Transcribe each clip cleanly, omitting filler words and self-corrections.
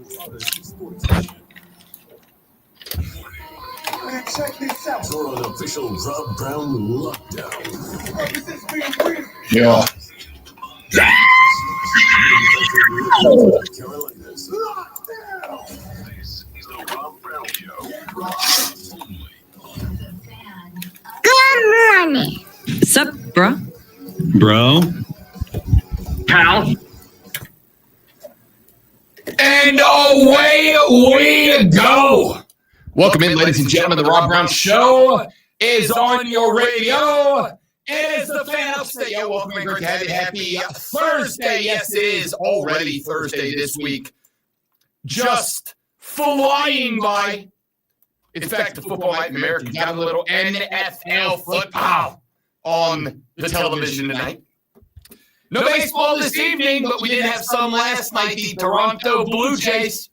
Man, check this out. You're on official Rob Brown lockdown. Yeah. Carolinas. Lockdown. This is the Rob Brown Show. Good morning. What's up, bro? Bro. Pal. And away we go. Welcome in, ladies and gentlemen. The Rob Brown Show is on your radio. It is the Fan Upstate. Yo, welcome in. Great to have you. Happy Thursday. Yes, it is already Thursday this week. Just flying by. It's back to football night in America. Got a little NFL football on the television tonight. No baseball this evening, but we did have some last night. The Toronto Blue Jays,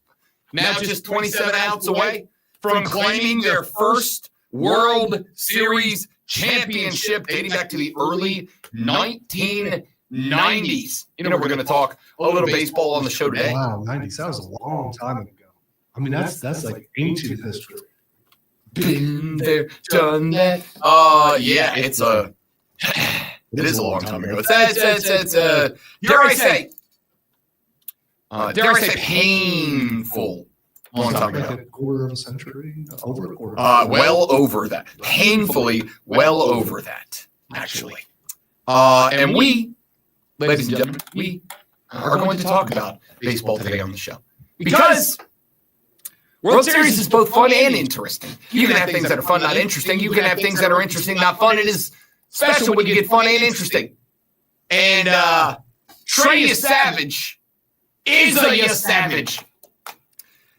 now just 27 outs away from claiming their first World Series championship dating back to the early 1990s. You know, we're going to talk a little baseball on the show today. Wow, 90s. That was a long time ago. I mean, that's like ancient history. Been there, done that. Yeah, it is a long time ago. It's dare I say painful long time Like ago. a quarter of a century? Over a quarter. Well over that. Painfully well over that, actually. And we, ladies and gentlemen, we are going to talk about baseball today on the show. Because World Series is both fun and interesting. You can have things that are fun, not interesting. You can have things that are interesting, not fun. It is special when you get fun and interesting. And Trey Savage is a savage.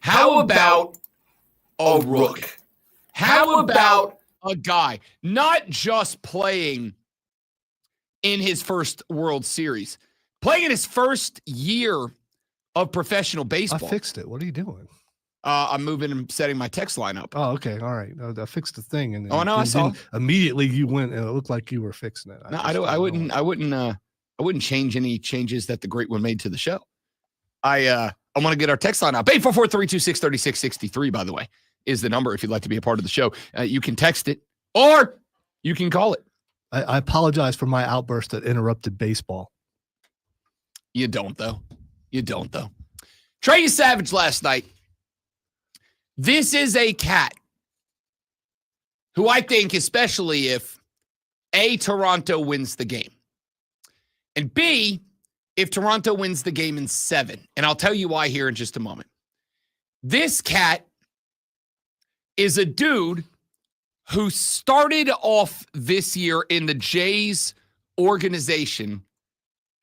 How about a rook? How about a guy not just playing in his first World Series, playing in his first year of professional I baseball? fixed it. What are you doing? I'm moving and setting my text line up. Oh, okay. All right. I fixed the thing. And Oh, no, I saw. Immediately you went and it looked like you were fixing it. No, I wouldn't change any changes that the great one made to the show. I want to get our text line up. 844-326-3663, by the way, is the number if you'd like to be a part of the show. You can text it or you can call it. I apologize for my outburst that interrupted baseball. You don't, though. Trey Savage last night. This is a cat who I think, especially if A, Toronto wins the game, and B, if Toronto wins the game in 7, and I'll tell you why here in just a moment. This cat is a dude who started off this year in the Jays organization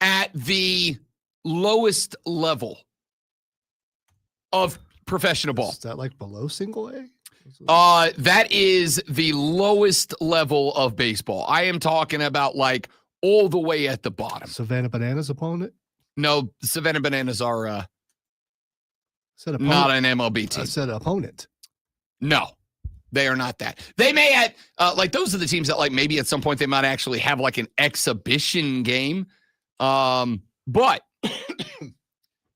at the lowest level of professional ball. Is that like below single A? That is the lowest level of baseball. I am talking about like all the way at the bottom. Savannah Bananas opponent? No, Savannah Bananas are Said not an MLB team. I said opponent. No, they are not that. They may add, like those are the teams that like maybe at some point they might actually have like an exhibition game. But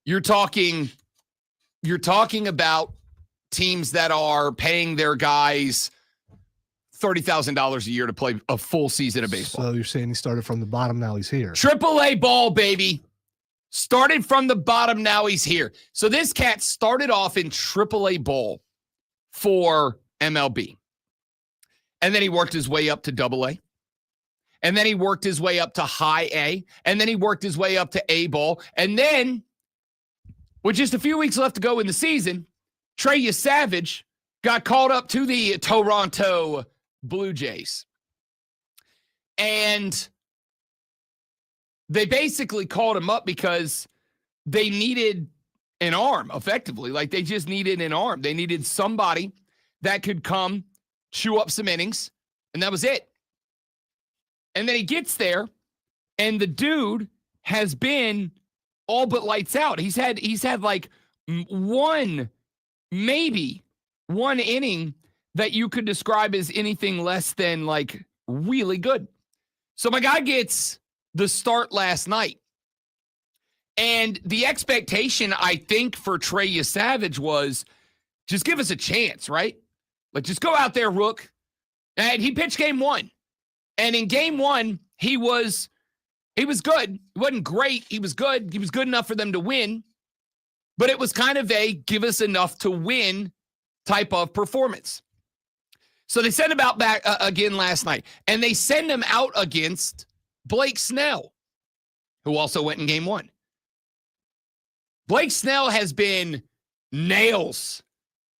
you're talking about teams that are paying their guys $30,000 a year to play a full season of baseball. So you're saying he started from the bottom, now he's here. AAA ball, baby. Started from the bottom, now he's here. So this cat started off in AAA ball for MLB. And then he worked his way up to AA. And then he worked his way up to high A. And then he worked his way up to A ball. And then, with just a few weeks left to go in the season, Trey Savage got called up to the Toronto Blue Jays. And they basically called him up because they needed an arm, effectively. Like, they just needed an arm. They needed somebody that could come, chew up some innings, and that was it. And then he gets there, and the dude has been all but lights out. He's had like maybe one inning that you could describe as anything less than like really good. So my guy gets the start last night. And the expectation, I think, for Trey Savage was just give us a chance, right? Like, just go out there, Rook. And he pitched game one. And in game one, he was good. He wasn't great. He was good. He was good enough for them to win. But it was kind of a give us enough to win type of performance. So they send him out back again last night. And they send him out against Blake Snell, who also went in game one. Blake Snell has been nails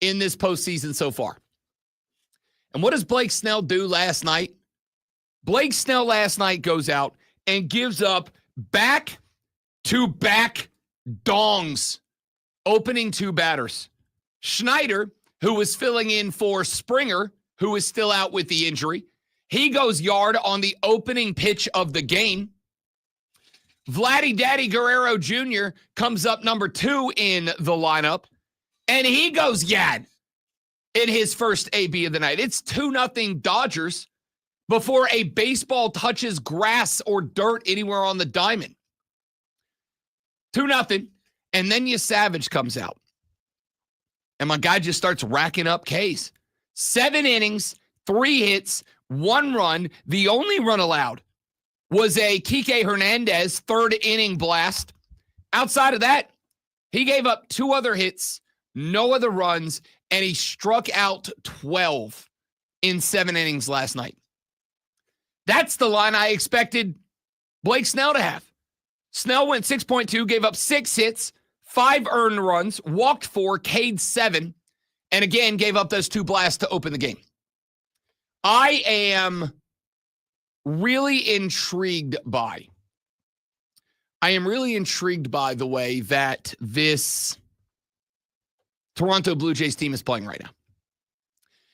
in this postseason so far. And what does Blake Snell do last night? Blake Snell last night goes out and gives up back-to-back dongs, opening two batters. Schneider, who was filling in for Springer, who is still out with the injury, he goes yard on the opening pitch of the game. Vladdy Daddy Guerrero Jr. comes up number 2 in the lineup, and he goes yad in his first AB of the night. It's 2-0 Dodgers before a baseball touches grass or dirt anywhere on the diamond. 2-0, and then Savage comes out. And my guy just starts racking up Ks. 7 innings, 3 hits, 1 run. The only run allowed was a Kike Hernandez third inning blast. Outside of that, he gave up 2 other hits, no other runs, and he struck out 12 in 7 innings last night. That's the line I expected Blake Snell to have. Snell went 6.2, gave up 6 hits, 5 earned runs, walked 4, K'd 7, and again gave up those 2 blasts to open the game. I am really intrigued by the way that this Toronto Blue Jays team is playing right now.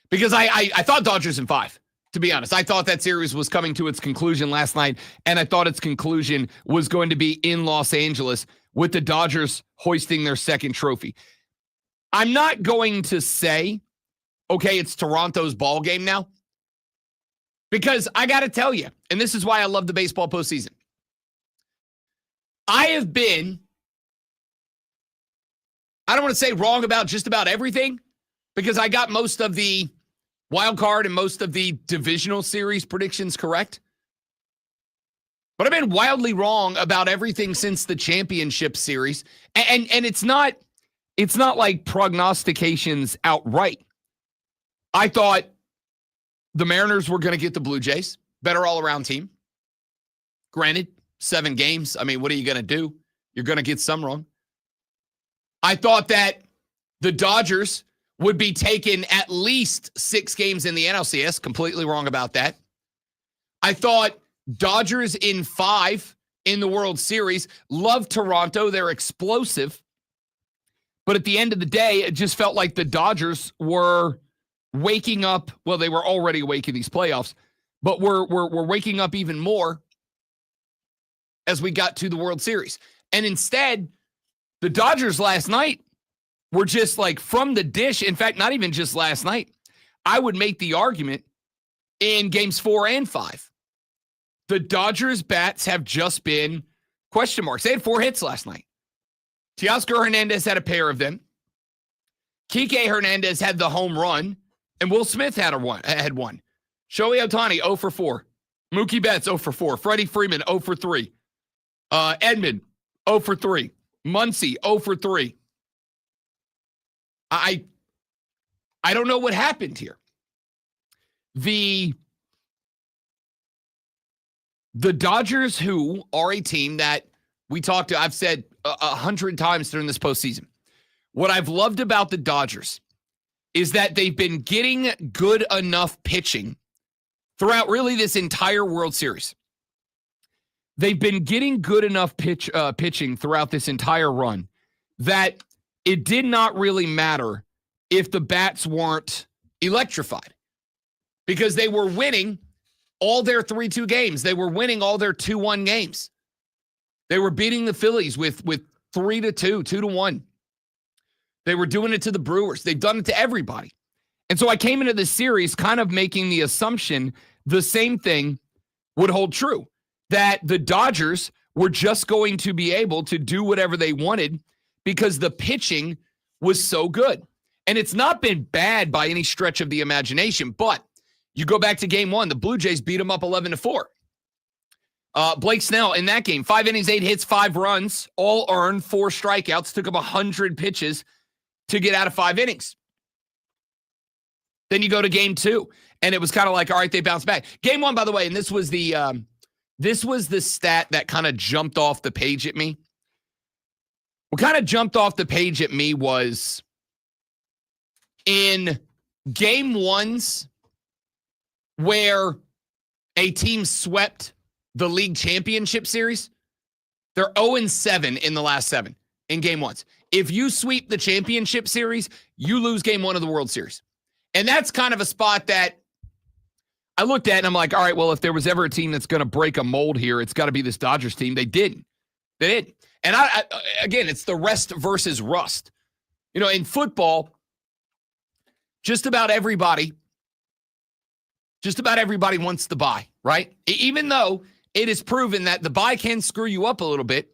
Because I thought Dodgers in 5, to be honest. I thought that series was coming to its conclusion last night, and I thought its conclusion was going to be in Los Angeles with the Dodgers hoisting their second trophy. I'm not going to say, okay, it's Toronto's ball game now. Because I got to tell you, and this is why I love the baseball postseason. I have been, I don't want to say wrong about just about everything, because I got most of the wild card and most of the divisional series predictions correct. But I've been wildly wrong about everything since the championship series. And it's not like prognostications outright. I thought the Mariners were going to get the Blue Jays. Better all-around team. Granted, 7 games. I mean, what are you going to do? You're going to get some wrong. I thought that the Dodgers would be taking at least 6 games in the NLCS. Completely wrong about that. I thought Dodgers in 5 in the World Series. Love Toronto. They're explosive. But at the end of the day, it just felt like the Dodgers were waking up. Well, they were already awake in these playoffs, but we're waking up even more as we got to the World Series. And instead, the Dodgers last night were just like from the dish. In fact, not even just last night. I would make the argument in games 4 and 5. The Dodgers bats have just been question marks. They had 4 hits last night. Teoscar Hernandez had a pair of them. Kike Hernandez had the home run, and Will Smith had one. Shohei Ohtani, 0 for 4. Mookie Betts, 0 for 4. Freddie Freeman, 0 for 3. Edmund, 0 for 3. Muncy, 0 for 3. I don't know what happened here. The Dodgers, who are a team that we talked to, I've said 100 times during this postseason. What I've loved about the Dodgers is that they've been getting good enough pitching throughout really this entire World Series. They've been getting good enough pitching throughout this entire run that it did not really matter if the bats weren't electrified, because they were winning all their 3-2 games. They were winning all their 2-1 games. They were beating the Phillies with 3-2, 2-1. They were doing it to the Brewers. They've done it to everybody. And so I came into this series kind of making the assumption the same thing would hold true, that the Dodgers were just going to be able to do whatever they wanted because the pitching was so good. And it's not been bad by any stretch of the imagination, but you go back to game 1, the Blue Jays beat them up 11-4. Blake Snell in that game, 5 innings, 8 hits, 5 runs, all earned, 4 strikeouts, took him 100 pitches to get out of 5 innings. Then you go to game 2, and it was kind of like, all right, they bounced back. Game 1, by the way, and this was the stat that kind of jumped off the page at me. What kind of jumped off the page at me was in game 1s where a team swept the league championship series, they're 0-7 in the last 7 in game 1s. If you sweep the championship series, you lose game 1 of the World Series. And that's kind of a spot that I looked at and I'm like, all right, well, if there was ever a team that's going to break a mold here, it's got to be this Dodgers team. They didn't. They didn't. And I again, it's the rest versus rust. You know, in football, just about everybody wants the bye, right? Even though it is proven that the bye can screw you up a little bit,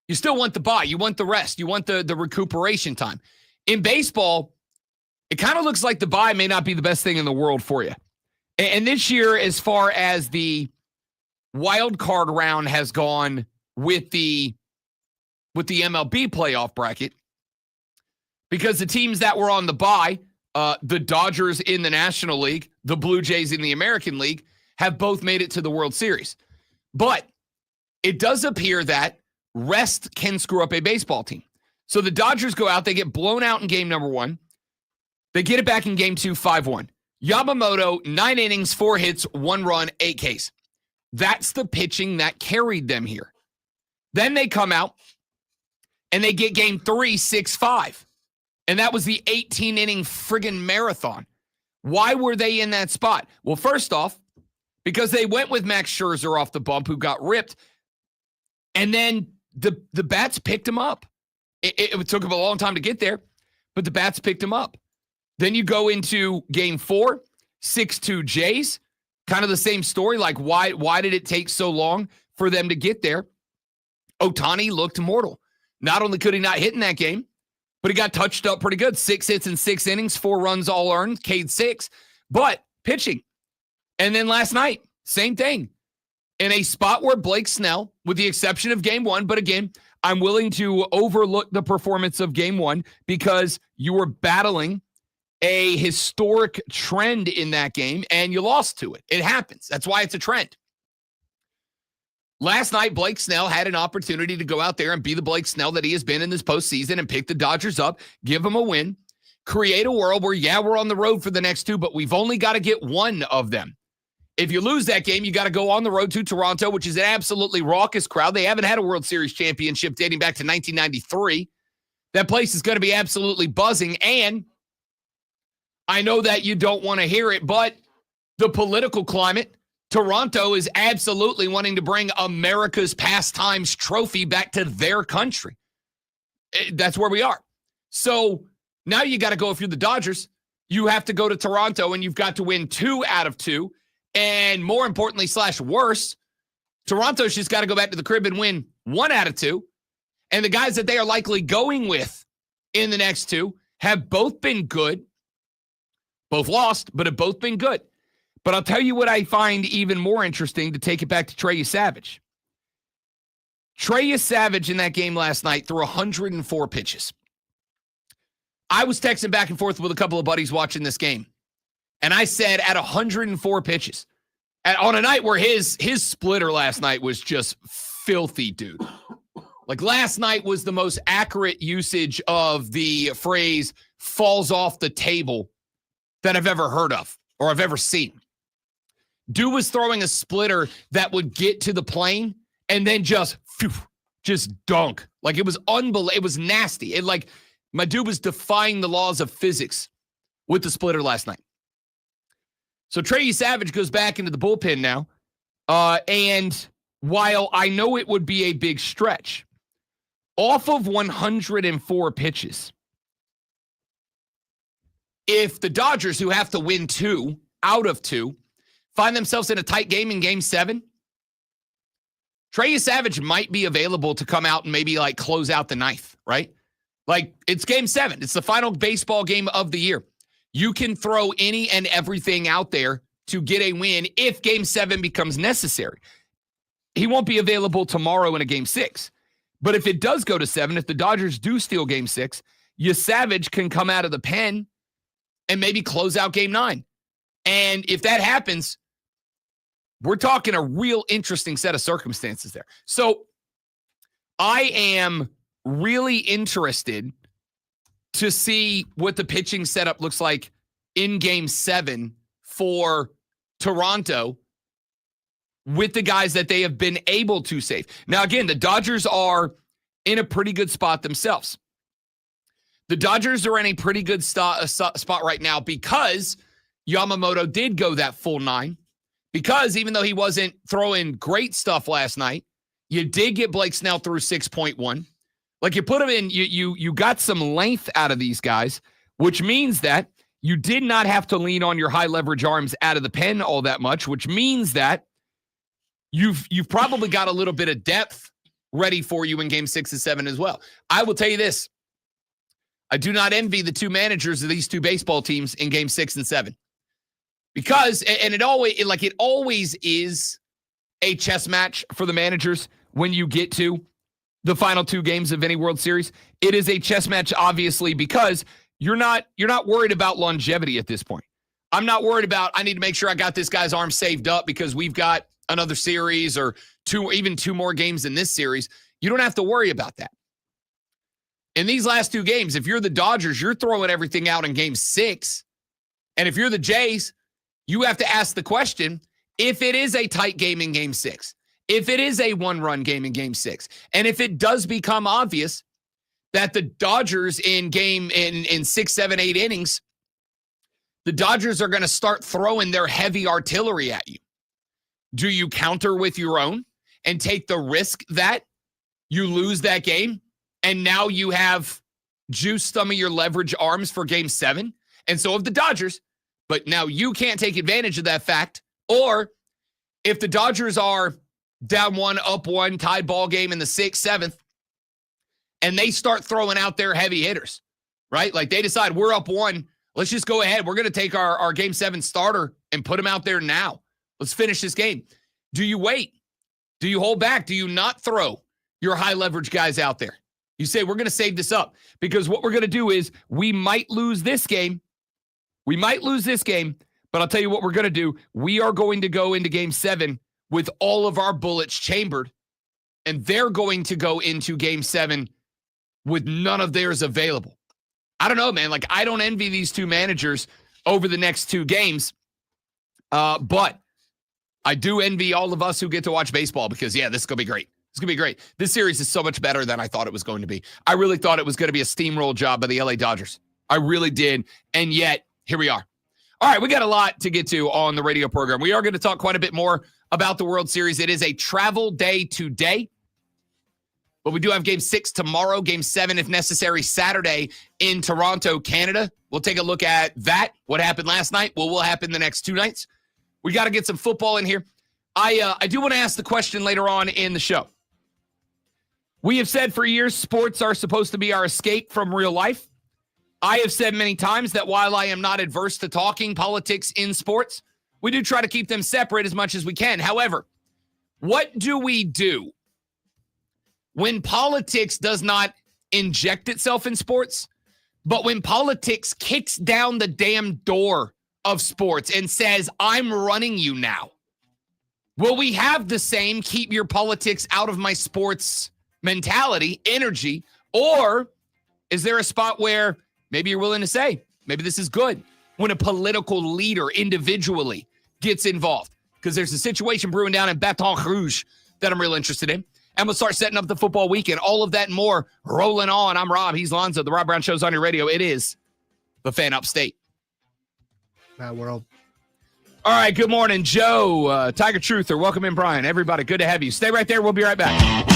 you still want the bye. You want the rest. You want the recuperation time. In baseball, it kind of looks like the bye may not be the best thing in the world for you. And this year, as far as the wild card round has gone with the MLB playoff bracket, because the teams that were on the bye, the Dodgers in the National League, the Blue Jays in the American League, have both made it to the World Series. But it does appear that rest can screw up a baseball team. So the Dodgers go out, they get blown out in game number 1. They get it back in game 2, 5-1. Yamamoto, 9 innings, 4 hits, 1 run, 8 Ks. That's the pitching that carried them here. Then they come out and they get game 3, 6-5. And that was the 18-inning friggin' marathon. Why were they in that spot? Well, first off, because they went with Max Scherzer off the bump, who got ripped, and then the bats picked him up. It took him a long time to get there, but the bats picked him up. Then you go into game 4, 6-2 Jays, kind of the same story. Like, why did it take so long for them to get there? Ohtani looked immortal. Not only could he not hit in that game, but he got touched up pretty good. 6 hits in 6 innings, 4 runs all earned, K'd 6, but pitching. And then last night, same thing. In a spot where Blake Snell, with the exception of game 1, but again, I'm willing to overlook the performance of game 1 because you were battling a historic trend in that game and you lost to it. It happens. That's why it's a trend. Last night, Blake Snell had an opportunity to go out there and be the Blake Snell that he has been in this postseason and pick the Dodgers up, give them a win, create a world where, yeah, we're on the road for the next 2, but we've only got to get 1 of them. If you lose that game, you got to go on the road to Toronto, which is an absolutely raucous crowd. They haven't had a World Series championship dating back to 1993. That place is going to be absolutely buzzing. And I know that you don't want to hear it, but the political climate, Toronto is absolutely wanting to bring America's pastimes trophy back to their country. That's where we are. So now you got to go, if you're the Dodgers, you have to go to Toronto and you've got to win 2 out of 2. And more importantly, / worse, Toronto's just got to go back to the crib and win 1 out of 2. And the guys that they are likely going with in the next 2 have both been good. Both lost, but have both been good. But I'll tell you what I find even more interesting, to take it back to Trey Savage. Trey Savage in that game last night threw 104 pitches. I was texting back and forth with a couple of buddies watching this game. And I said at 104 pitches, on a night where his splitter last night was just filthy, dude. Like, last night was the most accurate usage of the phrase falls off the table that I've ever heard of or I've ever seen. Dude was throwing a splitter that would get to the plane and then just dunk. Like, it was unbelievable. It was nasty. My dude was defying the laws of physics with the splitter last night. So Trey Savage goes back into the bullpen now. And while I know it would be a big stretch, off of 104 pitches, if the Dodgers, who have to win 2 out of 2, find themselves in a tight game in game 7, Trey Savage might be available to come out and maybe like close out the ninth, right? Like it's game 7. It's the final baseball game of the year. You can throw any and everything out there to get a win if game 7 becomes necessary. He won't be available tomorrow in a game 6. But if it does go to 7, if the Dodgers do steal game 6, Savage can come out of the pen and maybe close out game 9. And if that happens, we're talking a real interesting set of circumstances there. So I am really interested to see what the pitching setup looks like in game 7 for Toronto with the guys that they have been able to save. Now, again, the Dodgers are in a pretty good spot themselves. The Dodgers are in a pretty good spot right now because Yamamoto did go that full 9. Because even though he wasn't throwing great stuff last night, you did get Blake Snell through 6.1. Like you put him in, you got some length out of these guys, which means that you did not have to lean on your high leverage arms out of the pen all that much, which means that you've probably got a little bit of depth ready for you in game 6 and 7 as well. I will tell you this. I do not envy the 2 managers of these 2 baseball teams in game 6 and 7. Because, and it always is a chess match for the managers when you get to the final 2 games of any World Series. It is a chess match, obviously, because you're not worried about longevity at this point. I'm not worried about, I need to make sure I got this guy's arm saved up because we've got another series or 2 more games in this series. You don't have to worry about that. In these last 2 games, if you're the Dodgers, you're throwing everything out in game 6. And if you're the Jays, you have to ask the question, if it is a tight game in game 6, if it is a 1-run game in game 6, and if it does become obvious that the Dodgers in 6, 7, 8 innings, the Dodgers are going to start throwing their heavy artillery at you. Do you counter with your own and take the risk that you lose that game and now you have juiced some of your leverage arms for game 7? And so if the Dodgers, but now you can't take advantage of that fact. Or if the Dodgers are down 1, up 1, tied ball game in the 6th, 7th, and they start throwing out their heavy hitters, right? Like they decide we're up 1. Let's just go ahead. We're going to take our game 7 starter and put him out there now. Let's finish this game. Do you wait? Do you hold back? Do you not throw your high leverage guys out there? You say, we're going to save this up because what we're going to do is we might lose this game. We might lose this game, but I'll tell you what we're going to do. We are going to go into game 7 with all of our bullets chambered, and they're going to go into game 7 with none of theirs available. I don't know, man. Like, I don't envy these 2 managers over the next 2 games, but I do envy all of us who get to watch baseball because, yeah, this is going to be great. It's going to be great. This series is so much better than I thought it was going to be. I really thought it was going to be a steamroll job by the LA Dodgers. I really did, and yet, here we are. All right, we got a lot to get to on the radio program. We are going to talk quite a bit more about the World Series. It is a travel day today, but we do have game 6 tomorrow, game 7, if necessary, Saturday in Toronto, Canada. We'll take a look at that. What happened last night? What will happen the next 2 nights? We got to get some football in here. I do want to ask the question later on in the show. We have said for years sports are supposed to be our escape from real life. I have said many times that while I am not adverse to talking politics in sports, we do try to keep them separate as much as we can. However, what do we do when politics does not inject itself in sports, but when politics kicks down the damn door of sports and says, I'm running you now? Will we have the same keep your politics out of my sports mentality, energy, or is there a spot where maybe you're willing to say, maybe this is good when a political leader individually gets involved? Because there's a situation brewing down in Baton Rouge that I'm real interested in. And we'll start setting up the football weekend. All of that and more rolling on. I'm Rob. He's Lonzo. The Rob Brown Show's on your radio. It is the Fan Upstate. That world. All right, good morning, Joe, Tiger Truther. Welcome in, Brian. Everybody, good to have you. Stay right there. We'll be right back.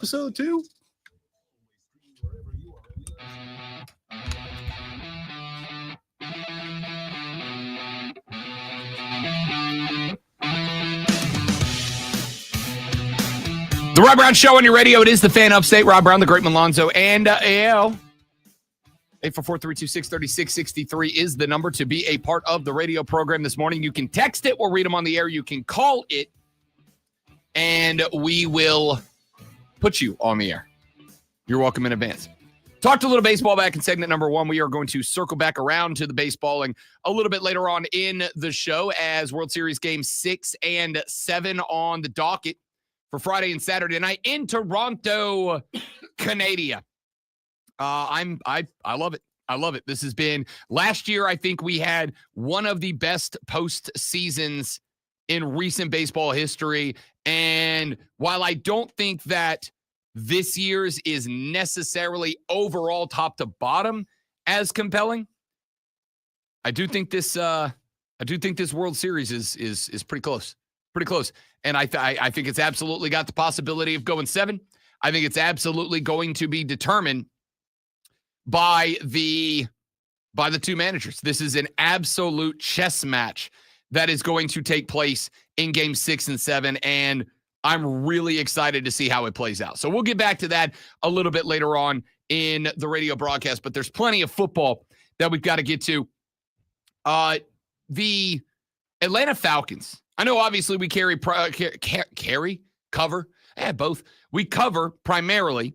episode too? The Rob Brown Show on your radio. It is the Fan Upstate. Rob Brown, the Great Malonzo, and AL. 844-326-3663 is the number to be a part of the radio program this morning. You can text it. We'll read them on the air. You can call it, and we will put you on the air. You're welcome in advance. Talked a little baseball back in segment number 1. We are going to circle back around to the baseballing a little bit later on in the show as World Series games 6 and 7 on the docket for Friday and Saturday night in Toronto, Canada. I love it. I love it. This has been last year. I think we had one of the best postseasons in recent baseball history. And while I don't think that this year's is necessarily overall top to bottom as compelling, I do think this World Series is pretty close. Pretty close. And I think it's absolutely got the possibility of going 7. I think it's absolutely going to be determined by the two managers. This is an absolute chess match that is going to take place in games 6 and 7. And I'm really excited to see how it plays out. So we'll get back to that a little bit later on in the radio broadcast, but there's plenty of football that we've got to get to. The Atlanta Falcons. I know obviously we cover both. We cover primarily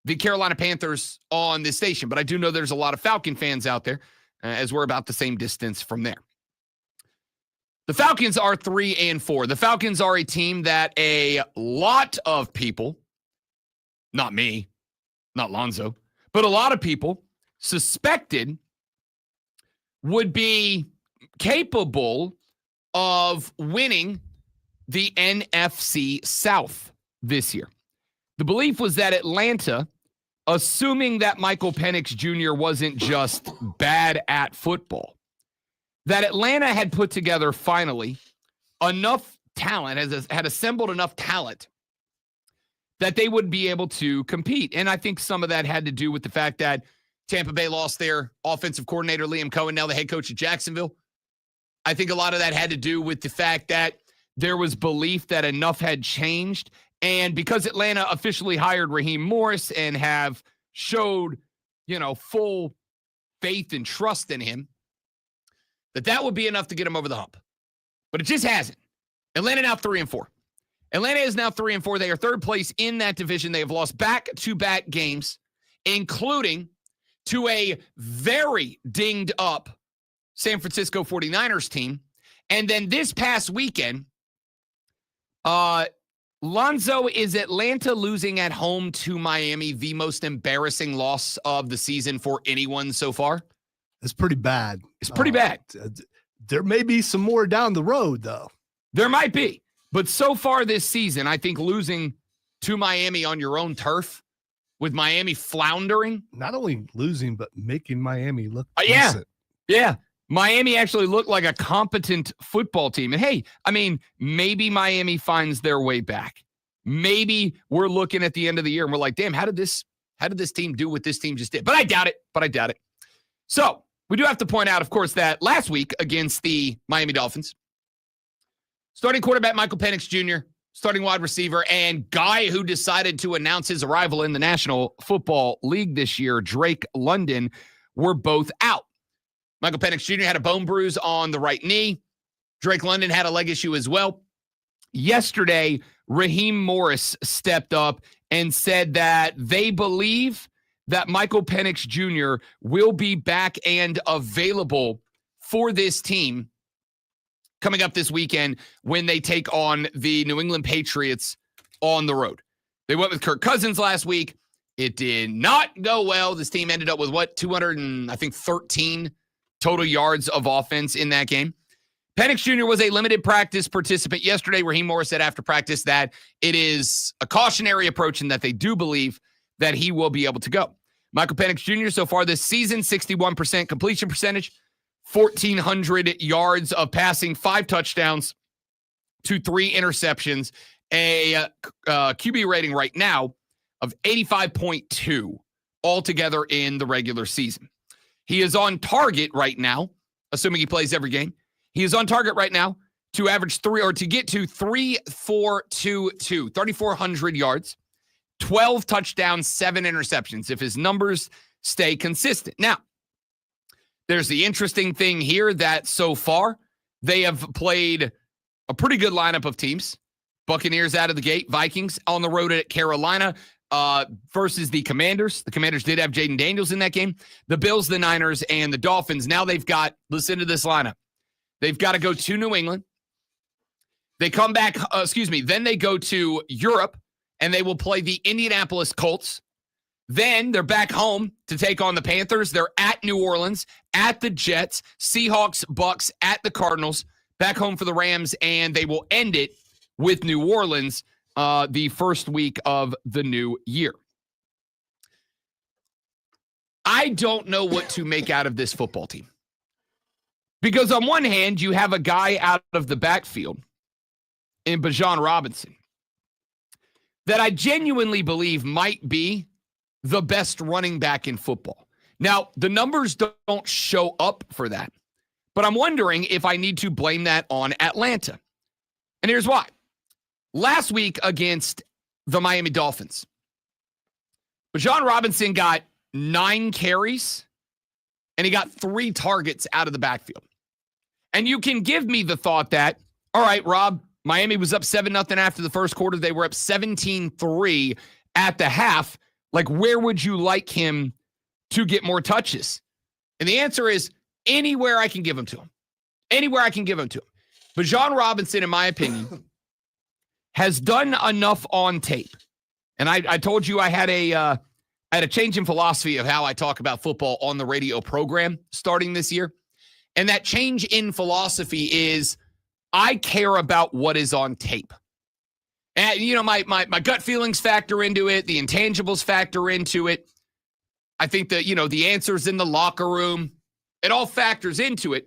the Carolina Panthers on this station, but I do know there's a lot of Falcon fans out there as we're about the same distance from there. The Falcons are 3-4. The Falcons are a team that a lot of people, not me, not Lonzo, but a lot of people suspected would be capable of winning the NFC South this year. The belief was that Atlanta, assuming that Michael Penix Jr. wasn't just bad at football, that Atlanta had put together finally enough talent, had assembled enough talent that they would be able to compete. And I think some of that had to do with the fact that Tampa Bay lost their offensive coordinator, Liam Cohen, now the head coach of Jacksonville. I think a lot of that had to do with the fact that there was belief that enough had changed. And because Atlanta officially hired Raheem Morris and have showed, full faith and trust in him, that would be enough to get him over the hump. But it just hasn't. Atlanta now 3-4. Atlanta is now 3-4. They are third place in that division. They have lost back-to-back games, including to a very dinged up San Francisco 49ers team. And then this past weekend, Lonzo, is Atlanta losing at home to Miami the most embarrassing loss of the season for anyone so far? It's pretty bad. It's pretty bad. There may be some more down the road, though. There might be. But so far this season, I think losing to Miami on your own turf, with Miami floundering. Not only losing, but making Miami look decent. Yeah. Miami actually looked like a competent football team. And hey, maybe Miami finds their way back. Maybe we're looking at the end of the year and we're like, damn, how did this team do what this team just did? But I doubt it. So we do have to point out, of course, that last week against the Miami Dolphins, starting quarterback Michael Penix Jr., starting wide receiver, and guy who decided to announce his arrival in the National Football League this year, Drake London, were both out. Michael Penix Jr. had a bone bruise on the right knee. Drake London had a leg issue as well. Yesterday, Raheem Morris stepped up and said that they believe that Michael Penix Jr. will be back and available for this team coming up this weekend when they take on the New England Patriots on the road. They went with Kirk Cousins last week. It did not go well. This team ended up with 213 total yards of offense in that game. Penix Jr. was a limited practice participant yesterday. Raheem Morris said after practice that it is a cautionary approach and that they do believe that he will be able to go. Michael Penix Jr. so far this season, 61% completion percentage, 1,400 yards of passing, 5 touchdowns to 3 interceptions, a QB rating right now of 85.2 altogether in the regular season. He is on target right now, assuming he plays every game. He is on target right now to average to get to 3,422, 3,400 yards, 12 touchdowns, 7 interceptions, if his numbers stay consistent. Now, there's the interesting thing here that so far they have played a pretty good lineup of teams. Buccaneers out of the gate, Vikings on the road at Carolina versus the Commanders. The Commanders did have Jaden Daniels in that game. The Bills, the Niners, and the Dolphins. Now they've got, listen to this lineup. They've got to go to New England. They come back, then they go to Europe, and they will play the Indianapolis Colts. Then they're back home to take on the Panthers. They're at New Orleans, at the Jets, Seahawks, Bucks, at the Cardinals, back home for the Rams, and they will end it with New Orleans the first week of the new year. I don't know what to make out of this football team. Because on one hand, you have a guy out of the backfield in Bijan Robinson that I genuinely believe might be the best running back in football. Now, the numbers don't show up for that, but I'm wondering if I need to blame that on Atlanta. And here's why. Last week against the Miami Dolphins, Bijan Robinson got 9 carries, and he got 3 targets out of the backfield. And you can give me the thought that, all right, Rob, Miami was up 7-0 after the first quarter. They were up 17-3 at the half. Like, where would you like him to get more touches? And the answer is anywhere I can give him to him. Anywhere I can give him to him. Bijan Robinson, in my opinion, has done enough on tape. And I told you I had a change in philosophy of how I talk about football on the radio program starting this year. And that change in philosophy is I care about what is on tape. And, you know, my gut feelings factor into it. The intangibles factor into it. I think that, you know, the answers in the locker room, it all factors into it.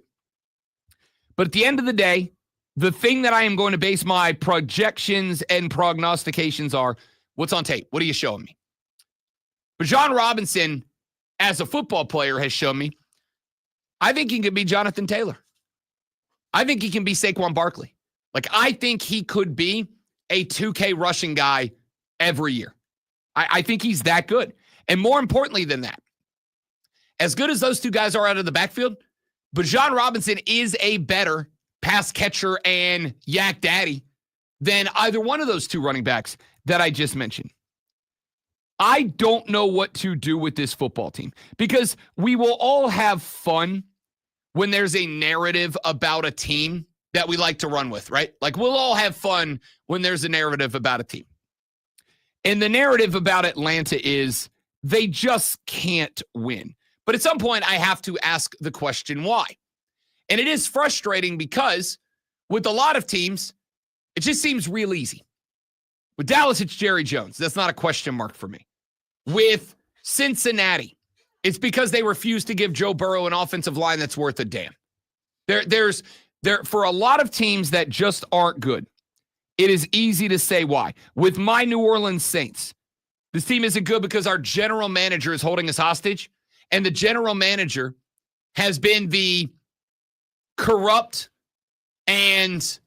But at the end of the day, the thing that I am going to base my projections and prognostications are, what's on tape? What are you showing me? Bijan Robinson, as a football player, has shown me, I think he can be Jonathan Taylor. I think he can be Saquon Barkley. Like, I think he could be a 2K rushing guy every year. I think he's that good. And more importantly than that, as good as those two guys are out of the backfield, Bijan Robinson is a better pass catcher and yak daddy than either one of those two running backs that I just mentioned. I don't know what to do with this football team because we will all have fun when there's a narrative about a team that we like to run with, right? Like, we'll all have fun when there's a narrative about a team. And the narrative about Atlanta is they just can't win. But at some point, I have to ask the question, why? And it is frustrating because with a lot of teams, it just seems real easy. With Dallas, it's Jerry Jones. That's not a question mark for me. With Cincinnati, it's because they refuse to give Joe Burrow an offensive line that's worth a damn. There's for a lot of teams that just aren't good, it is easy to say why. With my New Orleans Saints, this team isn't good because our general manager is holding us hostage, and the general manager has been the corrupt, and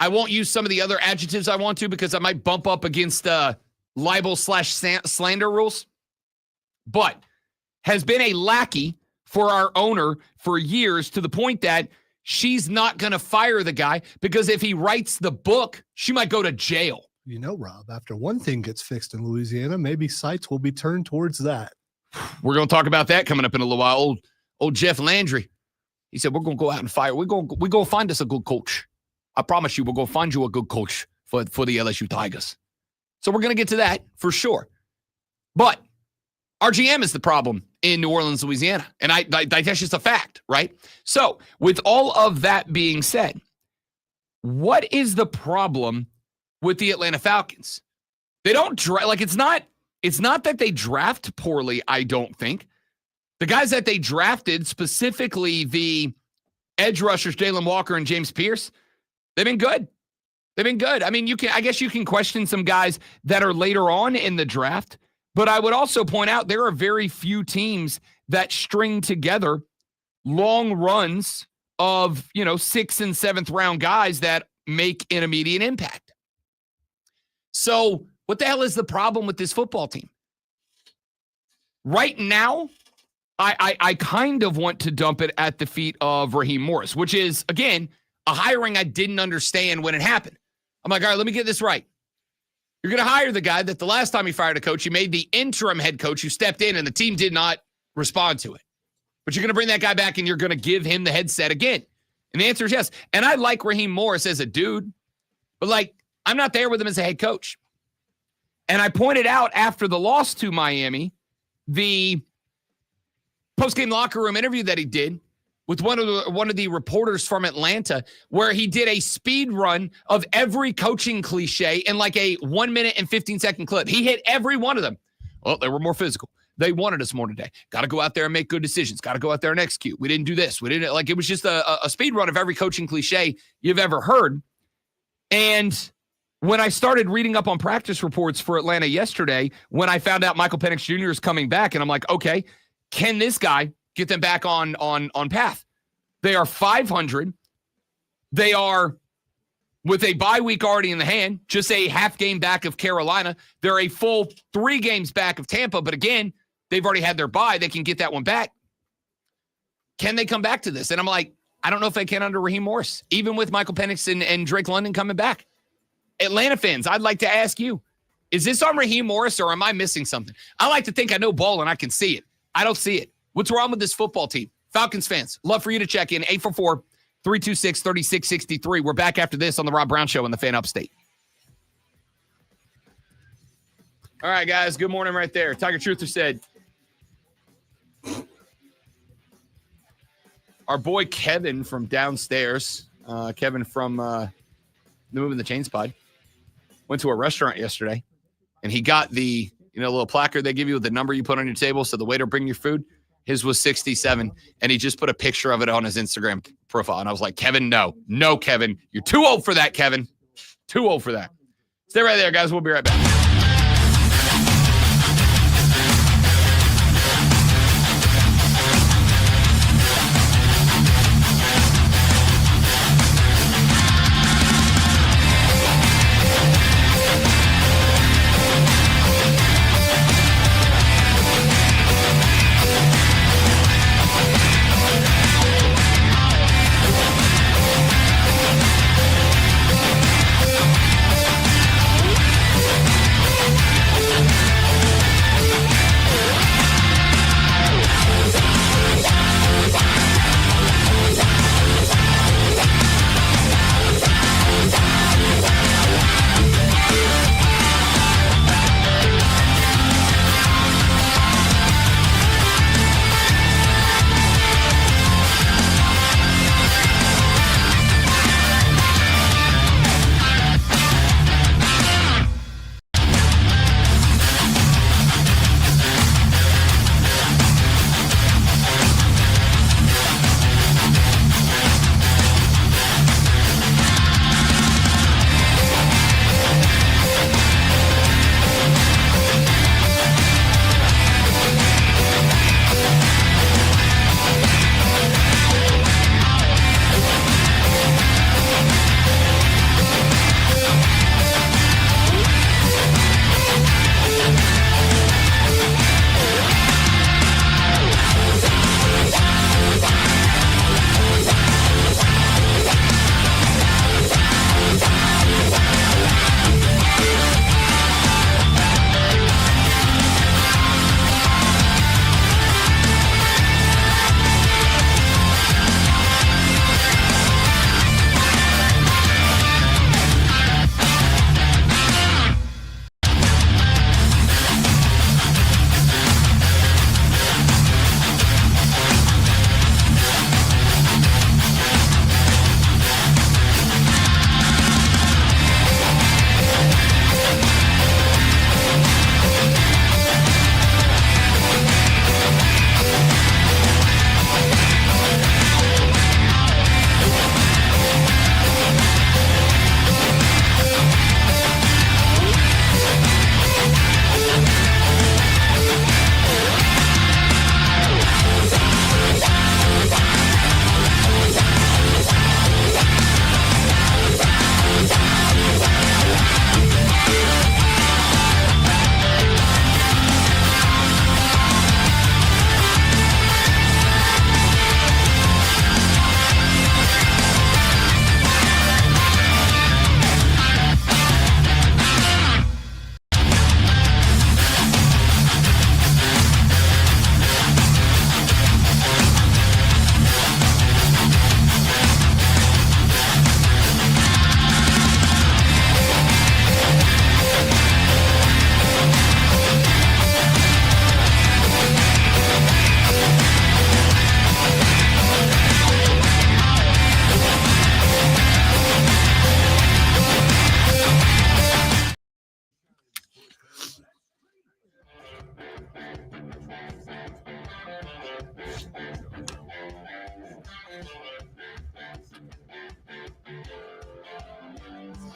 I won't use some of the other adjectives I want to because I might bump up against libel/slander rules, but has been a lackey for our owner for years to the point that she's not going to fire the guy because if he writes the book, she might go to jail. You know, Rob, after one thing gets fixed in Louisiana, maybe sights will be turned towards that. We're going to talk about that coming up in a little while. Old Jeff Landry, he said, we're going to go out and fire. We're going to find us a good coach. I promise you, we're going to find you a good coach for the LSU Tigers. So we're going to get to that for sure. But our GM is the problem in New Orleans, Louisiana. And that's just a fact, right? So with all of that being said, what is the problem with the Atlanta Falcons? They don't it's not that they draft poorly, I don't think. The guys that they drafted, specifically the edge rushers, Jalen Walker and James Pierce, they've been good. They've been good. I mean, I guess you can question some guys that are later on in the draft, but I would also point out there are very few teams that string together long runs of, 6th and 7th round guys that make an immediate impact. So what the hell is the problem with this football team? Right now, I kind of want to dump it at the feet of Raheem Morris, which is, again, a hiring I didn't understand when it happened. I'm like, all right, let me get this right. You're going to hire the guy that the last time you fired a coach, you made the interim head coach who stepped in and the team did not respond to it. But you're going to bring that guy back and you're going to give him the headset again. And the answer is yes. And I like Raheem Morris as a dude, but I'm not there with him as a head coach. And I pointed out after the loss to Miami, the post-game locker room interview that he did with one of the reporters from Atlanta, where he did a speed run of every coaching cliche in a 1 minute and 15-second clip. He hit every one of them. Well, they were more physical. They wanted us more today. Got to go out there and make good decisions. Got to go out there and execute. We didn't do this. We didn't it was just a speed run of every coaching cliche you've ever heard. And when I started reading up on practice reports for Atlanta yesterday, when I found out Michael Penix Jr. is coming back, and I'm like, okay, can this guy get them back on path? They are 500. They are, with a bye week already in the hand, just a half game back of Carolina. They're a full 3 games back of Tampa, but again, they've already had their bye. They can get that one back. Can they come back to this? And I'm like, I don't know if they can under Raheem Morris, even with Michael Penix and Drake London coming back. Atlanta fans, I'd like to ask you, is this on Raheem Morris or am I missing something? I like to think I know ball and I can see it. I don't see it. What's wrong with this football team? Falcons fans, love for you to check in. 844-326-3663. We're back after this on the Rob Brown Show on the Fan Upstate. All right, guys, good morning right there. Tiger Truther said, our boy Kevin from downstairs, Kevin from the Moving the Chains pod, went to a restaurant yesterday, and he got the little placard they give you with the number you put on your table so the waiter bring your food. His was 67, and he just put a picture of it on his Instagram profile. And I was like, Kevin, no, Kevin. You're too old for that, Kevin. Too old for that. Stay right there, guys. We'll be right back.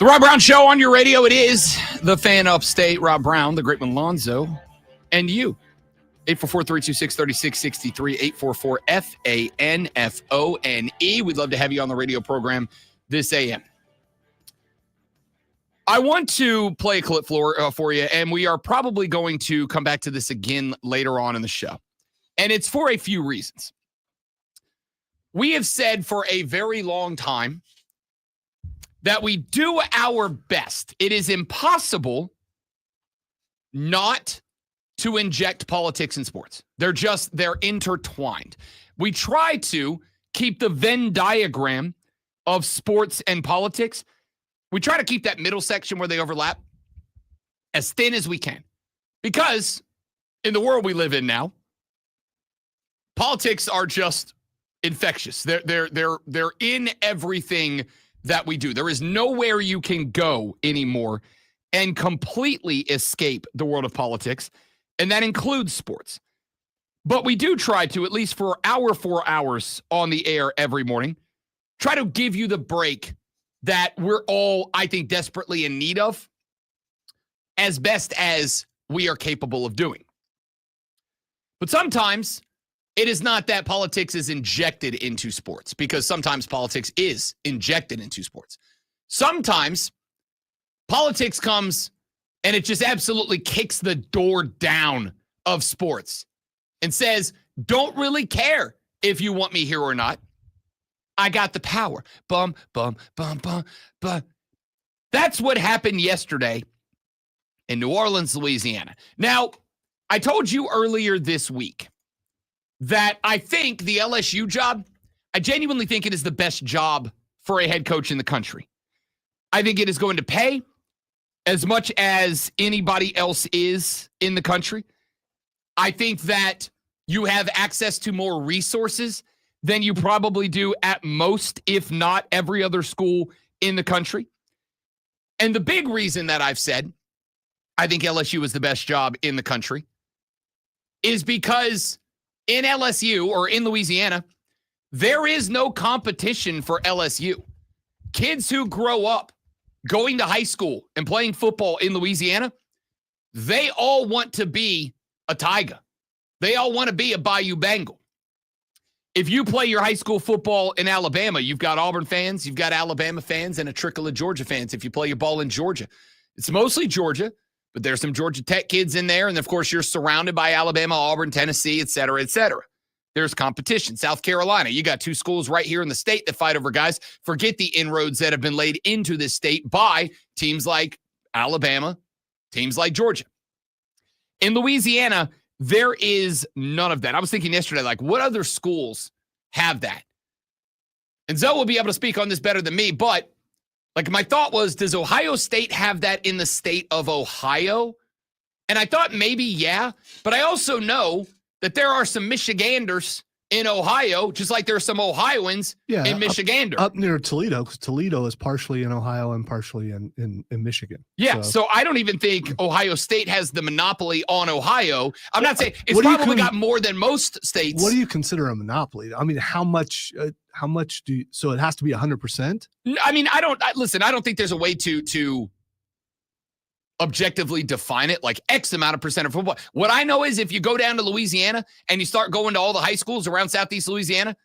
The Rob Brown Show on your radio. It is the fan upstate, Rob Brown, the great one, Lonzo, and you. 844-326-3663, 844-FANFONE. We'd love to have you on the radio program this AM. I want to play a clip for you, and we are probably going to come back to this again later on in the show. And it's for a few reasons. We have said for a very long time that we do our best. It is impossible not to inject politics in sports. They're intertwined. We try to keep the Venn diagram of sports and politics. We try to keep that middle section where they overlap as thin as we can. Because in the world we live in now, politics are just infectious. They're in everything that we do. There is nowhere you can go anymore and completely escape the world of politics, and that includes sports. But we do try to, at least for our 4 hours on the air every morning, try to give you the break that we're all, I think, desperately in need of as best as we are capable of doing. But sometimes it is not that politics is injected into sports, because sometimes politics is injected into sports. Sometimes politics comes and it just absolutely kicks the door down of sports and says, don't really care if you want me here or not. I got the power. Bum, bum, bum, bum, bum. That's what happened yesterday in New Orleans, Louisiana. Now, I told you earlier this week that I think the LSU job, I genuinely think it is the best job for a head coach in the country. I think it is going to pay as much as anybody else is in the country. I think that you have access to more resources than you probably do at most, if not every other school in the country. And the big reason that I've said I think LSU is the best job in the country is because in LSU, or in Louisiana, there is no competition for LSU. Kids who grow up going to high school and playing football in Louisiana, they all want to be a Tiger. They all want to be a Bayou Bengal. If you play your high school football in Alabama, you've got Auburn fans, you've got Alabama fans, and a trickle of Georgia fans. If you play your ball in Georgia, it's mostly Georgia, but there's some Georgia Tech kids in there. And of course, you're surrounded by Alabama, Auburn, Tennessee, et cetera, et cetera. There's competition. South Carolina, you got two schools right here in the state that fight over guys. Forget the inroads that have been laid into this state by teams like Alabama, teams like Georgia. In Louisiana, there is none of that. I was thinking yesterday, like, what other schools have that? And Zoe will be able to speak on this better than me, but like, my thought was, does Ohio State have that in the state of Ohio? And I thought maybe, yeah. But I also know that there are some Michiganders in Ohio, just like there are some Ohioans in Michigander. Up near Toledo, because Toledo is partially in Ohio and partially in Michigan. Yeah, so I don't even think Ohio State has the monopoly on Ohio. I'm not saying it's probably got more than most states. What do you consider a monopoly? I mean, how much do you, so it has to be 100%? I mean, I don't think there's a way to objectively define it like X amount of percent of football. What I know is if you go down to Louisiana and you start going to all the high schools around Southeast Louisiana,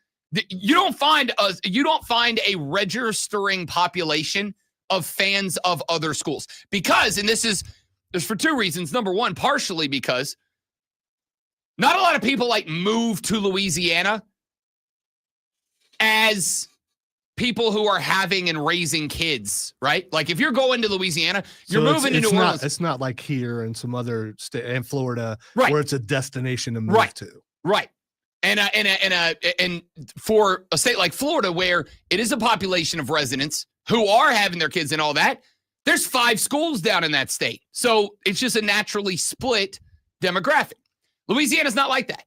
you don't find a registering population of fans of other schools, because, and there's for two reasons. Number one, partially because not a lot of people like move to Louisiana as people who are having and raising kids, right? Like, if you're going to Louisiana, you're moving to New Orleans. It's not like here and some other state and Florida, right, where it's a destination to move to. Right. And for a state like Florida, where it is a population of residents who are having their kids and all that, there's 5 schools down in that state. So it's just a naturally split demographic. Louisiana's not like that.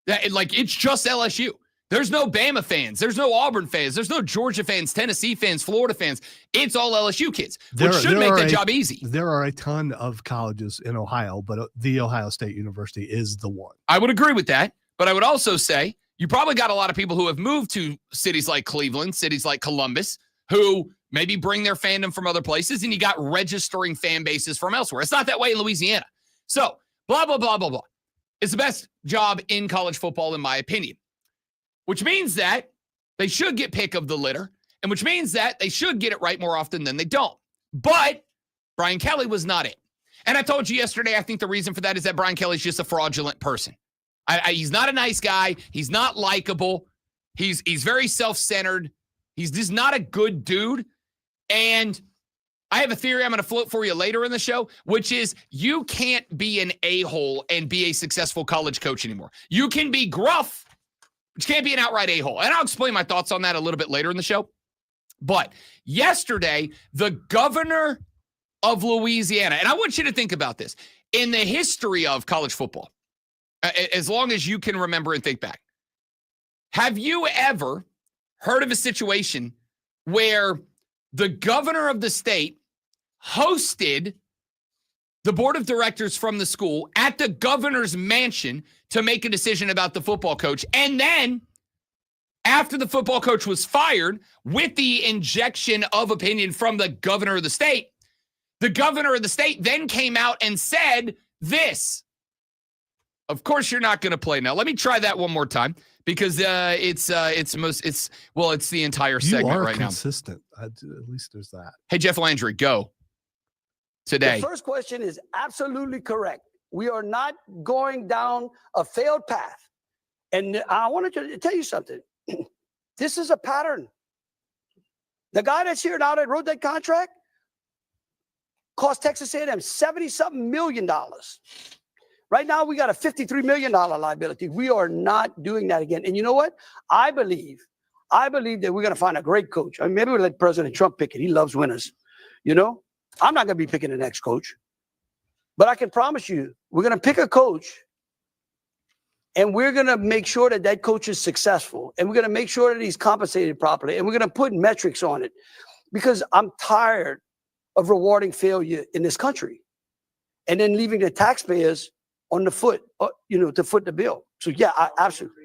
It's just LSU. There's no Bama fans. There's no Auburn fans. There's no Georgia fans, Tennessee fans, Florida fans. It's all LSU kids, which should make the job easy. There are a ton of colleges in Ohio, but the Ohio State University is the one. I would agree with that, but I would also say you probably got a lot of people who have moved to cities like Cleveland, cities like Columbus, who maybe bring their fandom from other places, and you got registering fan bases from elsewhere. It's not that way in Louisiana. So, blah, blah, blah, blah, blah. It's the best job in college football, in my opinion, which means that they should get pick of the litter, and which means that they should get it right more often than they don't. But Brian Kelly was not it. And I told you yesterday, I think the reason for that is that Brian Kelly's just a fraudulent person. He's not a nice guy. He's not likable. He's very self-centered. He's just not a good dude. And I have a theory I'm going to float for you later in the show, which is you can't be an a-hole and be a successful college coach anymore. You can be gruff, but you can't be an outright a-hole. And I'll explain my thoughts on that a little bit later in the show. But yesterday, the governor of Louisiana, and I want you to think about this, in the history of college football, as long as you can remember and think back, have you ever heard of a situation where the governor of the state hosted the board of directors from the school at the governor's mansion to make a decision about the football coach, and then after the football coach was fired, with the injection of opinion from the governor of the state then came out and said this: of course you're not going to play. Now let me try that one more time, because it's the entire segment right now. Consistent. At least there's that. Hey, Jeff Landry, go today. The first question is absolutely correct. We are not going down a failed path. And I wanted to tell you something. This is a pattern. The guy that's here now that wrote that contract cost Texas A&M $70-something million. Right now, we got a $53 million liability. We are not doing that again. And you know what? I believe that we're going to find a great coach. I mean, maybe we'll let President Trump pick it. He loves winners. You know, I'm not going to be picking the next coach. But I can promise you, we're going to pick a coach, and we're going to make sure that that coach is successful. And we're going to make sure that he's compensated properly. And we're going to put metrics on it, because I'm tired of rewarding failure in this country and then leaving the taxpayers on the foot, to foot the bill. So, yeah, I absolutely.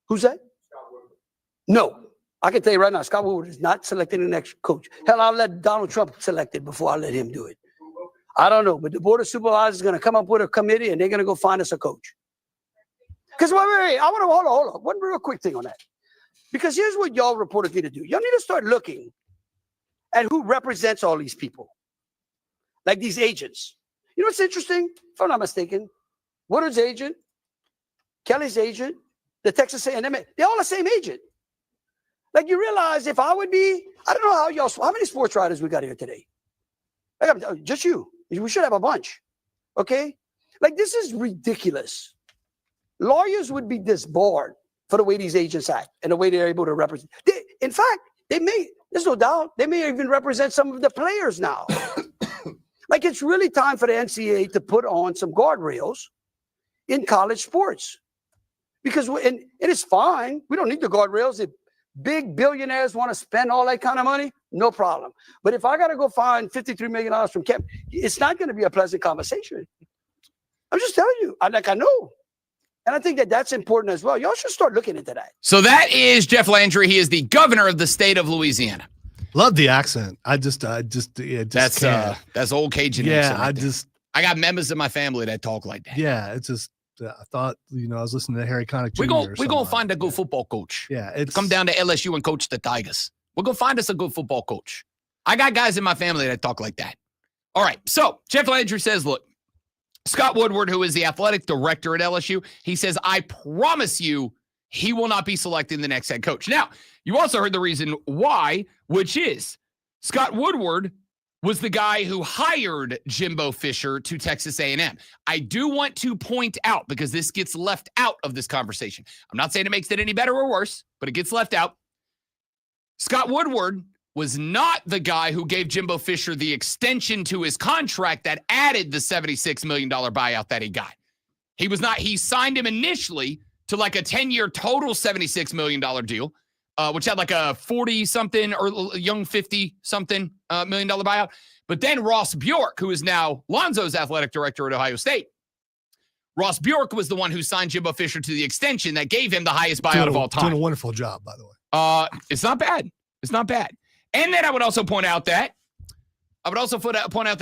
Who's that? No. I can tell you right now, Scott Woodward is not selecting the next coach. Hell, I'll let Donald Trump select it before I let him do it. I don't know, but the Board of Supervisors is going to come up with a committee, and they're going to go find us a coach. Because, wait, I want to hold on. One real quick thing on that. Because here's what y'all reported me to do. Y'all need to start looking at who represents all these people, like these agents. You know what's interesting? If I'm not mistaken, Woodward's agent, Kelly's agent, the Texas A&M, they're all the same agent. Like, you realize if I would be, I don't know how many sports writers we got here today? Just you. We should have a bunch. Okay? Like, this is ridiculous. Lawyers would be disbarred for the way these agents act and the way they're able to represent. In fact, there's no doubt, they may even represent some of the players now. Like, it's really time for the NCAA to put on some guardrails in college sports. Because, and it is fine. We don't need the guardrails. If big billionaires want to spend all that kind of money, no problem. But if I got to go find $53 million from Kevin, it's not going to be a pleasant conversation. I'm just telling you. I know. And I think that that's important as well. Y'all should start looking into that. So that is Jeff Landry. He is the governor of the state of Louisiana. Love the accent. That's old Cajun accent. Right, I got members of my family that talk like that. Yeah, it's just I thought, I was listening to Harry Connick Jr. We're gonna find a good football coach. Yeah, come down to LSU and coach the Tigers. We're gonna find us a good football coach. I got guys in my family that talk like that. All right. So Jeff Landry says, look, Scott Woodward, who is the athletic director at LSU, he says, I promise you he will not be selecting the next head coach. Now, you also heard the reason why, which is Scott Woodward was the guy who hired Jimbo Fisher to Texas A&M. I do want to point out, because this gets left out of this conversation. I'm not saying it makes it any better or worse, but it gets left out. Scott Woodward was not the guy who gave Jimbo Fisher the extension to his contract that added the $76 million buyout that he got. He was not. He signed him initially to like a 10-year total $76 million deal, which had like a 40-something or young 50-something million dollar buyout. But then Ross Bjork, who is now Lonzo's athletic director at Ohio State, Ross Bjork was the one who signed Jimbo Fisher to the extension that gave him the highest buyout of all time. Doing a wonderful job, by the way. It's not bad. It's not bad. And then I would also point out that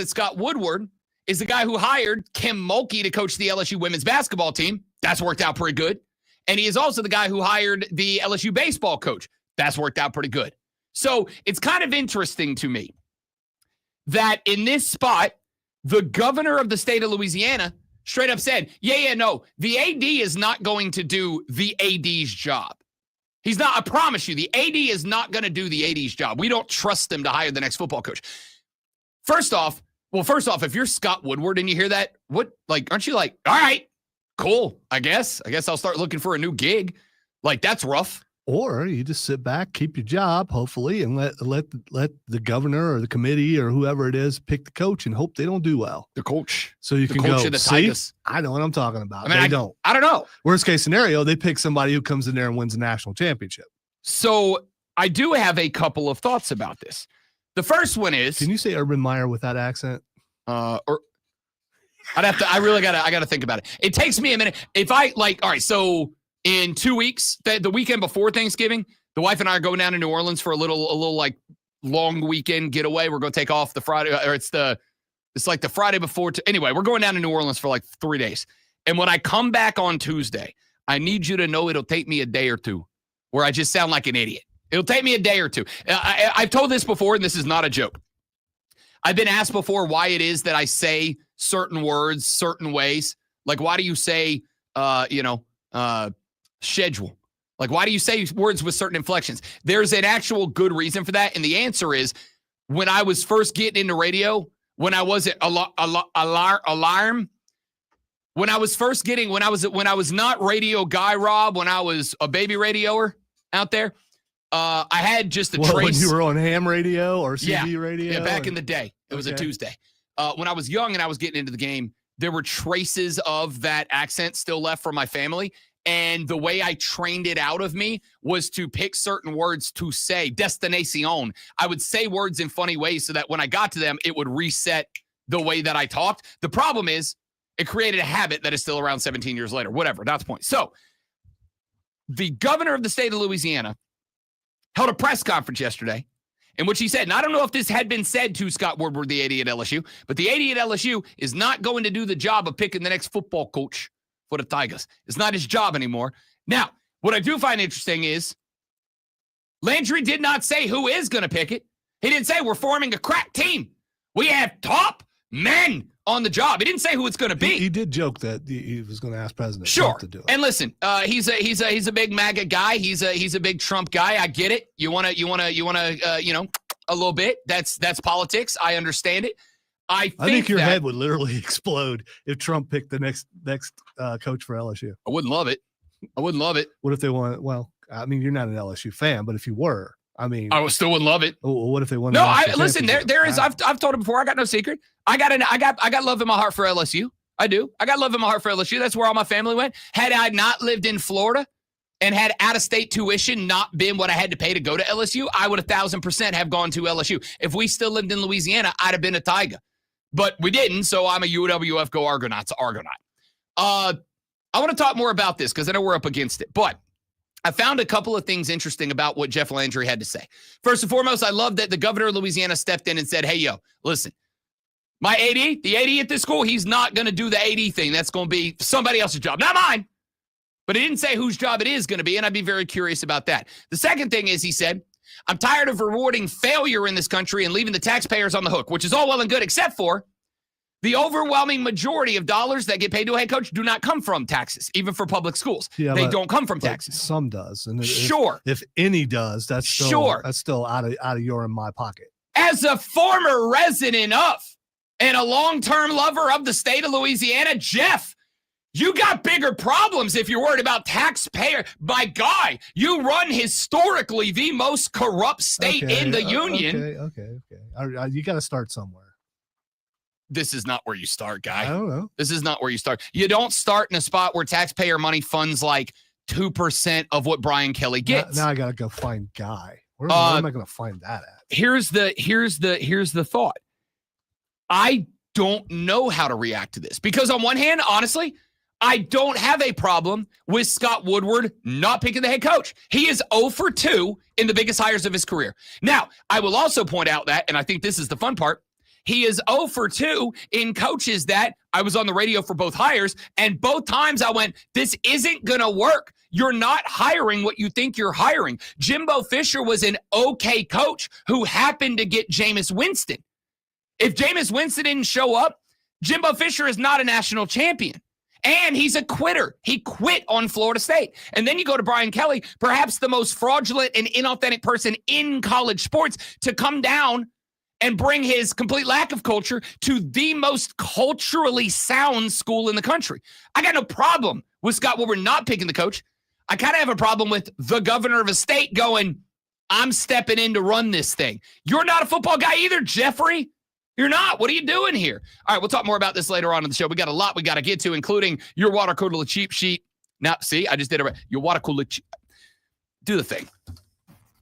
Scott Woodward is the guy who hired Kim Mulkey to coach the LSU women's basketball team. That's worked out pretty good. And he is also the guy who hired the LSU baseball coach. That's worked out pretty good. So it's kind of interesting to me that in this spot, the governor of the state of Louisiana straight up said, no, the AD is not going to do the AD's job. He's not, I promise you, the AD is not going to do the AD's job. We don't trust them to hire the next football coach. First off, if you're Scott Woodward and you hear that, aren't you like, all right, cool, I guess I'll start looking for a new gig. Like, that's rough. Or you just sit back, keep your job, hopefully, and let the governor or the committee or whoever it is pick the coach and hope they don't do well. The coach. So you the can coach go, of the see, Tigers. I know what I'm talking about. I mean, they don't. I don't know. Worst case scenario, they pick somebody who comes in there and wins a national championship. So I do have a couple of thoughts about this. The first one is, can you say Urban Meyer with that accent? I gotta think about it. It takes me a minute. If I all right, so in 2 weeks, the weekend before Thanksgiving, the wife and I are going down to New Orleans for a little like long weekend getaway. We're going to take off the Friday, or it's like the Friday before. Anyway, we're going down to New Orleans for like 3 days. And when I come back on Tuesday, I need you to know it'll take me a day or two where I just sound like an idiot. It'll take me a day or two. I've told this before, and this is not a joke. I've been asked before why it is that I say certain words certain ways. Like, why do you say, schedule? Like, why do you say words with certain inflections? There's an actual good reason for that. And the answer is, when I was first getting into radio, when I was at alarm, when I was not radio guy Rob, when I was a baby radioer out there, I had just a trace. When you were on ham radio or CB radio? Yeah, back in the day. It was a Tuesday. When I was young and I was getting into the game, there were traces of that accent still left from my family. And the way I trained it out of me was to pick certain words to say. Destination. I would say words in funny ways so that when I got to them, it would reset the way that I talked. The problem is it created a habit that is still around 17 years later. Whatever. That's the point. So the governor of the state of Louisiana held a press conference yesterday in which he said, and I don't know if this had been said to Scott Woodward, the AD at LSU, but the AD at LSU is not going to do the job of picking the next football coach for the Tigers. It's not his job anymore. Now, what I do find interesting is Landry did not say who is going to pick it. He didn't say we're forming a crack team. We have top men on the job. He didn't say who it's going to be. He did joke that he was going to ask President Trump to do it. And listen, he's a big MAGA guy. He's a big Trump guy. I get it. You want to a little bit. That's politics. I understand it. I think your head would literally explode if Trump picked the next coach for LSU. I wouldn't love it. What if they want? Well, I mean, you're not an LSU fan, but if you were, I mean, I still wouldn't love it. What if they won? No, listen. There is. I've told him before. I got no secret. I got love in my heart for LSU. I do. I got love in my heart for LSU. That's where all my family went. Had I not lived in Florida and had out-of-state tuition not been what I had to pay to go to LSU, I would 1,000% have gone to LSU. If we still lived in Louisiana, I'd have been a Tiger. But we didn't, so I'm a UWF Go Argonauts Argonaut. I want to talk more about this because I know we're up against it. But I found a couple of things interesting about what Jeff Landry had to say. First and foremost, I love that the governor of Louisiana stepped in and said, hey, listen, my AD, the AD at this school, he's not going to do the AD thing. That's going to be somebody else's job, not mine. But he didn't say whose job it is going to be, and I'd be very curious about that. The second thing is he said, I'm tired of rewarding failure in this country and leaving the taxpayers on the hook, which is all well and good, except for the overwhelming majority of dollars that get paid to a head coach do not come from taxes, even for public schools. Yeah, they don't come from taxes. Some does. And if any does, that's still out of your and my pocket. As a former resident of and a long-term lover of the state of Louisiana, Jeff, you got bigger problems if you're worried about taxpayer. My guy, you run historically the most corrupt state in the union. Okay. You got to start somewhere. This is not where you start, guy. I don't know. This is not where you start. You don't start in a spot where taxpayer money funds like 2% of what Brian Kelly gets. Now I got to go find Guy. Where am I going to find that at? Here's the thought. I don't know how to react to this because on one hand, honestly, I don't have a problem with Scott Woodward not picking the head coach. He is 0 for 2 in the biggest hires of his career. Now, I will also point out that, and I think this is the fun part, he is 0 for 2 in coaches that I was on the radio for both hires, and both times I went, this isn't going to work. You're not hiring what you think you're hiring. Jimbo Fisher was an okay coach who happened to get Jameis Winston. If Jameis Winston didn't show up, Jimbo Fisher is not a national champion. And he's a quitter. He quit on Florida State. And then you go to Brian Kelly, perhaps the most fraudulent and inauthentic person in college sports, to come down and bring his complete lack of culture to the most culturally sound school in the country. I got no problem with Scott Woodward not picking the coach. I kind of have a problem with the governor of a state going, I'm stepping in to run this thing. You're not a football guy either, Jeffrey. You're not. What are you doing here? All right, we'll talk more about this later on in the show. We got a lot we got to get to, including your water cooler cheap sheet. Now, see, I just did it right. Your water cooler do the thing.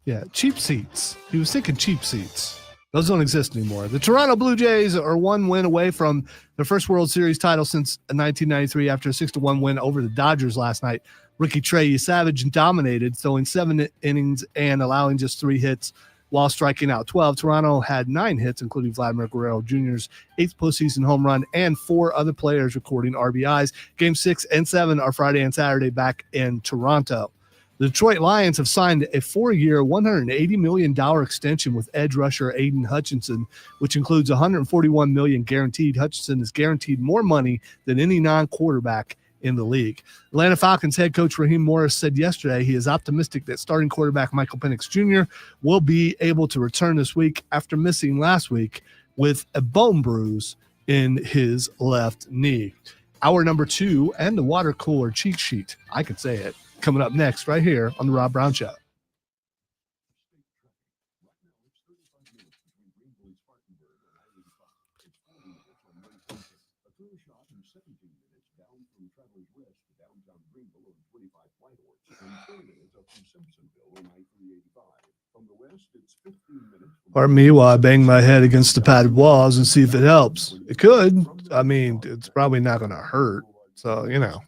Yeah, cheap seats. He was thinking cheap seats. Those don't exist anymore. The Toronto Blue Jays are 1 win away from their first World Series title since 1993 after a 6-1 win over the Dodgers last night. Rookie Trey Savage dominated, throwing 7 innings and allowing just 3 hits while striking out 12. Toronto had 9 hits, including Vladimir Guerrero Jr.'s 8th postseason home run and 4 other players recording RBIs. Game 6 and 7 are Friday and Saturday back in Toronto. The Detroit Lions have signed a 4-year, $180 million extension with edge rusher Aiden Hutchinson, which includes $141 million guaranteed. Hutchinson is guaranteed more money than any non-quarterback in the league. Atlanta Falcons head coach Raheem Morris said yesterday he is optimistic that starting quarterback Michael Penix Jr. will be able to return this week after missing last week with a bone bruise in his left knee. Hour number 2 and the water cooler cheat sheet, I could say it, coming up next right here on the Rob Brown Show. Pardon me while I bang my head against the padded walls and see if it helps. It could. I mean, it's probably not going to hurt. So, you know.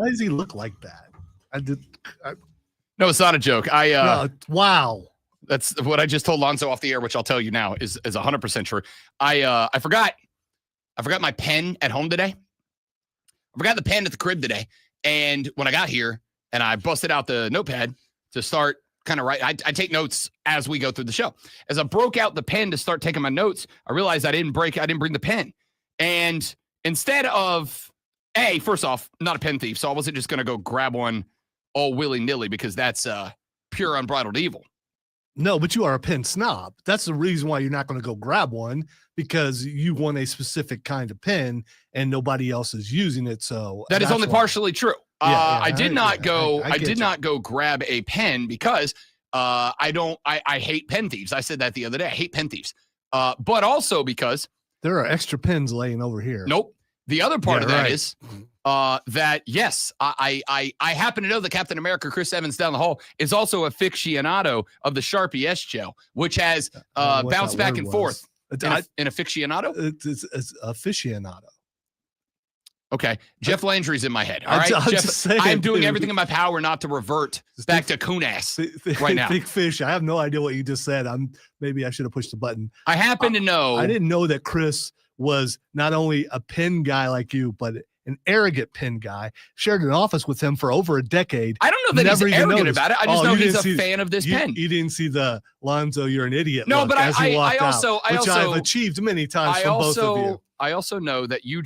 Why does he look like that? No, it's not a joke. Wow. That's what I just told Lonzo off the air, which I'll tell you now is 100% true. I forgot my pen at home today. I forgot the pen at the crib today. And when I got here and I busted out the notepad to start kind of write, I take notes as we go through the show. As I broke out the pen to start taking my notes, I realized I didn't bring the pen. And instead of first off, not a pen thief, so I wasn't just going to go grab one all willy-nilly because that's pure unbridled evil. No, but you are a pen snob. That's the reason why you're not going to go grab one, because you want a specific kind of pen and nobody else is using it. So that is only partially true. I did not go grab a pen because I hate pen thieves. I said that the other day. I hate pen thieves. But also because there are extra pens laying over here. Nope. The other part of that is that, yes, I happen to know that Captain America, Chris Evans down the hall, is also a aficionado of the Sharpie S gel, which has bounced back and forth. An aficionado? It's aficionado. Okay. Jeff Landry's in my head. All right. Jeff, I'm doing everything in my power not to revert back to Kunas right now. Big fish. I have no idea what you just said. Maybe I should have pushed the button. I happen to know. I didn't know that Chris was not only a pen guy like you, but an arrogant pen guy. Shared an office with him for over a decade. I don't know that he's arrogant about it. I just know he's a fan of this pen. You didn't see the Lonzo, you're an idiot. No, but I also I've achieved many times from both of you. I also know that you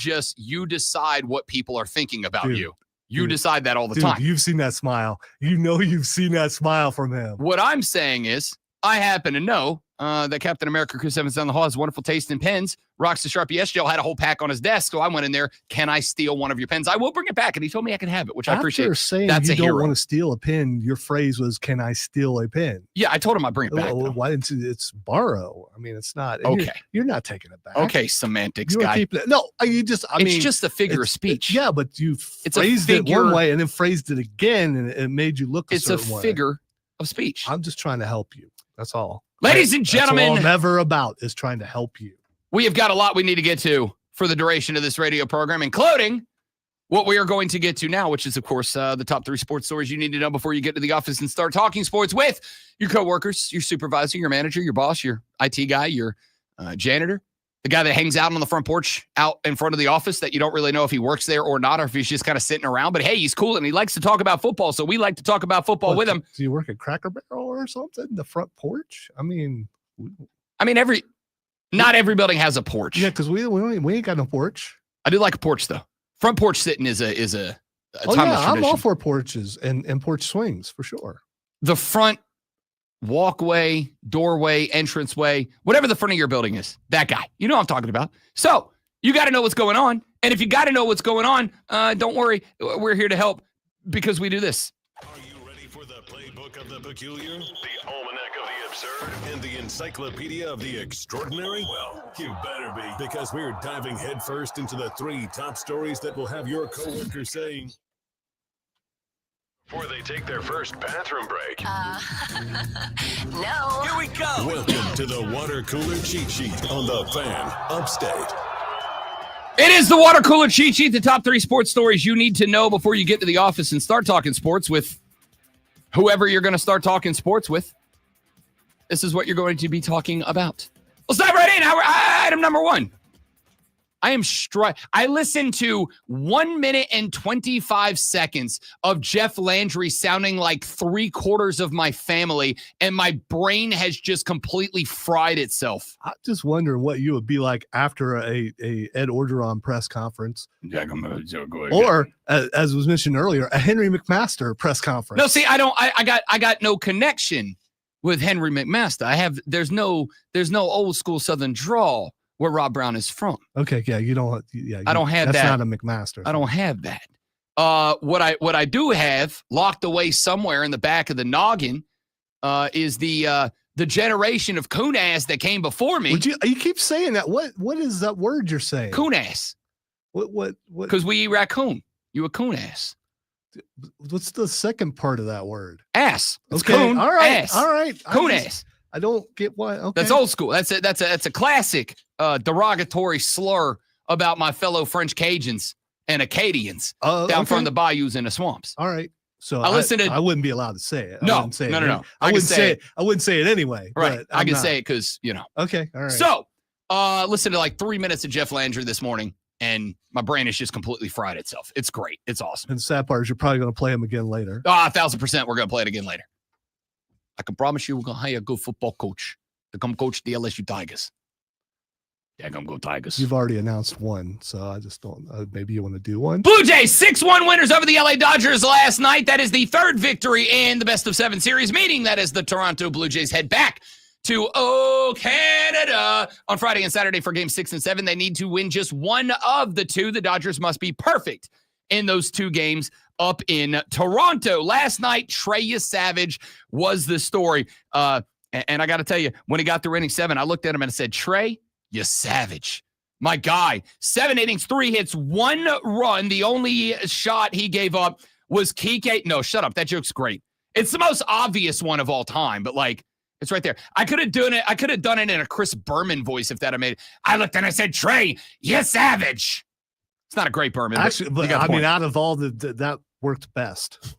decide what people are thinking about you. You decide that all the time. You've seen that smile. You know you've seen that smile from him. What I'm saying is, I happen to know that Captain America, Chris Evans down the hall, has wonderful taste in pens. Rocks the Sharpie S gel, had a whole pack on his desk. So I went in there. Can I steal one of your pens? I will bring it back. And he told me I can have it, which I appreciate. After saying that's you a don't hero. Want to steal a pen, your phrase was, can I steal a pen? Yeah, I told him I'd bring it back. Why didn't you? It's borrow. I mean, it's not. Okay. You're not taking it back. Okay, semantics you guy. No, you just, it's just a figure of speech. Yeah, but you phrased it one way and then phrased it again, and it made you look a certain way. It's a figure of speech. I'm just trying to help you. That's all. Ladies and gentlemen. That's all I'm ever about is trying to help you. We have got a lot we need to get to for the duration of this radio program, including what we are going to get to now, which is, of course, the top 3 sports stories you need to know before you get to the office and start talking sports with your coworkers, your supervisor, your manager, your boss, your IT guy, your janitor, the guy that hangs out on the front porch out in front of the office that you don't really know if he works there or not, or if he's just kind of sitting around. But, hey, he's cool and he likes to talk about football, so we like to talk about football with him. Do you work at Cracker Barrel or something? The front porch? I mean, not every building has a porch. Yeah, because we ain't got no porch. I do like a porch, though. Front porch sitting is a timeless I'm all for porches and porch swings for sure. The front walkway, doorway, entranceway, whatever the front of your building is, that guy. You know what I'm talking about. So you got to know what's going on. And if you got to know what's going on, don't worry. We're here to help because we do this. Are you ready for the playbook of the peculiar, the almanac of the absurd, and the encyclopedia of the extraordinary? Well, you better be, because we're diving headfirst into the 3 top stories that will have your coworkers saying before they take their first bathroom break. No. Here we go. Welcome to the water cooler cheat sheet on the Fan Upstate. It is the water cooler cheat sheet, the top 3 sports stories you need to know before you get to the office and start talking sports with whoever you're going to start talking sports with. This is what you're going to be talking about. Let's dive right in. Item number 1. I listened to 1 minute and 25 seconds of Jeff Landry sounding like 3/4 of my family, and my brain has just completely fried itself. I just wonder what you would be like after a Ed Orgeron press conference. Or, as was mentioned earlier, a Henry McMaster press conference. No, see, I got no connection with Henry McMaster. There's no old school Southern drawl where Rob Brown is from. Okay, yeah, you don't. Yeah, I don't have that's that. That's not a McMaster. I don't have that. What I do have locked away somewhere in the back of the noggin is the generation of coon-ass that came before me. You keep saying that. What is that word you're saying? Coon-ass. What? Because we eat raccoon. You a coon-ass. What's the second part of that word? Ass. It's okay. Coon. All right. Ass. All right. Coon-ass. I don't get why. Okay. That's old school. That's a classic derogatory slur about my fellow French Cajuns and Acadians Okay. down from the bayous and the swamps. All right. So I wouldn't be allowed to say it. No, I wouldn't say it. no. I wouldn't say it. I wouldn't say it anyway. Right. But I I'm can not. say it because, you know. Okay. All right. So, listen to like 3 minutes of Jeff Landry this morning, and my brain is just completely fried itself. It's great. It's awesome. And the sad part is you're probably going to play him again later. 1,000% we're going to play it again later. I can promise you we're going to hire a good football coach to come coach the LSU Tigers. Yeah, come go Tigers. You've already announced one, so I just don't. Maybe you want to do one. Blue Jays 6-1 winners over the LA Dodgers last night. That is the third victory in the best of 7 series, meaning that as the Toronto Blue Jays head back to Canada on Friday and Saturday for game 6 and 7. They need to win just one of the two. The Dodgers must be perfect in those 2 games up in Toronto. Last night, Trey Savage was the story. And I got to tell you, when he got through inning 7, I looked at him and I said, Trey, you savage. My guy, 7 innings, 3 hits, 1 run. The only shot he gave up was Kike. No, shut up. That joke's great. It's the most obvious one of all time, but like, it's right there. I could have done it. I could have done it in a Chris Berman voice if that had made it. I looked and I said, Trey, you savage. It's not a great Berman. Actually, but I mean, out of all that worked best.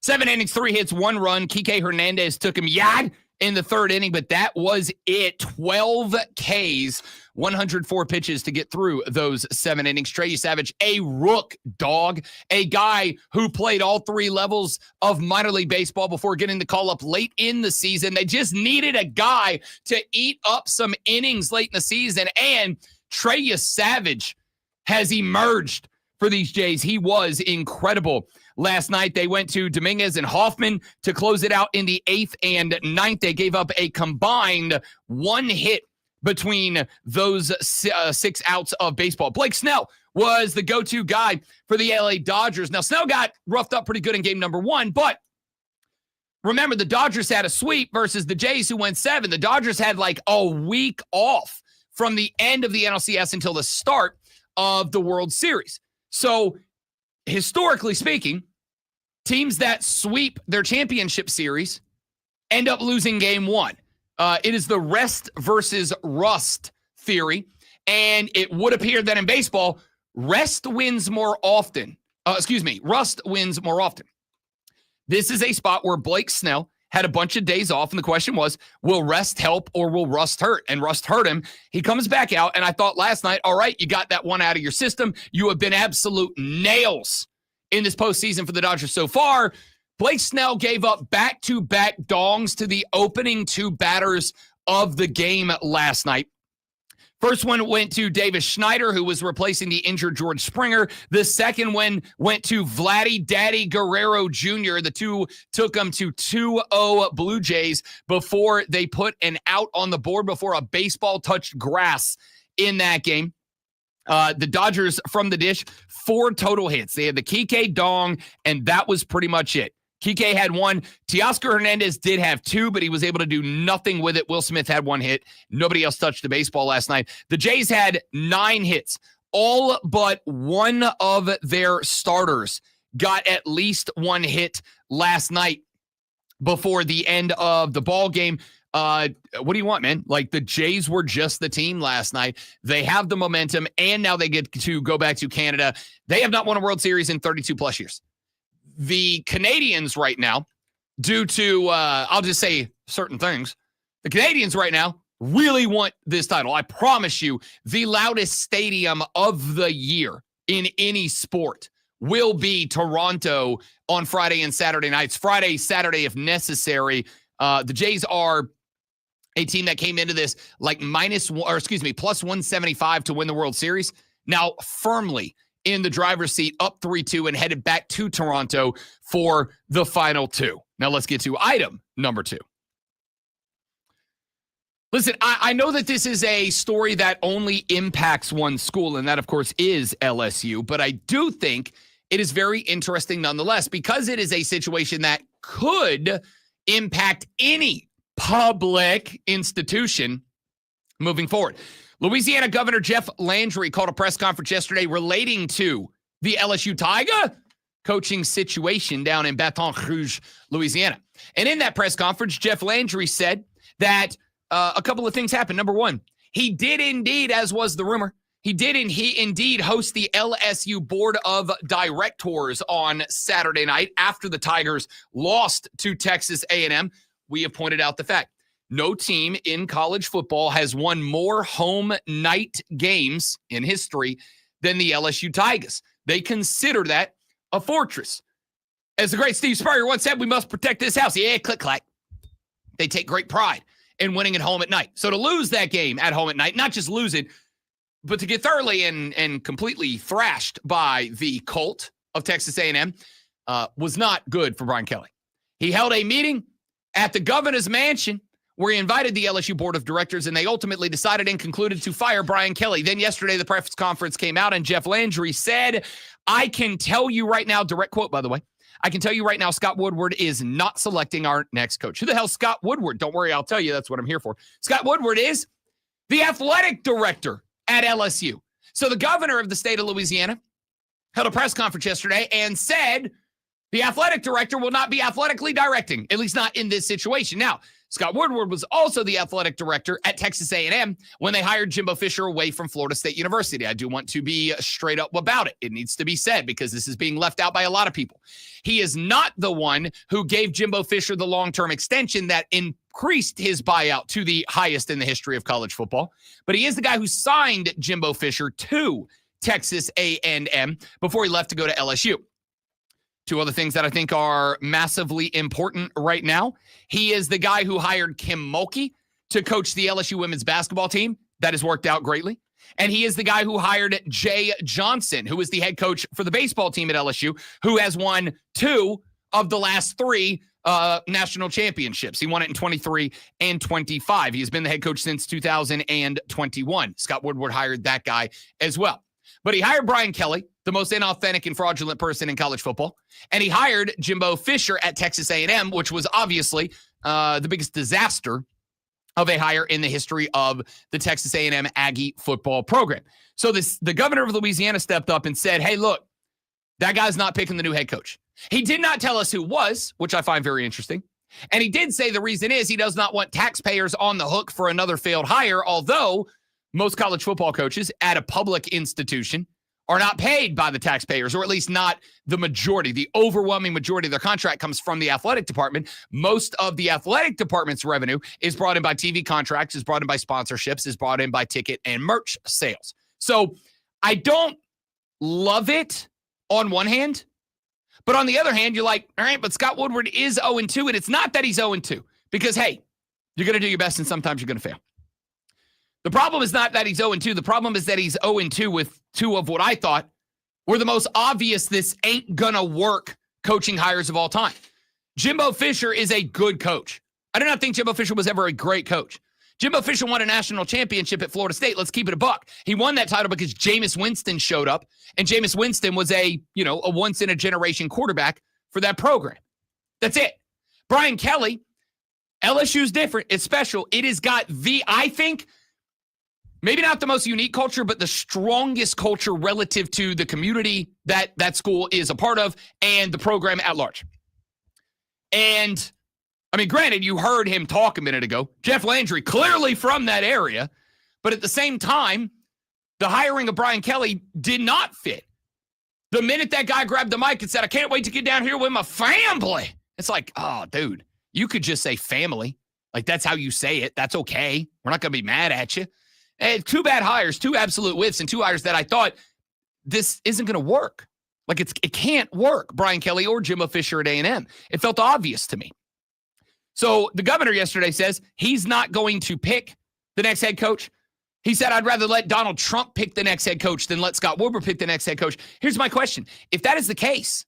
7 innings, 3 hits, 1 run. Kike Hernandez took him yard in the 3rd inning, but that was it. 12 Ks, 104 pitches to get through those 7 innings. Trey Savage, a rook dog, a guy who played all 3 levels of minor league baseball before getting the call up late in the season. They just needed a guy to eat up some innings late in the season, and Trey Savage has emerged for these Jays. He was incredible. Last night, they went to Dominguez and Hoffman to close it out in the 8th and 9th. They gave up a combined 1 hit between those 6 outs of baseball. Blake Snell was the go-to guy for the LA Dodgers. Now, Snell got roughed up pretty good in game number 1, but remember, the Dodgers had a sweep versus the Jays who went 7. The Dodgers had like a week off from the end of the NLCS until the start of the World Series. So, historically speaking, teams that sweep their championship series end up losing game 1. It is the rest versus rust theory, and it would appear that in baseball, rust wins more often. Rust wins more often. This is a spot where Blake Snell had a bunch of days off, and the question was, will rest help or will rust hurt? And rust hurt him. He comes back out, and I thought last night, all right, you got that one out of your system. You have been absolute nails in this postseason for the Dodgers so far. Blake Snell gave up back-to-back dongs to the opening 2 batters of the game last night. First one went to Davis Schneider, who was replacing the injured George Springer. The second one went to Vladdy Daddy Guerrero Jr. The 2 took them to 2-0 Blue Jays before they put an out on the board before a baseball touched grass in that game. The Dodgers from the dish, 4 total hits. They had the Kike dong, and that was pretty much it. Kike had 1. Teoscar Hernandez did have 2, but he was able to do nothing with it. Will Smith had 1 hit. Nobody else touched the baseball last night. The Jays had 9 hits. All but one of their starters got at least 1 hit last night before the end of the ball game. What do you want, man? Like, the Jays were just the team last night. They have the momentum, and now they get to go back to Canada. They have not won a World Series in 32 plus years. The Canadians right now, due to, I'll just say certain things, the Canadians right now really want this title. I promise you, the loudest stadium of the year in any sport will be Toronto on Friday and Saturday nights. Friday, Saturday, if necessary. The Jays are a team that came into this like plus 175 to win the World Series. Now firmly in the driver's seat, up 3-2 and headed back to Toronto for the final 2. Now let's get to item number 2. Listen, I know that this is a story that only impacts one school, and that, of course, is LSU, but I do think it is very interesting nonetheless because it is a situation that could impact any public institution moving forward. Louisiana Governor Jeff Landry called a press conference yesterday relating to the LSU Tiger coaching situation down in Baton Rouge, Louisiana. And in that press conference, Jeff Landry said that a couple of things happened. Number one, he did indeed, as was the rumor, He did indeed host the LSU Board of Directors on Saturday night after the Tigers lost to Texas A&M. We have pointed out the fact no team in college football has won more home night games in history than the LSU Tigers. They consider that a fortress. As the great Steve Spurrier once said, we must protect this house. Yeah, click, clack. They take great pride in winning at home at night. So to lose that game at home at night, not just lose it, but to get thoroughly and completely thrashed by the cult of Texas A&M was not good for Brian Kelly. He held a meeting at the governor's mansion where he invited the LSU Board of Directors, and they ultimately decided and concluded to fire Brian Kelly. Then yesterday, the press conference came out, and Jeff Landry said, I can tell you right now, direct quote, by the way, I can tell you right now, Scott Woodward is not selecting our next coach. Who the hell's Scott Woodward? Don't worry, I'll tell you. That's what I'm here for. Scott Woodward is the athletic director at LSU. So the governor of the state of Louisiana held a press conference yesterday and said the athletic director will not be athletically directing, at least not in this situation. Now, Scott Woodward was also the athletic director at Texas A&M when they hired Jimbo Fisher away from Florida State University. I do want to be straight up about it. It needs to be said because this is being left out by a lot of people. He is not the one who gave Jimbo Fisher the long-term extension that increased his buyout to the highest in the history of college football, but he is the guy who signed Jimbo Fisher to Texas A&M before he left to go to LSU. Two other things that I think are massively important right now. He is the guy who hired Kim Mulkey to coach the LSU women's basketball team. That has worked out greatly. And he is the guy who hired Jay Johnson, who is the head coach for the baseball team at LSU, who has won 2 of the last 3 national championships. He won it in 23 and 25. He has been the head coach since 2021. Scott Woodward hired that guy as well. But he hired Brian Kelly, the most inauthentic and fraudulent person in college football. And he hired Jimbo Fisher at Texas A&M, which was obviously the biggest disaster of a hire in the history of the Texas A&M Aggie football program. So the governor of Louisiana stepped up and said, hey, look, that guy's not picking the new head coach. He did not tell us who was, which I find very interesting. And he did say the reason is he does not want taxpayers on the hook for another failed hire, although most college football coaches at a public institution are not paid by the taxpayers, or at least not the majority. The overwhelming majority of their contract comes from the athletic department. Most of the athletic department's revenue is brought in by TV contracts, is brought in by sponsorships, is brought in by ticket and merch sales. So I don't love it on one hand, but on the other hand, you're like, all right, but Scott Woodward is 0-2, and it's not that he's 0-2, because, hey, you're going to do your best, and sometimes you're going to fail. The problem is not that he's 0-2. The problem is that he's 0-2 with 2 of what I thought were the most obvious this ain't gonna work coaching hires of all time. Jimbo Fisher is a good coach. I do not think Jimbo Fisher was ever a great coach. Jimbo Fisher won a national championship at Florida State. Let's keep it a buck. He won that title because Jameis Winston showed up, and Jameis Winston was a once-in-a-generation quarterback for that program. That's it. Brian Kelly, LSU's different. It's special. It has got I think, maybe not the most unique culture, but the strongest culture relative to the community that school is a part of and the program at large. And, I mean, granted, you heard him talk a minute ago. Jeff Landry, clearly from that area. But at the same time, the hiring of Brian Kelly did not fit. The minute that guy grabbed the mic and said, I can't wait to get down here with my family. It's like, oh, dude, you could just say family. Like, that's how you say it. That's okay. We're not going to be mad at you. And 2 bad hires, 2 absolute whiffs, and 2 hires that I thought this isn't going to work. Like, it can't work, Brian Kelly or Jimbo Fisher at A&M. It felt obvious to me. So the governor yesterday says he's not going to pick the next head coach. He said, I'd rather let Donald Trump pick the next head coach than let Scott Woodward pick the next head coach. Here's my question. If that is the case,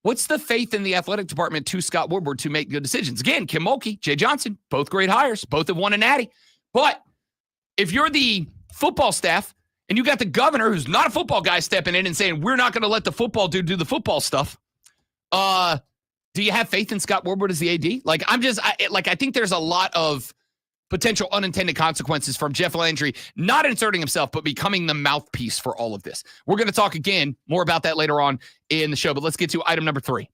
what's the faith in the athletic department to Scott Woodward to make good decisions? Again, Kim Mulkey, Jay Johnson, both great hires. Both have won a natty. But if you're the football staff and you got the governor who's not a football guy stepping in and saying, we're not going to let the football dude do the football stuff, do you have faith in Scott Woodward as the AD? Like, I think there's a lot of potential unintended consequences from Jeff Landry not inserting himself, but becoming the mouthpiece for all of this. We're going to talk again more about that later on in the show, but let's get to item number 3.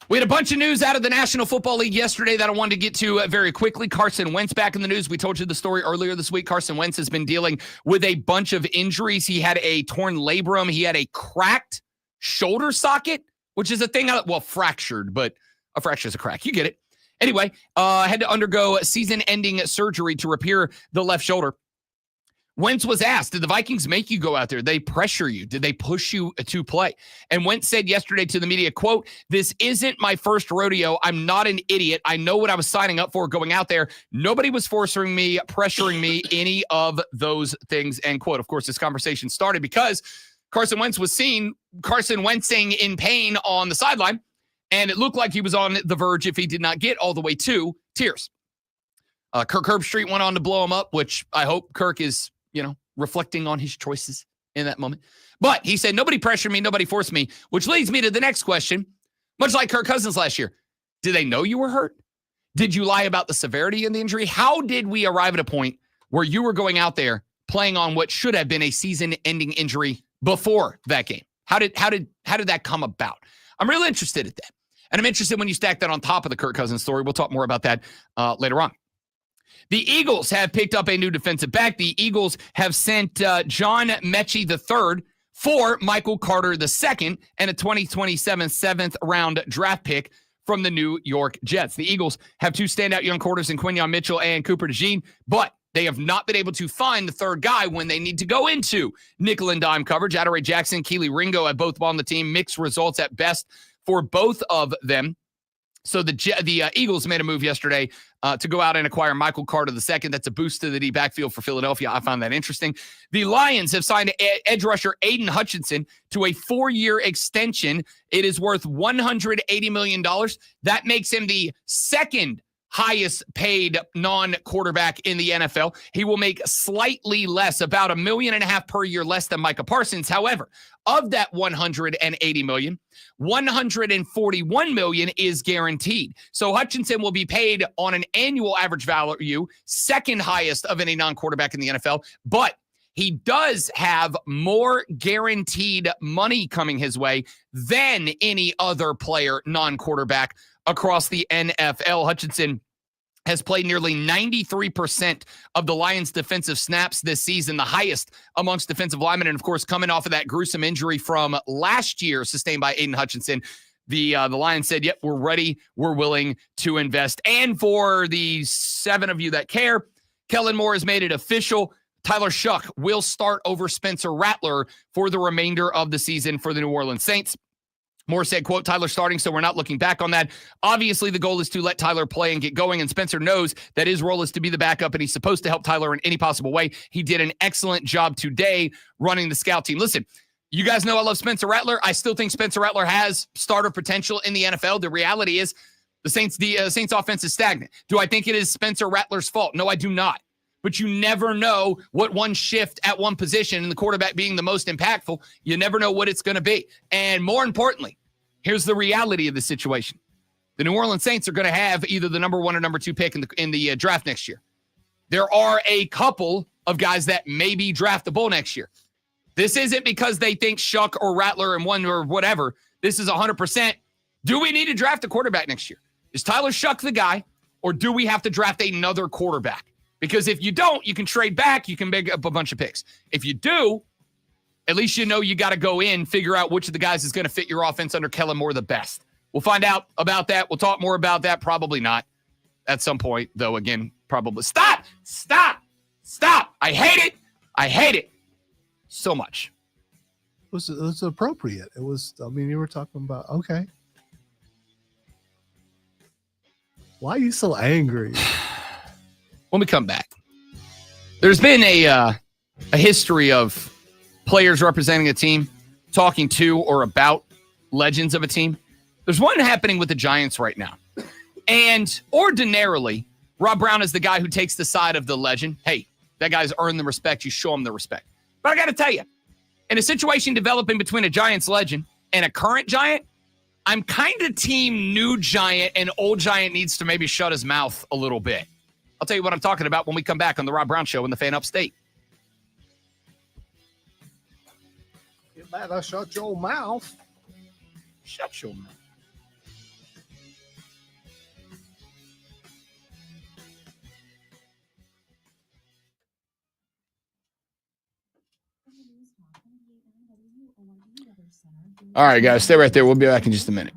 We had a bunch of news out of the National Football League yesterday that I wanted to get to very quickly. Carson Wentz back in the news. We told you the story earlier this week. Carson Wentz has been dealing with a bunch of injuries. He had a torn labrum. He had a cracked shoulder socket, which is a thing, fractured, but a fracture is a crack. You get it. Anyway, had to undergo season-ending surgery to repair the left shoulder. Wentz was asked, did the Vikings make you go out there? Did they pressure you? Did they push you to play? And Wentz said yesterday to the media, quote, "This isn't my first rodeo. I'm not an idiot. I know what I was signing up for going out there. Nobody was forcing me, pressuring me, any of those things," end quote. Of course, this conversation started because Carson Wentz was seen Carson Wentzing in pain on the sideline, and it looked like he was on the verge, if he did not get all the way to tears. Kirk Herbstreit went on to blow him up, which I hope Kirk is reflecting on his choices in that moment. But he said, nobody pressured me, nobody forced me, which leads me to the next question. Much like Kirk Cousins last year, did they know you were hurt? Did you lie about the severity of the injury? How did we arrive at a point where you were going out there playing on what should have been a season-ending injury before that game? How did that come about? I'm really interested at that. And I'm interested when you stack that on top of the Kirk Cousins story. We'll talk more about that later on. The Eagles have picked up a new defensive back. The Eagles have sent John Mechie III for Michael Carter II and a 2027 seventh-round draft pick from the New York Jets. The Eagles have two standout young quarters in Quinyon Mitchell and Cooper DeJean, but they have not been able to find the third guy when they need to go into nickel and dime coverage. Adoree Jackson, Keely Ringo have both on the team. Mixed results at best for both of them. So the Eagles made a move yesterday to go out and acquire Michael Carter II. That's a boost to the D backfield for Philadelphia. I found that interesting. The Lions have signed edge rusher Aiden Hutchinson to a 4-year extension. It is worth $180 million. That makes him the second highest paid non-quarterback in the NFL. He will make slightly less, about $1.5 million per year less than Micah Parsons. However, of that $180 million, $141 million is guaranteed. So Hutchinson will be paid on an annual average value, second highest of any non-quarterback in the NFL, but he does have more guaranteed money coming his way than any other player, non-quarterback, across the NFL. Hutchinson has played nearly 93% of the Lions' defensive snaps this season, the highest amongst defensive linemen. And, of course, coming off of that gruesome injury from last year sustained by Aiden Hutchinson, the Lions said, yep, we're ready, we're willing to invest. And for the 7 of you that care, Kellen Moore has made it official. Tyler Shuck will start over Spencer Rattler for the remainder of the season for the New Orleans Saints. Moore said, quote, Tyler starting, so we're not looking back on that. Obviously, the goal is to let Tyler play and get going, and Spencer knows that his role is to be the backup, and he's supposed to help Tyler in any possible way. He did an excellent job today running the scout team. Listen, you guys know I love Spencer Rattler. I still think Spencer Rattler has starter potential in the NFL. The reality is the Saints offense is stagnant. Do I think it is Spencer Rattler's fault? No, I do not. But you never know what one shift at one position, and the quarterback being the most impactful, you never know what it's going to be. And more importantly, here's the reality of the situation. The New Orleans Saints are going to have either the number 1 or number 2 pick in the draft next year. There are a couple of guys that may be draftable next year. This isn't because they think Shuck or Rattler and one or whatever. This is 100%. Do we need to draft a quarterback next year? Is Tyler Shuck the guy, or do we have to draft another quarterback? Because if you don't, you can trade back. You can make up a bunch of picks. If you do, at least you know you got to go in, figure out which of the guys is going to fit your offense under Kellen Moore the best. We'll find out about that. We'll talk more about that. Probably not at some point, though. Again, probably. Stop. I hate it so much. It was appropriate. It was, you were talking about, okay. Why are you so angry? When we come back, there's been a history of players representing a team talking to or about legends of a team. There's one happening with the Giants right now. And ordinarily, Rob Brown is the guy who takes the side of the legend. Hey, that guy's earned the respect. You show him the respect. But I got to tell you, in a situation developing between a Giants legend and a current Giant, I'm kind of team new Giant, and old Giant needs to maybe shut his mouth a little bit. I'll tell you what I'm talking about when we come back on the Rob Brown Show in the Fan Upstate. You better shut your mouth. Shut your mouth. All right, guys, stay right there. We'll be back in just a minute.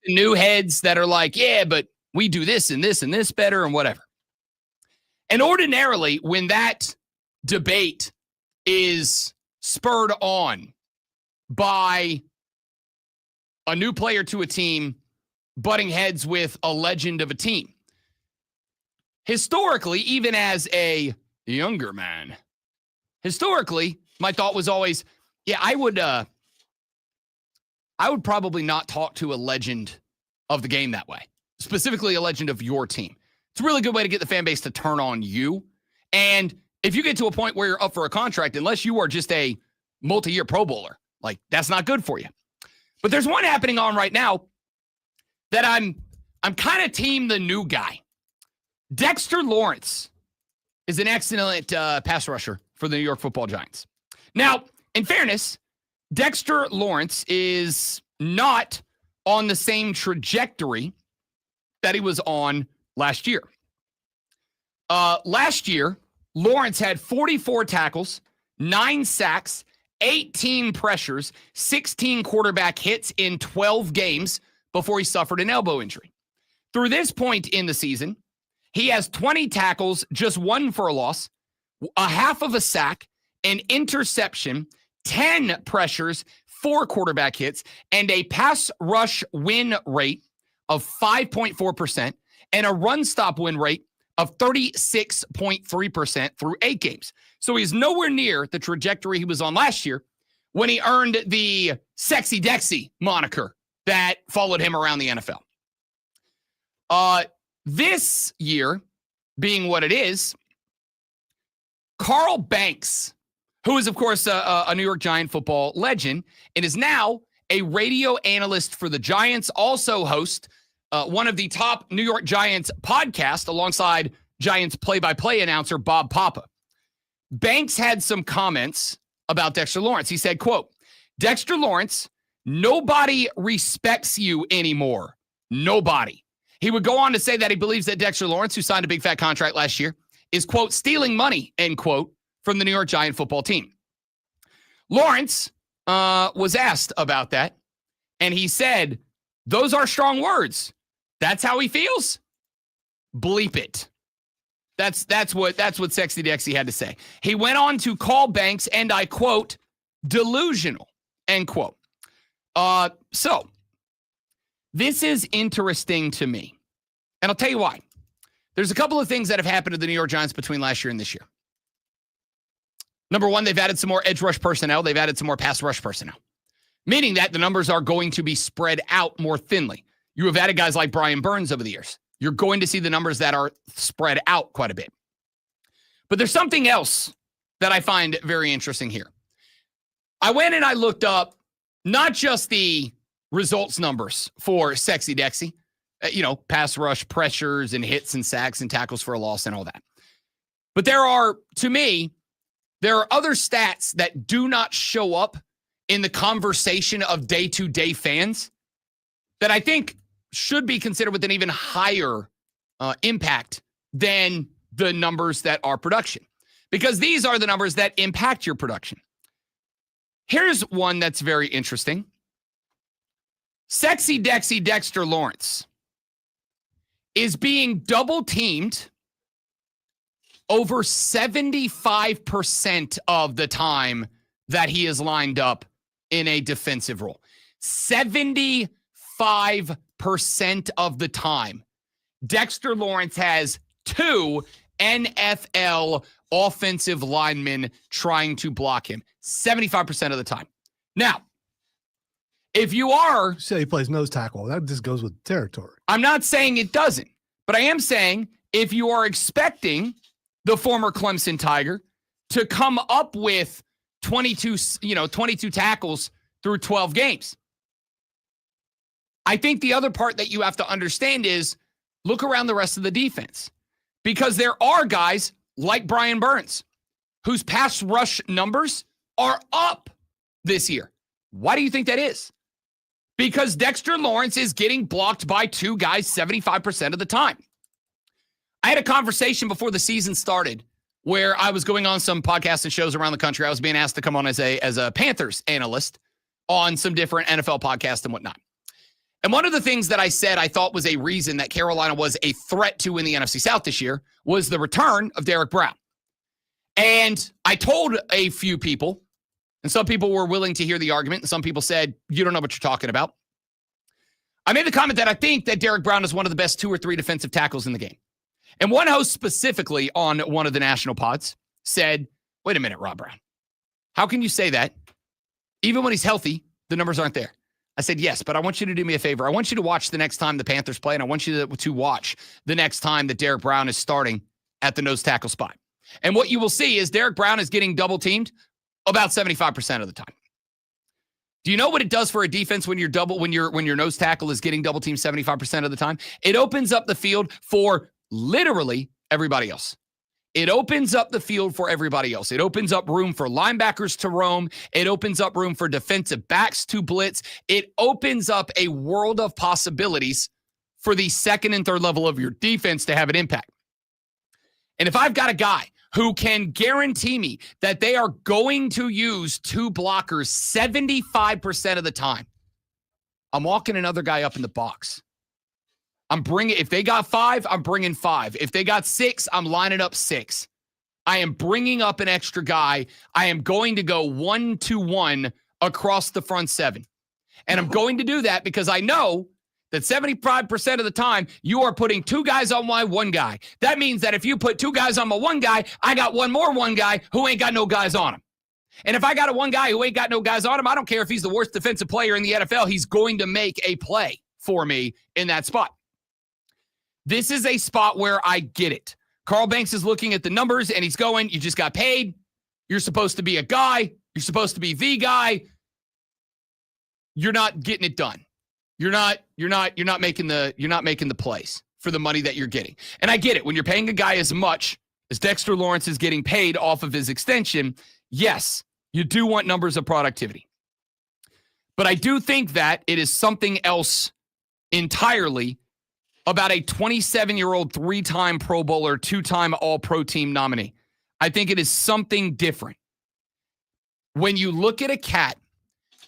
new heads that are like, yeah, but we do this and this and this better and whatever. And ordinarily, when that debate is spurred on by a new player to a team butting heads with a legend of a team, historically, even as a younger man, historically, my thought was always, yeah, I would probably not talk to a legend of the game that way, specifically a legend of your team. It's a really good way to get the fan base to turn on you. And if you get to a point where you're up for a contract, unless you are just a multi-year Pro Bowler, like that's not good for you. But there's one happening on right now that I'm kind of team the new guy. Dexter Lawrence is an excellent pass rusher for the New York Football Giants. Now, in fairness, Dexter Lawrence is not on the same trajectory that he was on last year. Last year, Lawrence had 44 tackles, 9 sacks, 18 pressures, 16 quarterback hits in 12 games before he suffered an elbow injury. Through this point in the season, he has 20 tackles, just 1 for a loss, a half of a sack, an interception, 10 pressures, 4 quarterback hits, and a pass rush win rate of 5.4% and a run stop win rate of 36.3% through 8 games. So he's nowhere near the trajectory he was on last year when he earned the Sexy Dexy moniker that followed him around the NFL. This year, being what it is, Carl Banks, who is, of course, a New York Giant football legend and is now a radio analyst for the Giants, also hosts one of the top New York Giants podcasts alongside Giants play-by-play announcer Bob Papa. Banks had some comments about Dexter Lawrence. He said, quote, Dexter Lawrence, nobody respects you anymore. Nobody. He would go on to say that he believes that Dexter Lawrence, who signed a big fat contract last year, is, quote, stealing money, end quote, from the New York Giant football team. Lawrence was asked about that, and he said, those are strong words. That's how he feels. Bleep it. That's what Sexy Dexy had to say. He went on to call Banks, and I quote, delusional, end quote. So this is interesting to me. And I'll tell you why. There's a couple of things that have happened to the New York Giants between last year and this year. Number one, they've added some more edge rush personnel. They've added some more pass rush personnel, meaning that the numbers are going to be spread out more thinly. You have added guys like Brian Burns over the years. You're going to see the numbers that are spread out quite a bit. But there's something else that I find very interesting here. I went and I looked up not just the results numbers for Sexy Dexy, pass rush pressures and hits and sacks and tackles for a loss and all that. But there are other stats that do not show up in the conversation of day-to-day fans that I think should be considered with an even higher impact than the numbers that are production, because these are the numbers that impact your production. Here's one that's very interesting. Sexy Dexy Dexter Lawrence is being double teamed over 75% of the time that he is lined up in a defensive role. 75% of the time. Dexter Lawrence has 2 NFL offensive linemen trying to block him 75% of the time. Now, if you are... Say he plays nose tackle. That just goes with territory. I'm not saying it doesn't, but I am saying if you are expecting the former Clemson Tiger to come up with 22 tackles through 12 games. I think the other part that you have to understand is look around the rest of the defense, because there are guys like Brian Burns whose pass rush numbers are up this year. Why do you think that is? Because Dexter Lawrence is getting blocked by 2 guys 75% of the time. I had a conversation before the season started where I was going on some podcasts and shows around the country. I was being asked to come on as a Panthers analyst on some different NFL podcasts and whatnot. And one of the things that I said I thought was a reason that Carolina was a threat to win the NFC South this year was the return of Derek Brown. And I told a few people, and some people were willing to hear the argument, and some people said, you don't know what you're talking about. I made the comment that I think that Derek Brown is one of the best 2 or 3 defensive tackles in the game. And one host specifically on one of the national pods said, wait a minute, Rob Brown. How can you say that? Even when he's healthy, the numbers aren't there. I said, yes, but I want you to do me a favor. I want you to watch the next time the Panthers play, and I want you to watch the next time that Derek Brown is starting at the nose tackle spot. And what you will see is Derek Brown is getting double teamed about 75% of the time. Do you know what it does for a defense when your nose tackle is getting double teamed 75% of the time? It opens up the field for literally everybody else. It opens up the field for everybody else. It opens up room for linebackers to roam. It opens up room for defensive backs to blitz. It opens up a world of possibilities for the second and third level of your defense to have an impact. And if I've got a guy who can guarantee me that they are going to use 2 blockers 75% of the time, I'm walking another guy up in the box. If they got 5, I'm bringing 5. If they got 6, I'm lining up 6. I am bringing up an extra guy. I am going to go 1-1 across the front 7. And I'm going to do that because I know that 75% of the time you are putting 2 guys on my 1 guy. That means that if you put 2 guys on my 1 guy, I got 1 more 1 guy who ain't got no guys on him. And if I got a 1 guy who ain't got no guys on him, I don't care if he's the worst defensive player in the NFL. He's going to make a play for me in that spot. This is a spot where I get it. Carl Banks is looking at the numbers and he's going, you just got paid. You're supposed to be a guy. You're supposed to be the guy. You're not getting it done. You're not making the plays for the money that you're getting. And I get it. When you're paying a guy as much as Dexter Lawrence is getting paid off of his extension, yes, you do want numbers of productivity. But I do think that it is something else entirely about a 27-year-old 3-time Pro Bowler, 2-time All-Pro team nominee. I think it is something different. When you look at a cat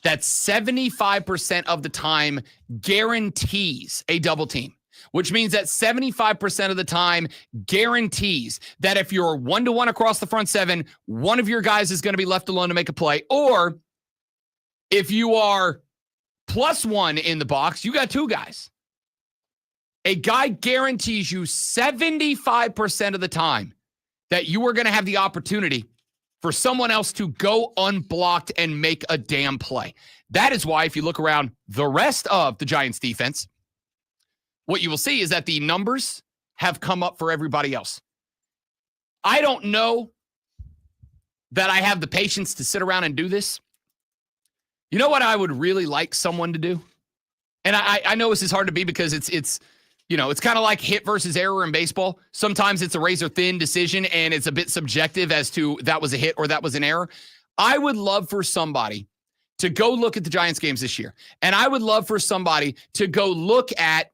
that 75% of the time guarantees a double team, which means that 75% of the time guarantees that if you're 1-1 across the front 7, one of your guys is going to be left alone to make a play. Or if you are +1 in the box, you got 2 guys. A guy guarantees you 75% of the time that you are going to have the opportunity for someone else to go unblocked and make a damn play. That is why if you look around the rest of the Giants defense, what you will see is that the numbers have come up for everybody else. I don't know that I have the patience to sit around and do this. You know what I would really like someone to do? And I know this is hard to be because it's kind of like hit versus error in baseball. Sometimes it's a razor-thin decision, and it's a bit subjective as to that was a hit or that was an error. I would love for somebody to go look at the Giants games this year, and I would love for somebody to go look at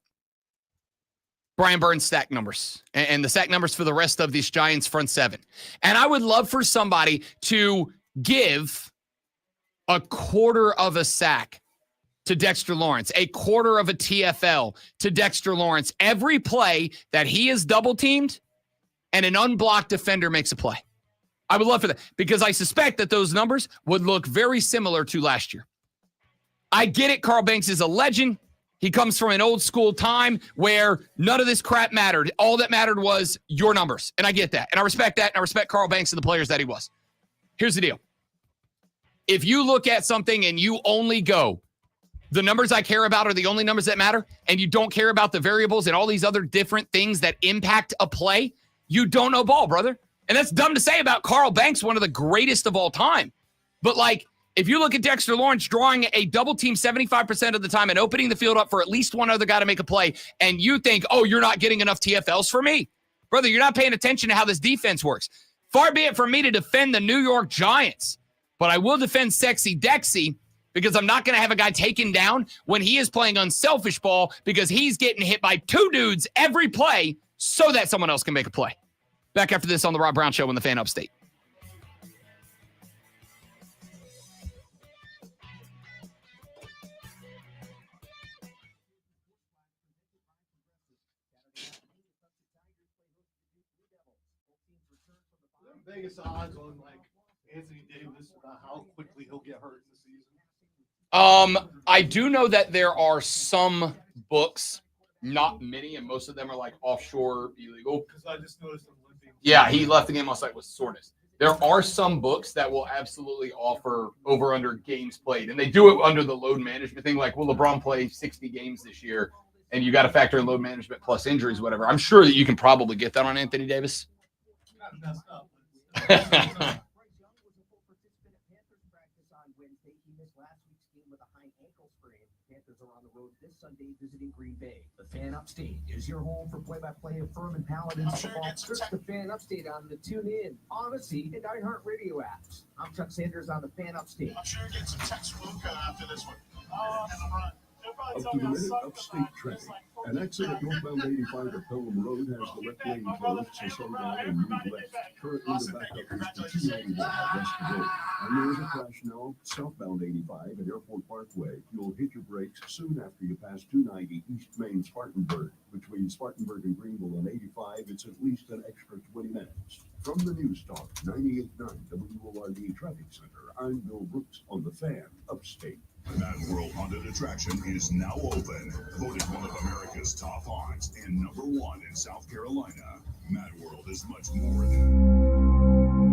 Brian Burns' sack numbers and the sack numbers for the rest of these Giants front 7. And I would love for somebody to give a quarter of a sack to Dexter Lawrence, a quarter of a TFL to Dexter Lawrence, every play that he is double teamed and an unblocked defender makes a play. I would love for that because I suspect that those numbers would look very similar to last year. I get it. Carl Banks is a legend. He comes from an old school time where none of this crap mattered. All that mattered was your numbers. And I get that. And I respect that. And I respect Carl Banks and the players that he was. Here's the deal. If you look at something and you only go, the numbers I care about are the only numbers that matter, and you don't care about the variables and all these other different things that impact a play, you don't know ball, brother. And that's dumb to say about Carl Banks, one of the greatest of all time. But if you look at Dexter Lawrence drawing a double team 75% of the time and opening the field up for at least one other guy to make a play, and you think, oh, you're not getting enough TFLs for me. Brother, you're not paying attention to how this defense works. Far be it from me to defend the New York Giants, but I will defend Sexy Dexy because I'm not going to have a guy taken down when he is playing unselfish ball because he's getting hit by 2 dudes every play so that someone else can make a play. Back after this on the Rob Brown Show in the Fan Upstate. Vegas odds on like Anthony Davis about how quickly he'll get hurt in the season? I do know that there are some books, not many, and most of them are like offshore illegal. Because I just noticed him limping. Yeah, he left the game on site with soreness. There are some books that will absolutely offer over-under games played, and they do it under the load management thing. Like, will LeBron play 60 games this year? And you got to factor in load management plus injuries, whatever. I'm sure that you can probably get that on Anthony Davis. Messed up. Sunday visiting Green Bay. The Fan Upstate is your home for play-by-play of Furman Paladins football. Search the Fan Upstate on the TuneIn, Odyssey, and iHeartRadio apps. I'm Chuck Sanders on the Fan Upstate. I'm sure you get some text from Luca after this one. Up to the minute upstate traffic. An accident northbound 85 at Pelham Road has the left lane closed, so slow down and move left. Currently, the backup is to 281 West Road. And there is a crash now southbound 85 at Airport Parkway. You'll hit your brakes soon after you pass 290 East Main Spartanburg. Between Spartanburg and Greenville on 85, it's at least an extra 20 minutes. From the News Talk 98.9 WORD Traffic Center, I'm Bill Brooks on the Fan Upstate. Mad World Haunted Attraction is now open. Voted one of America's top haunts and #1 in South Carolina. Mad World is much more than...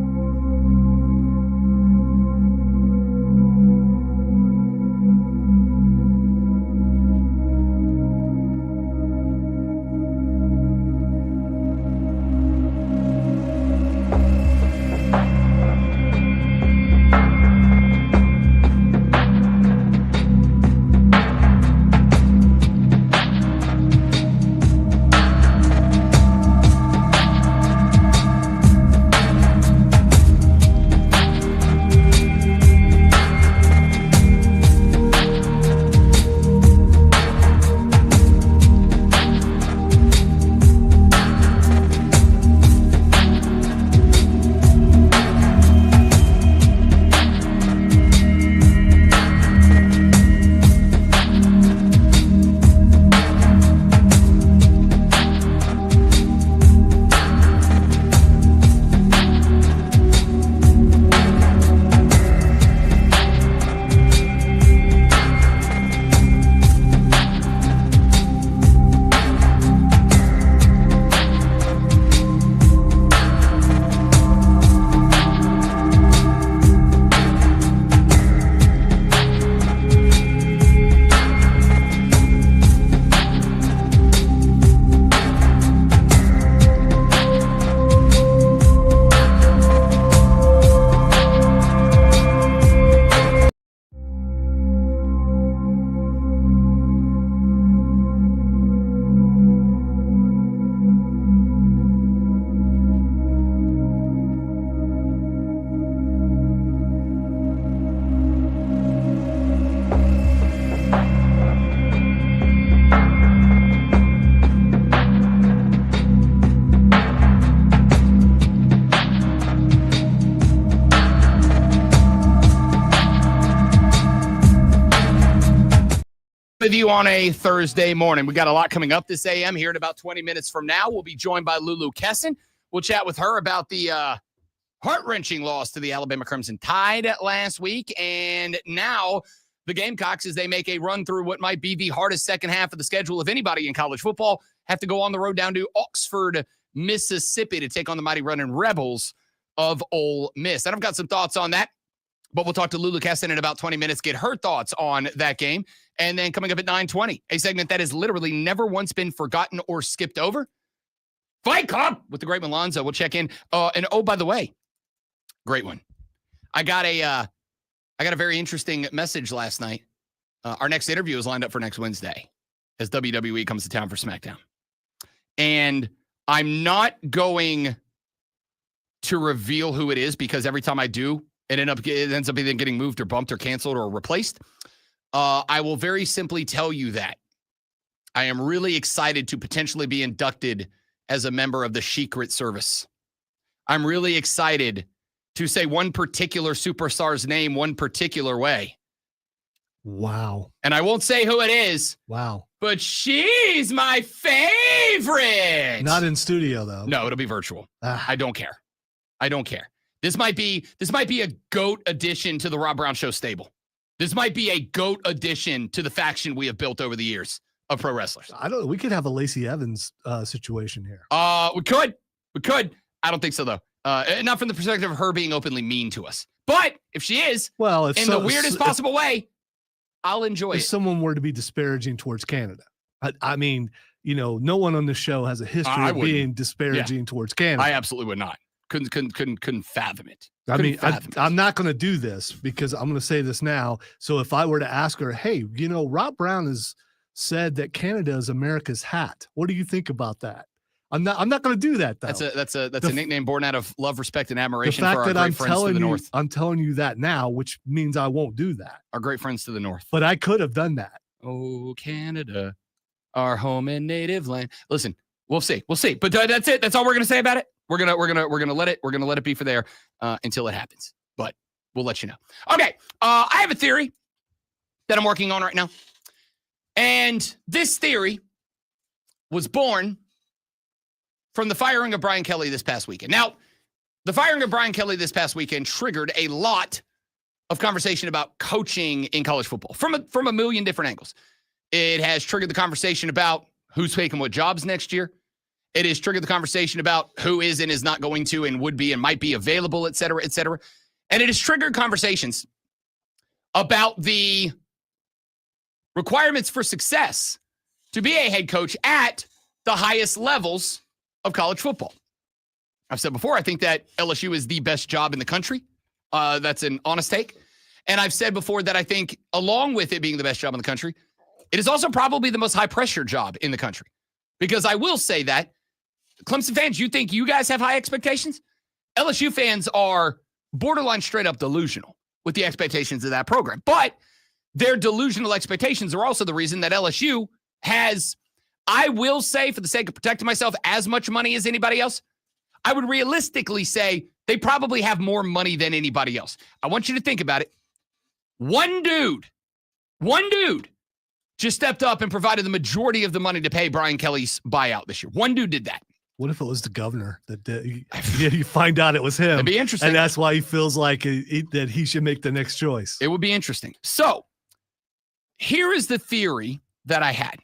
With you on a Thursday morning. We got a lot coming up this AM here in about 20 minutes from now. We'll be joined by Lulu Kesson. We'll chat with her about the heart-wrenching loss to the Alabama Crimson Tide last week. And now the Gamecocks, as they make a run through what might be the hardest second half of the schedule of anybody in college football, have to go on the road down to Oxford, Mississippi to take on the mighty Running Rebels of Ole Miss. And I've got some thoughts on that. But we'll talk to Lulu Kesson in about 20 minutes, get her thoughts on that game. And then coming up at 9:20, a segment that has literally never once been forgotten or skipped over. Fight Club with the great Malonzo. We'll check in. And oh, by the way, great one. I got a very interesting message last night. Our next interview is lined up for next Wednesday as WWE comes to town for SmackDown. And I'm not going to reveal who it is because every time I do, it ends up either getting moved or bumped or canceled or replaced. I will very simply tell you that I am really excited to potentially be inducted as a member of the Secret Service. I'm really excited to say one particular superstar's name one particular way. Wow. And I won't say who it is. Wow. But she's my favorite. Not in studio, though. No, it'll be virtual. I don't care. I don't care. This might be a GOAT addition to the Rob Brown Show stable. This might be a GOAT addition to the faction we have built over the years of pro wrestlers. I don't know. We could have a Lacey Evans situation here. We could. I don't think so, though. Not from the perspective of her being openly mean to us. But if she is, well, in the weirdest possible way, I'll enjoy it. If someone were to be disparaging towards Canada, I mean, no one on the show has a history of being disparaging towards Canada. I absolutely would not. Couldn't fathom it. I'm not going to do this because I'm going to say this now. So if I were to ask her, hey, Rob Brown has said that Canada is America's hat. What do you think about that? I'm not going to do that, though. That's a nickname born out of love, respect, and admiration the fact for our that great I'm friends to the north. I'm telling you that now, which means I won't do that. Our great friends to the north. But I could have done that. Oh, Canada, our home and native land. Listen, we'll see. But that's it. That's all we're gonna say about it. We're gonna let it be for there until it happens. But we'll let you know. Okay, I have a theory that I'm working on right now, and this theory was born from the firing of Brian Kelly this past weekend. Now, the firing of Brian Kelly this past weekend triggered a lot of conversation about coaching in college football from a million different angles. It has triggered the conversation about who's taking what jobs next year. It has triggered the conversation about who is and is not going to and would be and might be available, et cetera, et cetera. And it has triggered conversations about the requirements for success to be a head coach at the highest levels of college football. I've said before, I think that LSU is the best job in the country. That's an honest take. And I've said before that I think along with it being the best job in the country, it is also probably the most high-pressure job in the country. Because I will say that, Clemson fans, you think you guys have high expectations? LSU fans are borderline straight-up delusional with the expectations of that program. But their delusional expectations are also the reason that LSU has, I will say, for the sake of protecting myself, as much money as anybody else. I would realistically say they probably have more money than anybody else. I want you to think about it. One dude just stepped up and provided the majority of the money to pay Brian Kelly's buyout this year. One dude did that. What if it was the governor that did? You find out it was him. That'd be interesting. And that's why he feels like that he should make the next choice. It would be interesting. So here is the theory that I had.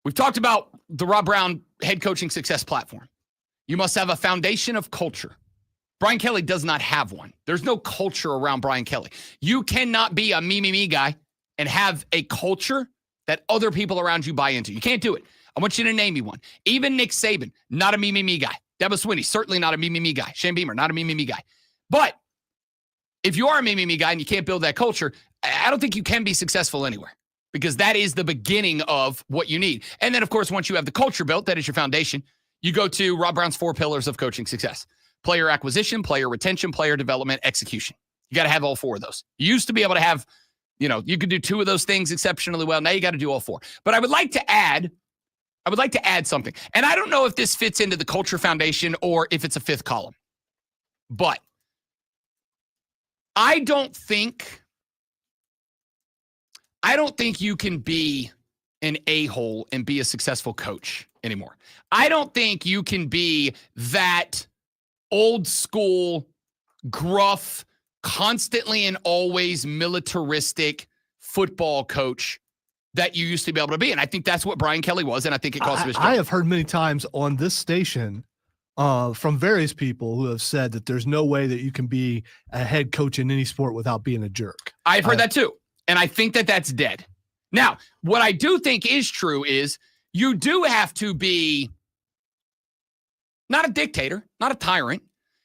We've talked about the Rob Brown head coaching success platform. You must have a foundation of culture. Brian Kelly does not have one. There's no culture around Brian Kelly. You cannot be a me guy and have a culture that other people around you buy into. You can't do it. I want you to name me one. Even Nick Saban, not a me guy. Debo Swinney, certainly not a me guy. Shane Beamer, not a me guy. But if you are a me guy and you can't build that culture, I don't think you can be successful anywhere because that is the beginning of what you need. And then, of course, once you have the culture built, that is your foundation, you go to Rob Brown's 4 pillars of coaching success. Player acquisition, player retention, player development, execution. You got to have all 4 of those. You used to be able to have, you could do 2 of those things exceptionally well. Now you got to do all 4. But I would like to add something. And I don't know if this fits into the culture foundation or if it's a 5th column. But I don't think you can be an a-hole and be a successful coach anymore. I don't think you can be that old school, gruff, constantly and always militaristic football coach that you used to be able to be. And I think that's what Brian Kelly was, and I think it cost him his job. I have heard many times on this station from various people who have said that there's no way that you can be a head coach in any sport without being a jerk. I've heard that too, and I think that that's dead. Now, what I do think is true is you do have to be not a dictator, not a tyrant.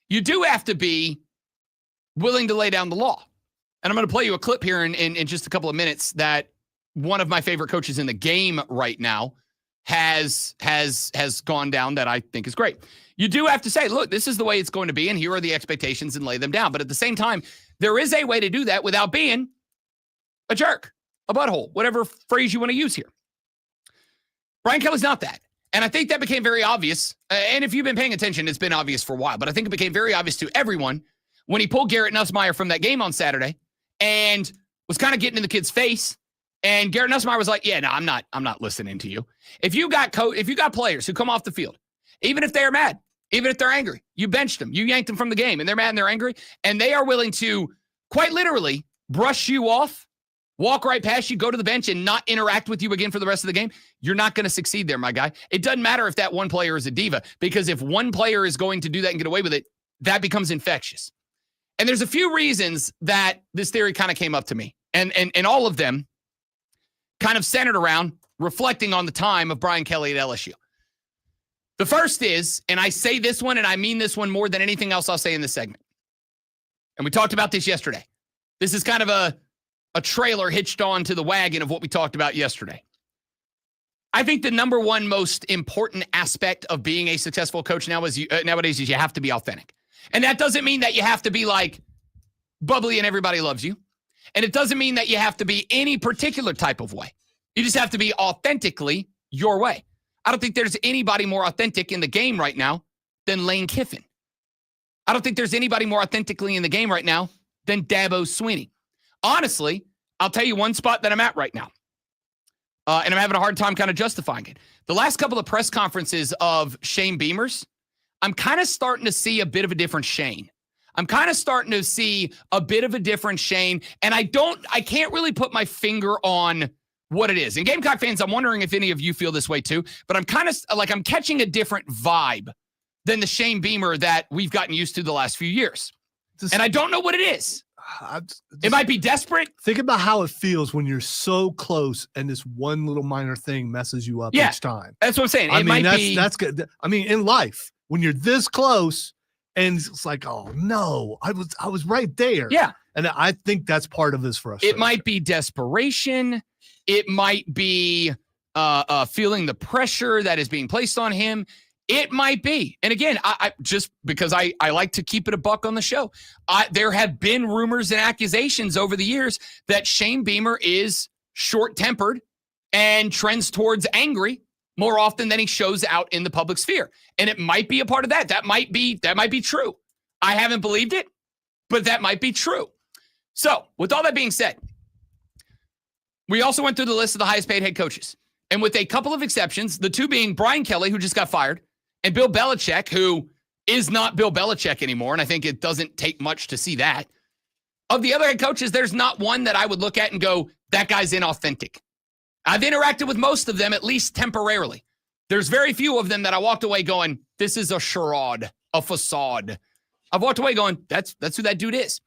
You do have to be willing to lay down the law. And I'm going to play you a clip here in just a couple of minutes that one of my favorite coaches in the game right now has gone down that I think is great. You do have to say, look, this is the way it's going to be, and here are the expectations, and lay them down. But at the same time, there is a way to do that without being a jerk, a butthole, whatever phrase you want to use here. Brian Kelly's not that. And I think that became very obvious. And if you've been paying attention, it's been obvious for a while. But I think it became very obvious to everyone when he pulled Garrett Nussmeier from that game on Saturday and was kind of getting in the kid's face. And Garrett Nussmeier was like, yeah, no, I'm not listening to you. If you got players who come off the field, even if they are mad, Even if they're angry, you benched them, you yanked them from the game, and they're mad and they're angry, and they are willing to quite literally brush you off, walk right past you, go to the bench, and not interact with you again for the rest of the game. You're not going to succeed there, my guy. It doesn't matter if that one player is a diva, because if one player is going to do that and get away with it, that becomes infectious. And there's a few reasons that this theory kind of came up to me, and all of them kind of centered around reflecting on the time of Brian Kelly at LSU. The first is, and I say this one, and I mean this one more than anything else I'll say in this segment, and we talked about this yesterday. This is kind of a trailer hitched on to the wagon of what we talked about yesterday. I think the number one most important aspect of being a successful coach nowadays is you have to be authentic. And that doesn't mean that you have to be like bubbly and everybody loves you. And it doesn't mean that you have to be any particular type of way. You just have to be authentically your way. I don't think there's anybody more authentic in the game right now than Lane Kiffin. I don't think there's anybody more authentically in the game right now than Dabo Swinney. Honestly, I'll tell you one spot that I'm at right now. And I'm having a hard time kind of justifying it. The last couple of press conferences of Shane Beamer's, I'm kind of starting to see a bit of a different Shane. I'm kind of starting to see a bit of a different Shane. And I can't really put my finger on what it is. And Gamecock fans, I'm wondering if any of you feel this way too, but I'm kind of like I'm catching a different vibe than the Shane Beamer that we've gotten used to the last few years. And I don't know what it is. It might be desperate. Think about how it feels when you're so close and this one little minor thing messes you up each time. That's what I'm saying. That's good. I mean, in life, when you're this close and it's like, oh no, I was right there. Yeah. And I think that's part of this frustration. It might be desperation. It might be feeling the pressure that is being placed on him. It might be. And again, I just because I like to keep it a buck on the show, there have been rumors and accusations over the years that Shane Beamer is short-tempered and trends towards angry more often than he shows out in the public sphere. And it might be a part of that. That might be true. I haven't believed it, but that might be true. So with all that being said, we also went through the list of the highest paid head coaches. And with a couple of exceptions, the two being Brian Kelly, who just got fired, and Bill Belichick, who is not Bill Belichick anymore, and I think it doesn't take much to see that. Of the other head coaches, there's not one that I would look at and go, that guy's inauthentic. I've interacted with most of them, at least temporarily. There's very few of them that I walked away going, this is a charade, a facade. I've walked away going, that's who that dude is.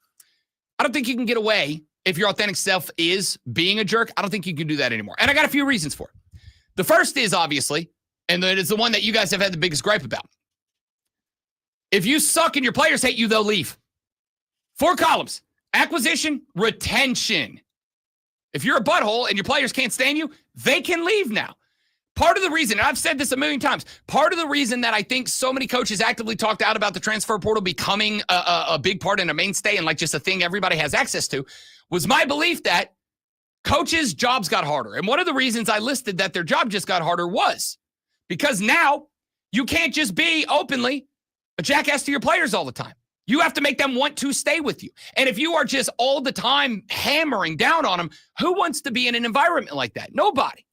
I don't think you can get away if your authentic self is being a jerk. I don't think you can do that anymore. And I got a few reasons for it. The first is obviously, and it is the one that you guys have had the biggest gripe about. If you suck and your players hate you, they'll leave. 4 columns: acquisition, retention. If you're a butthole and your players can't stand you, they can leave now. Part of the reason, and I've said this a million times, part of the reason that I think so many coaches actively talked out about the transfer portal becoming a big part and a mainstay and like just a thing everybody has access to was my belief that coaches' jobs got harder. And one of the reasons I listed that their job just got harder was because now you can't just be openly a jackass to your players all the time. You have to make them want to stay with you. And if you are just all the time hammering down on them, who wants to be in an environment like that? Nobody.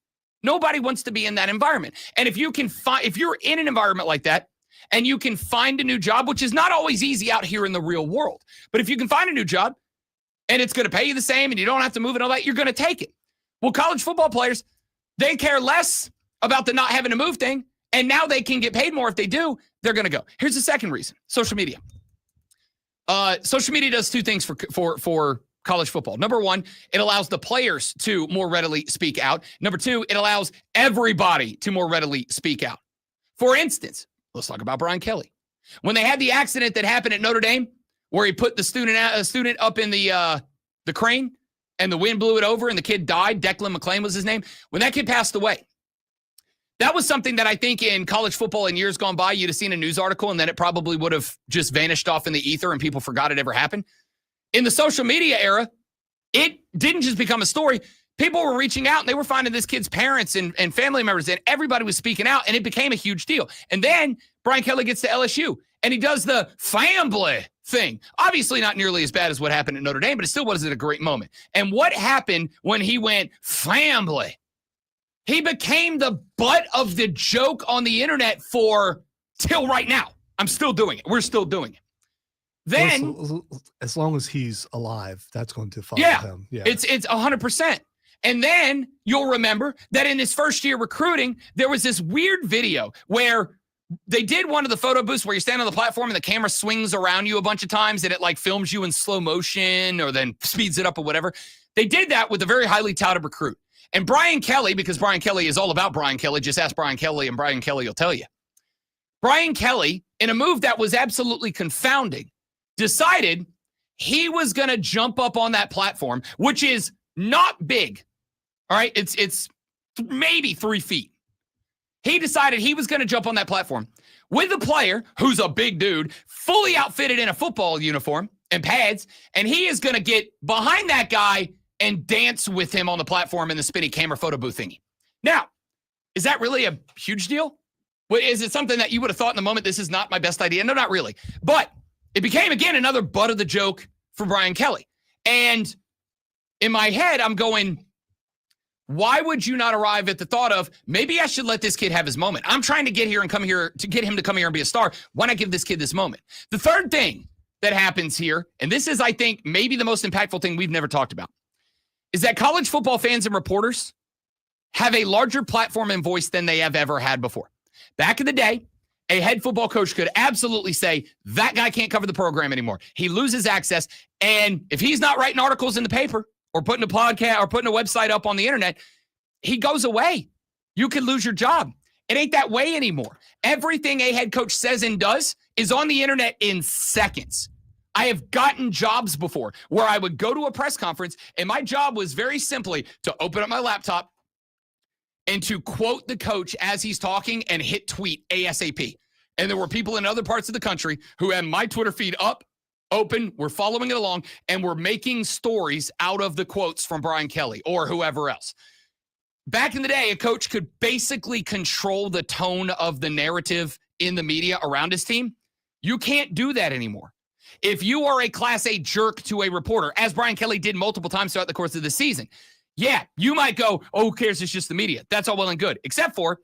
Nobody wants to be in that environment. And if you're in an environment like that and you can find a new job, which is not always easy out here in the real world, but if you can find a new job and it's going to pay you the same and you don't have to move and all that, you're going to take it. Well, college football players, they care less about the not having to move thing. And now they can get paid more. If they do, they're going to go. Here's the second reason: social media. Social media does 2 things for college football. Number 1, it allows the players to more readily speak out. Number 2, it allows everybody to more readily speak out. For instance, let's talk about Brian Kelly. When they had the accident that happened at Notre Dame, where he put the student up in the crane and the wind blew it over and the kid died, Declan McClain was his name. When that kid passed away, that was something that I think in college football in years gone by, you'd have seen a news article and then it probably would have just vanished off in the ether and people forgot it ever happened. In the social media era, it didn't just become a story. People were reaching out and they were finding this kid's parents and family members, and everybody was speaking out, and it became a huge deal. And then Brian Kelly gets to LSU and he does the family thing. Obviously not nearly as bad as what happened at Notre Dame, but it still wasn't a great moment. And what happened when he went family? He became the butt of the joke on the internet till right now. I'm still doing it. We're still doing it. Then, as long as he's alive, that's going to follow him. Yeah, it's 100%. And then you'll remember that in his first year recruiting, there was this weird video where they did one of the photo booths where you stand on the platform and the camera swings around you a bunch of times and it like films you in slow motion or then speeds it up or whatever. They did that with a very highly touted recruit. And Brian Kelly, because Brian Kelly is all about Brian Kelly, just ask Brian Kelly and Brian Kelly will tell you. Brian Kelly, in a move that was absolutely confounding, decided he was going to jump up on that platform, which is not big. All right, it's maybe 3 feet. He decided he was going to jump on that platform with a player who's a big dude, fully outfitted in a football uniform and pads, and he is going to get behind that guy and dance with him on the platform in the spinny camera photo booth thingy. Now, is that really a huge deal? Is it something that you would have thought in the moment, this is not my best idea? No, not really. But it became, again, another butt of the joke for Brian Kelly. And in my head, I'm going, why would you not arrive at the thought of, maybe I should let this kid have his moment? I'm trying to get here and come here to get him to come here and be a star. Why not give this kid this moment? The third thing that happens here, and this is, I think, maybe the most impactful thing we've never talked about, is that college football fans and reporters have a larger platform and voice than they have ever had before. Back in the day, a head football coach could absolutely say, that guy can't cover the program anymore. He loses access. And if he's not writing articles in the paper or putting a podcast or putting a website up on the internet, he goes away. You could lose your job. It ain't that way anymore. Everything a head coach says and does is on the internet in seconds. I have gotten jobs before where I would go to a press conference and my job was very simply to open up my laptop and to quote the coach as he's talking and hit tweet ASAP. And there were people in other parts of the country who had my Twitter feed up, open, we're following it along, and we're making stories out of the quotes from Brian Kelly or whoever else. Back in the day, a coach could basically control the tone of the narrative in the media around his team. You can't do that anymore. If you are a Class A jerk to a reporter, as Brian Kelly did multiple times throughout the course of the season, yeah, you might go, oh, who cares? It's just the media. That's all well and good. Except for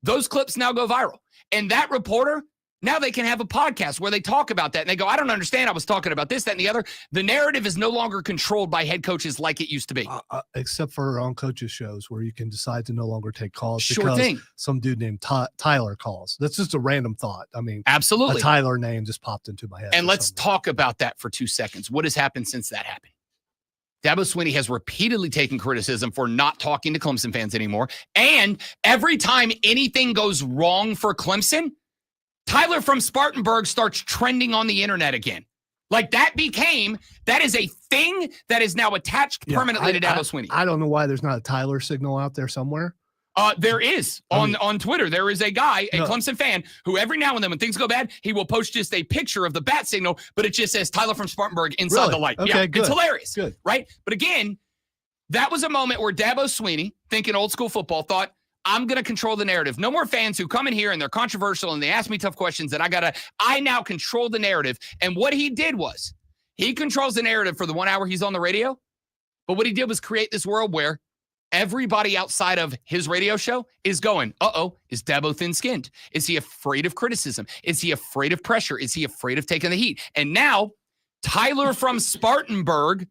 those clips now go viral. And that reporter, now they can have a podcast where they talk about that. And they go, I don't understand. I was talking about this, that, and the other. The narrative is no longer controlled by head coaches like it used to be. Except for on coaches shows where you can decide to no longer take calls Sure thing. Some dude named Tyler calls. That's just a random thought. I mean, absolutely. A Tyler name just popped into my head. And let's talk about that for 2 seconds. What has happened since that happened? Dabo Swinney has repeatedly taken criticism for not talking to Clemson fans anymore. And every time anything goes wrong for Clemson, Tyler from Spartanburg starts trending on the internet again. Like that is a thing that is now attached permanently to Dabo Swinney. I don't know why there's not a Tyler signal out there somewhere. There is on Twitter. There is a guy, a Clemson fan, who every now and then when things go bad, he will post just a picture of the bat signal, but it just says Tyler from Spartanburg inside the light. Okay, yeah, good. It's hilarious. Good. Right? But again, that was a moment where Dabo Swinney, thinking old school football, thought, I'm going to control the narrative. No more fans who come in here and they're controversial and they ask me tough questions that I now control the narrative. And what he did was he controls the narrative for the 1 hour he's on the radio. But what he did was create this world where everybody outside of his radio show is going, is Dabo thin-skinned? Is he afraid of criticism? Is he afraid of pressure? Is he afraid of taking the heat? And now Tyler from Spartanburg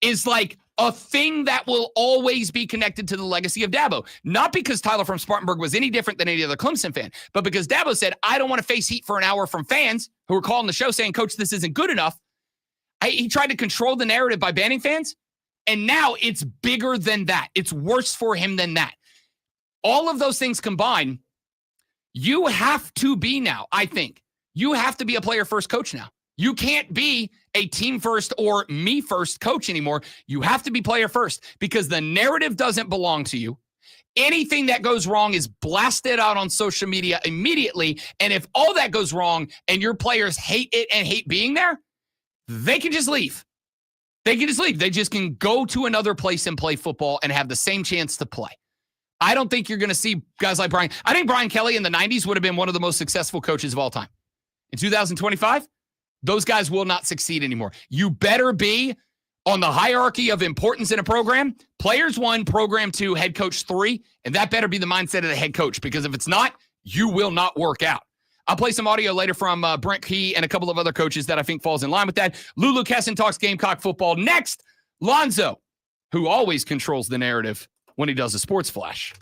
is like a thing that will always be connected to the legacy of Dabo. Not because Tyler from Spartanburg was any different than any other Clemson fan, but because Dabo said, I don't want to face heat for an hour from fans who are calling the show saying, Coach, this isn't good enough. He tried to control the narrative by banning fans. And now it's bigger than that. It's worse for him than that. All of those things combined, you have to be now, I think. You have to be a player first coach now. You can't be a team first or me first coach anymore. You have to be player first because the narrative doesn't belong to you. Anything that goes wrong is blasted out on social media immediately. And if all that goes wrong and your players hate it and hate being there, they can just leave. They can just leave. They just can go to another place and play football and have the same chance to play. I don't think you're going to see guys like Brian. I think Brian Kelly in the 90s would have been one of the most successful coaches of all time. In 2025, those guys will not succeed anymore. You better be on the hierarchy of importance in a program. Players 1, program 2, head coach 3, and that better be the mindset of the head coach because if it's not, you will not work out. I'll play some audio later from Brent Key and a couple of other coaches that I think falls in line with that. Lulu Kesson talks Gamecock football next. Lonzo, who always controls the narrative when he does a sports flash.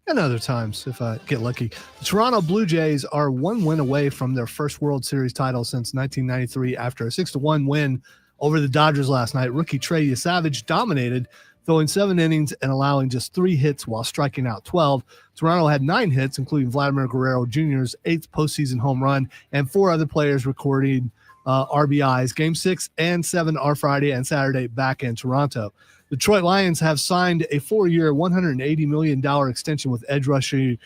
And other times, if I get lucky. The Toronto Blue Jays are one win away from their first World Series title since 1993 after a 6-1 win over the Dodgers last night. Rookie Trey Savage dominated, throwing 7 innings and allowing just 3 hits while striking out 12. Toronto had 9 hits, including Vladimir Guerrero Jr.'s 8th postseason home run, and 4 other players recording RBIs. Game 6 and 7 are Friday and Saturday back in Toronto. The Detroit Lions have signed a 4-year, $180 million extension with edge rusher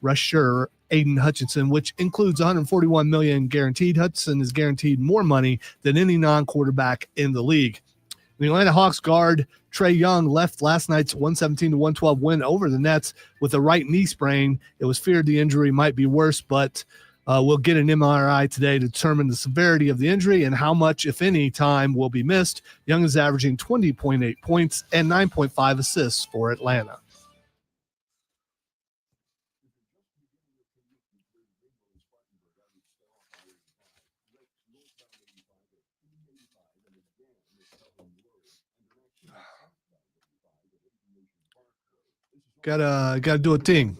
Aiden Hutchinson, which includes $141 million guaranteed. Hutchinson is guaranteed more money than any non-quarterback in the league. The Atlanta Hawks guard Trae Young left last night's 117-112 win over the Nets with a right knee sprain. It was feared the injury might be worse, but we'll get an MRI today to determine the severity of the injury and how much, if any, time will be missed. Young is averaging 20.8 points and 9.5 assists for Atlanta. Gotta do a thing.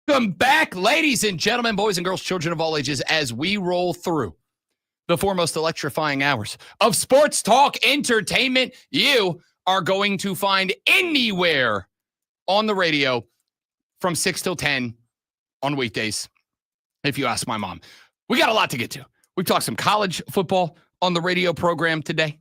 Welcome back, ladies and gentlemen, boys and girls, children of all ages, as we roll through the foremost electrifying hours of sports talk entertainment you are going to find anywhere on the radio from 6 till 10 on weekdays, if you ask my mom. We got a lot to get to. We've talked some college football on the radio program today.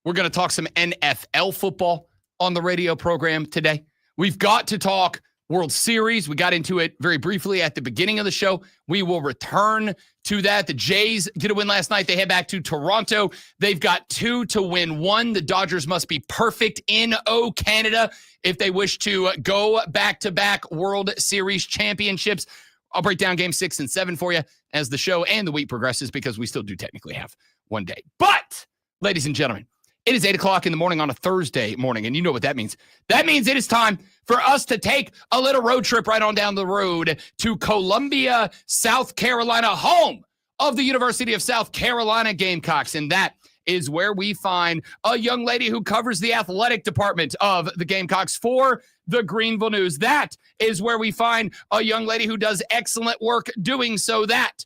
We're going to talk some NFL football on the radio program today. We've got to talk World Series. We got into it very briefly at the beginning of the show. We will return to that. The Jays did a win last night. They head back to Toronto. They've got 2 to win 1. The Dodgers must be perfect in Canada if they wish to go back-to-back World Series championships. I'll break down game 6 and 7 for you as the show and the week progresses, because we still do technically have one day. But, ladies and gentlemen, it is 8 o'clock in the morning on a Thursday morning, and you know what that means. That means it is time for us to take a little road trip right on down the road to Columbia, South Carolina, home of the University of South Carolina Gamecocks. And that is where we find a young lady who covers the athletic department of the Gamecocks for the Greenville News. That is where we find a young lady who does excellent work doing so. That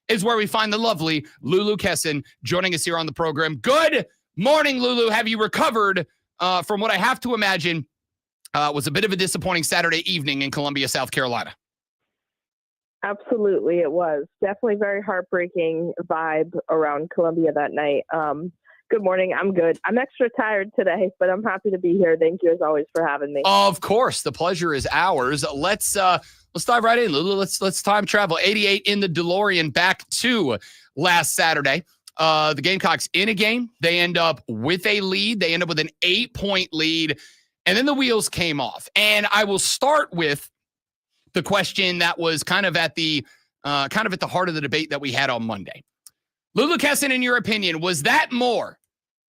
is where we find the lovely Lulu Kesson joining us here on the program. Good morning, Lulu. Have you recovered from what I have to imagine was a bit of a disappointing Saturday evening in Columbia, South Carolina? Absolutely, it was. Definitely very heartbreaking vibe around Columbia that night. Good morning. I'm good. I'm extra tired today, but I'm happy to be here. Thank you, as always, for having me. Of course. The pleasure is ours. Let's dive right in, Lulu. Let's time travel. 88 in the DeLorean back to last Saturday. The Gamecocks in a game. They end up with a lead. They end up with an 8-point lead. And then the wheels came off. And I will start with the question that was kind of at the heart of the debate that we had on Monday. Lulu Kesson, in your opinion, was that more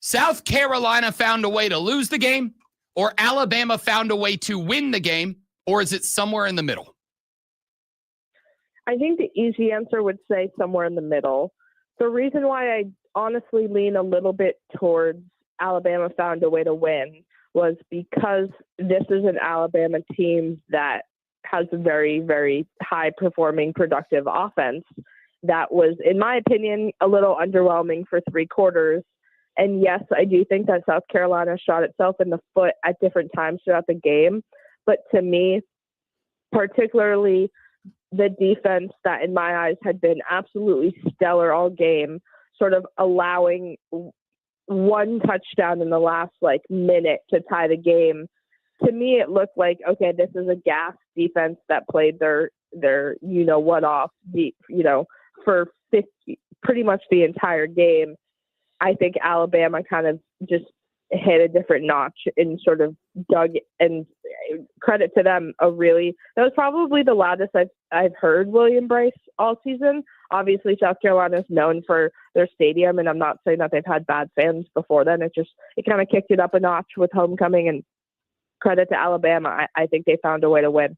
South Carolina found a way to lose the game, or Alabama found a way to win the game, or is it somewhere in the middle? I think the easy answer would say somewhere in the middle. The reason why I honestly lean a little bit towards Alabama found a way to win was because this is an Alabama team that has a very, very high-performing, productive offense that was, in my opinion, a little underwhelming for 3 quarters. And yes, I do think that South Carolina shot itself in the foot at different times throughout the game. But to me, particularly the defense that, in my eyes, had been absolutely stellar all game, sort of allowing one touchdown in the last minute to tie the game. To me, it looked like, okay, this is a gas defense that played their what off for pretty much the entire game. I think Alabama kind of just hit a different notch and sort of dug, and credit to them, that was probably the loudest I've heard William Bryce all season. Obviously, South Carolina is known for their stadium, and I'm not saying that they've had bad fans before then. It kind of kicked it up a notch with homecoming, and credit to Alabama. I think they found a way to win.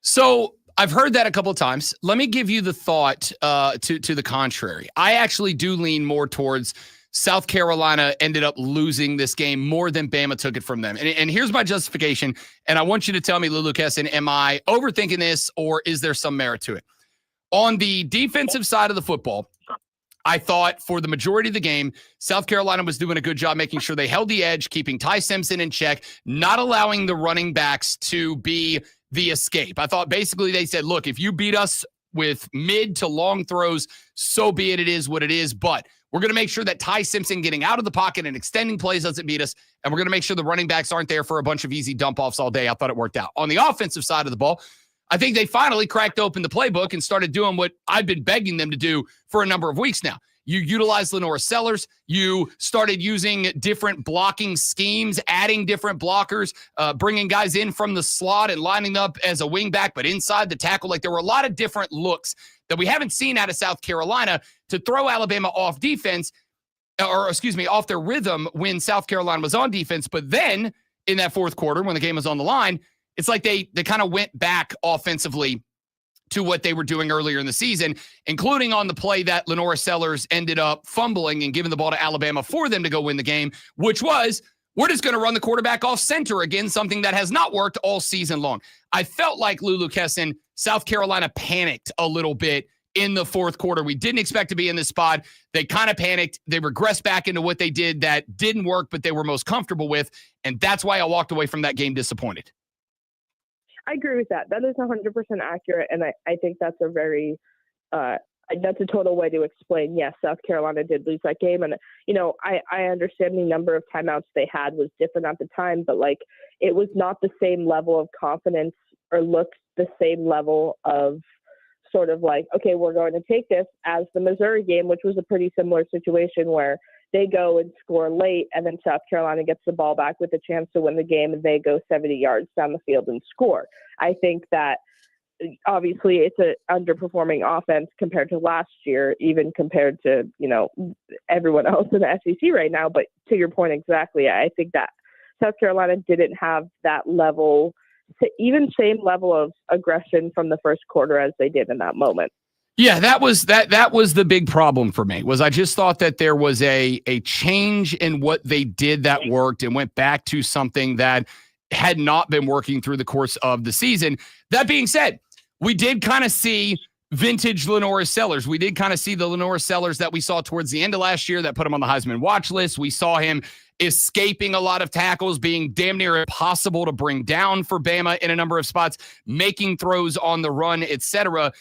So I've heard that a couple of times. Let me give you the thought to the contrary. I actually do lean more towards South Carolina ended up losing this game more than Bama took it from them. And here's my justification, and I want you to tell me, Lulu Kesson, am I overthinking this, or is there some merit to it? On the defensive side of the football, I thought for the majority of the game, South Carolina was doing a good job making sure they held the edge, keeping Ty Simpson in check, not allowing the running backs to be the escape. I thought basically they said, look, if you beat us with mid to long throws, so be it. It is what it is. But we're going to make sure that Ty Simpson getting out of the pocket and extending plays doesn't beat us. And we're going to make sure the running backs aren't there for a bunch of easy dump offs all day. I thought it worked out. On the offensive side of the ball, I think they finally cracked open the playbook and started doing what I've been begging them to do for a number of weeks now. You utilized Lenora Sellers. You started using different blocking schemes, adding different blockers, bringing guys in from the slot and lining them up as a wingback, but inside the tackle. There were a lot of different looks that we haven't seen out of South Carolina to throw Alabama off defense, off their rhythm when South Carolina was on defense. But then in that fourth quarter, when the game was on the line, it's like they kind of went back offensively to what they were doing earlier in the season, including on the play that Lenora Sellers ended up fumbling and giving the ball to Alabama for them to go win the game, which was, we're just going to run the quarterback off center again, something that has not worked all season long. I felt like, Lulu Kesson, South Carolina panicked a little bit in the fourth quarter. We didn't expect to be in this spot. They kind of panicked. They regressed back into what they did that didn't work, but they were most comfortable with, and that's why I walked away from that game disappointed. I agree with that. That is 100% accurate, and I think that's a very that's a total way to explain. Yes, South Carolina did lose that game. And, I understand the number of timeouts they had was different at the time, but like it was not the same level of confidence or looked the same level of sort of like, okay, we're going to take this as the Missouri game, which was a pretty similar situation where they go and score late and then South Carolina gets the ball back with a chance to win the game and they go 70 yards down the field and score. I think that obviously it's an underperforming offense compared to last year, even compared to, everyone else in the SEC right now. But to your point exactly, I think that South Carolina didn't have that level, even same level of aggression from the first quarter as they did in that moment. Yeah, that was the big problem for me. Was I just thought that there was a change in what they did that worked and went back to something that had not been working through the course of the season. That being said, we did kind of see vintage Lenora Sellers. We did kind of see the Lenora Sellers that we saw towards the end of last year that put him on the Heisman watch list. We saw him escaping a lot of tackles, being damn near impossible to bring down for Bama in a number of spots, making throws on the run, etc.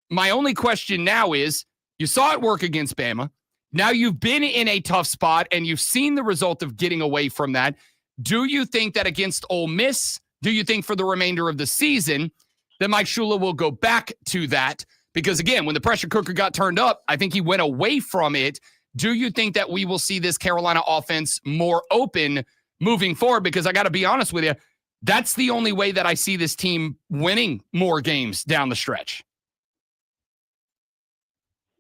My only question now is, you saw it work against Bama. Now you've been in a tough spot and you've seen the result of getting away from that. Do you think that against Ole Miss, do you think for the remainder of the season that Mike Shula will go back to that? Because again, when the pressure cooker got turned up, I think he went away from it. Do you think that we will see this Carolina offense more open moving forward? Because I got to be honest with you, that's the only way that I see this team winning more games down the stretch.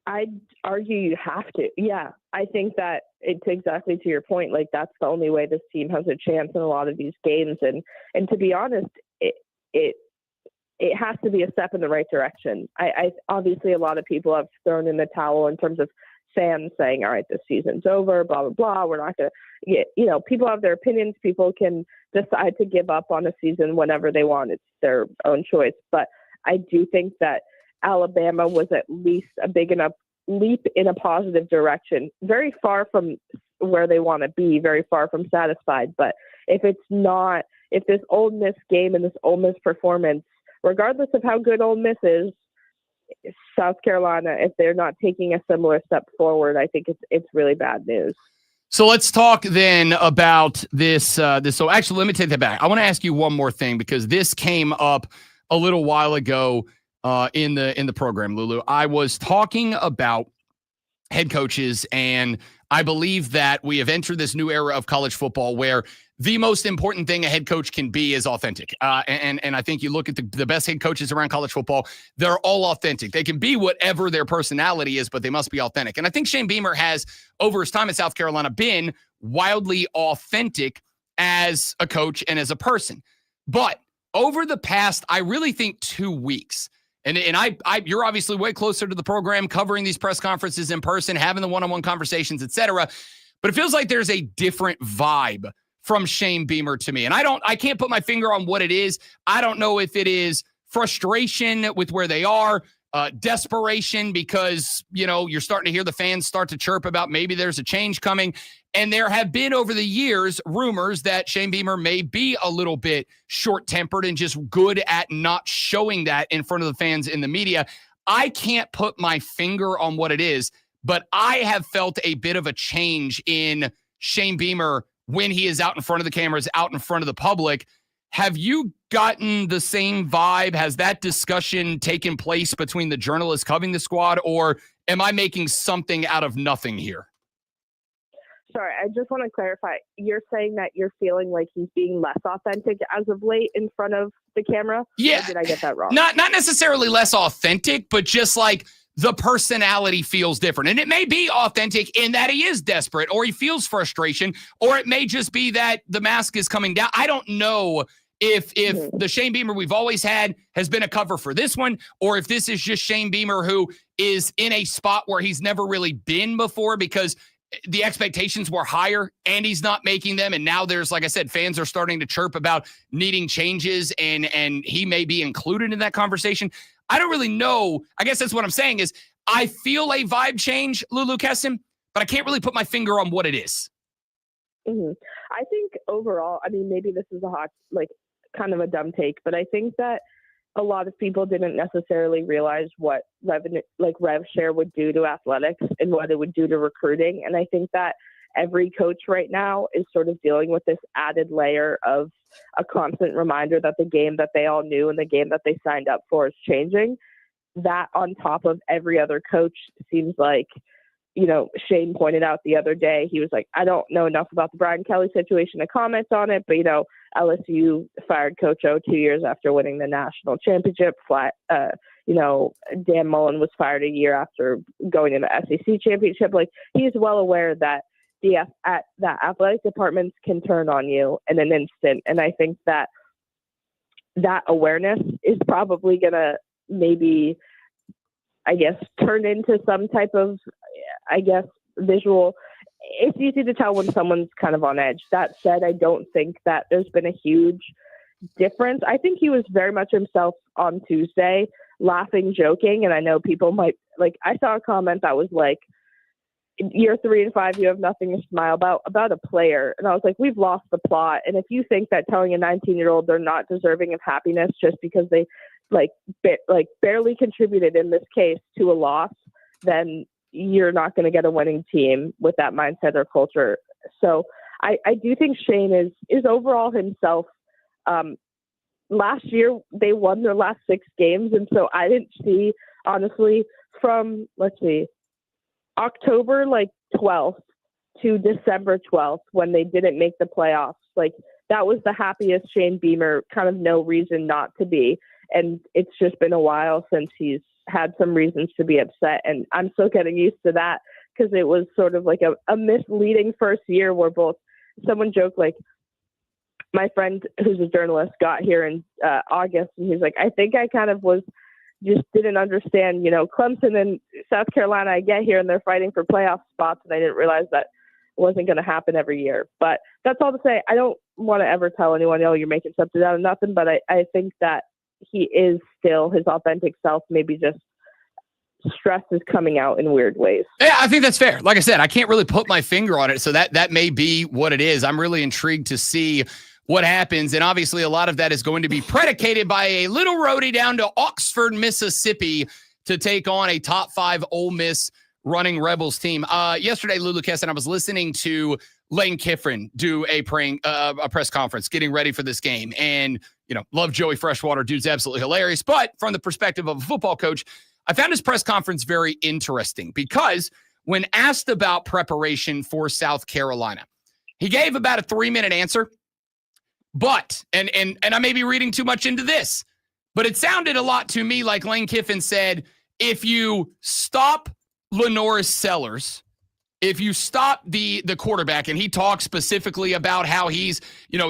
I'd argue you have to. Yeah, I think that it's exactly to your point. Like that's the only way this team has a chance in a lot of these games. And to be honest, it has to be a step in the right direction. I obviously a lot of people have thrown in the towel in terms of fans saying, all right, this season's over, blah, blah, blah. We're not going to get, people have their opinions. People can decide to give up on a season whenever they want. It's their own choice. But I do think that Alabama was at least a big enough leap in a positive direction, very far from where they want to be, very far from satisfied. But if this Ole Miss game and this Ole Miss performance, regardless of how good Ole Miss is, South Carolina, if they're not taking a similar step forward, I think it's really bad news. So let's talk then about this. So actually, let me take that back. I want to ask you one more thing because this came up a little while ago in the program, Lulu. I was talking about head coaches, and I believe that we have entered this new era of college football where the most important thing a head coach can be is authentic. And I think you look at the best head coaches around college football, they're all authentic. They can be whatever their personality is, but they must be authentic. And I think Shane Beamer has, over his time at South Carolina, been wildly authentic as a coach and as a person. But over the past, I really think 2 weeks, and you're obviously way closer to the program, covering these press conferences in person, having the one-on-one conversations, etc. But it feels like there's a different vibe from Shane Beamer to me. And I can't put my finger on what it is. I don't know if it is frustration with where they are, desperation because, you're starting to hear the fans start to chirp about maybe there's a change coming. And there have been over the years rumors that Shane Beamer may be a little bit short-tempered and just good at not showing that in front of the fans in the media. I can't put my finger on what it is, but I have felt a bit of a change in Shane Beamer when he is out in front of the cameras, out in front of the public. Have you gotten the same vibe? Has that discussion taken place between the journalists covering the squad, or am I making something out of nothing here? Sorry, I just want to clarify. You're saying that you're feeling like he's being less authentic as of late in front of the camera? Yeah. Or did I get that wrong? Not necessarily less authentic, but just like the personality feels different. And it may be authentic in that he is desperate or he feels frustration, or it may just be that the mask is coming down. I don't know if the Shane Beamer we've always had has been a cover for this one, or if this is just Shane Beamer who is in a spot where he's never really been before because the expectations were higher and he's not making them. And now there's, like I said, fans are starting to chirp about needing changes and he may be included in that conversation. I don't really know. I guess that's what I'm saying is I feel a vibe change, Lulu Kessin, but I can't really put my finger on what it is. Mm-hmm. I think overall, maybe this is kind of a dumb take, but I think that a lot of people didn't necessarily realize what rev share would do to athletics and what it would do to recruiting. And I think that every coach right now is sort of dealing with this added layer of a constant reminder that the game that they all knew and the game that they signed up for is changing. That on top of every other coach seems like, Shane pointed out the other day, he was like, I don't know enough about the Brian Kelly situation to comment on it, but, LSU fired Coach O 2 years after winning the national championship. Dan Mullen was fired a year after going to the SEC championship. Like, he's well aware that that athletic departments can turn on you in an instant. And I think that awareness is probably going to maybe, turn into some type of, visual. It's easy to tell when someone's kind of on edge. That said, I don't think that there's been a huge difference. I think he was very much himself on Tuesday, laughing, joking. And I know people might, I saw a comment that was like, year 3 and 5, you have nothing to smile about a player. And I was like, we've lost the plot. And if you think that telling a 19-year-old they're not deserving of happiness just because they barely contributed in this case to a loss, then you're not going to get a winning team with that mindset or culture. So I do think Shane is overall himself. Last year they won their last 6 games. And so I didn't see, honestly, from, October 12th to December 12th when they didn't make the playoffs. That was the happiest Shane Beamer, kind of no reason not to be. And it's just been a while since he's had some reasons to be upset. And I'm still getting used to that because it was sort of like a misleading first year where someone joked, my friend who's a journalist got here in August, and he's like, I think I kind of just didn't understand, Clemson and South Carolina, I get here and they're fighting for playoff spots, and I didn't realize that wasn't going to happen every year. But that's all to say, I don't want to ever tell anyone, you're making something out of nothing, but I think that he is still his authentic self. Maybe just stress is coming out in weird ways. Yeah, I think that's fair. Like I said, I can't really put my finger on it, so that may be what it is. I'm really intrigued to see what happens, and obviously a lot of that is going to be predicated by a little roadie down to Oxford, Mississippi to take on a top 5 Ole Miss running Rebels team. Yesterday, Lulu Kesson, I was listening to Lane Kiffin do a press conference getting ready for this game, and love Joey Freshwater. Dude's absolutely hilarious. But from the perspective of a football coach, I found his press conference very interesting because when asked about preparation for South Carolina, he gave about a 3-minute answer. But, and I may be reading too much into this, but it sounded a lot to me like Lane Kiffin said, if you stop Lenoris Sellers, if you stop the quarterback, and he talks specifically about how he's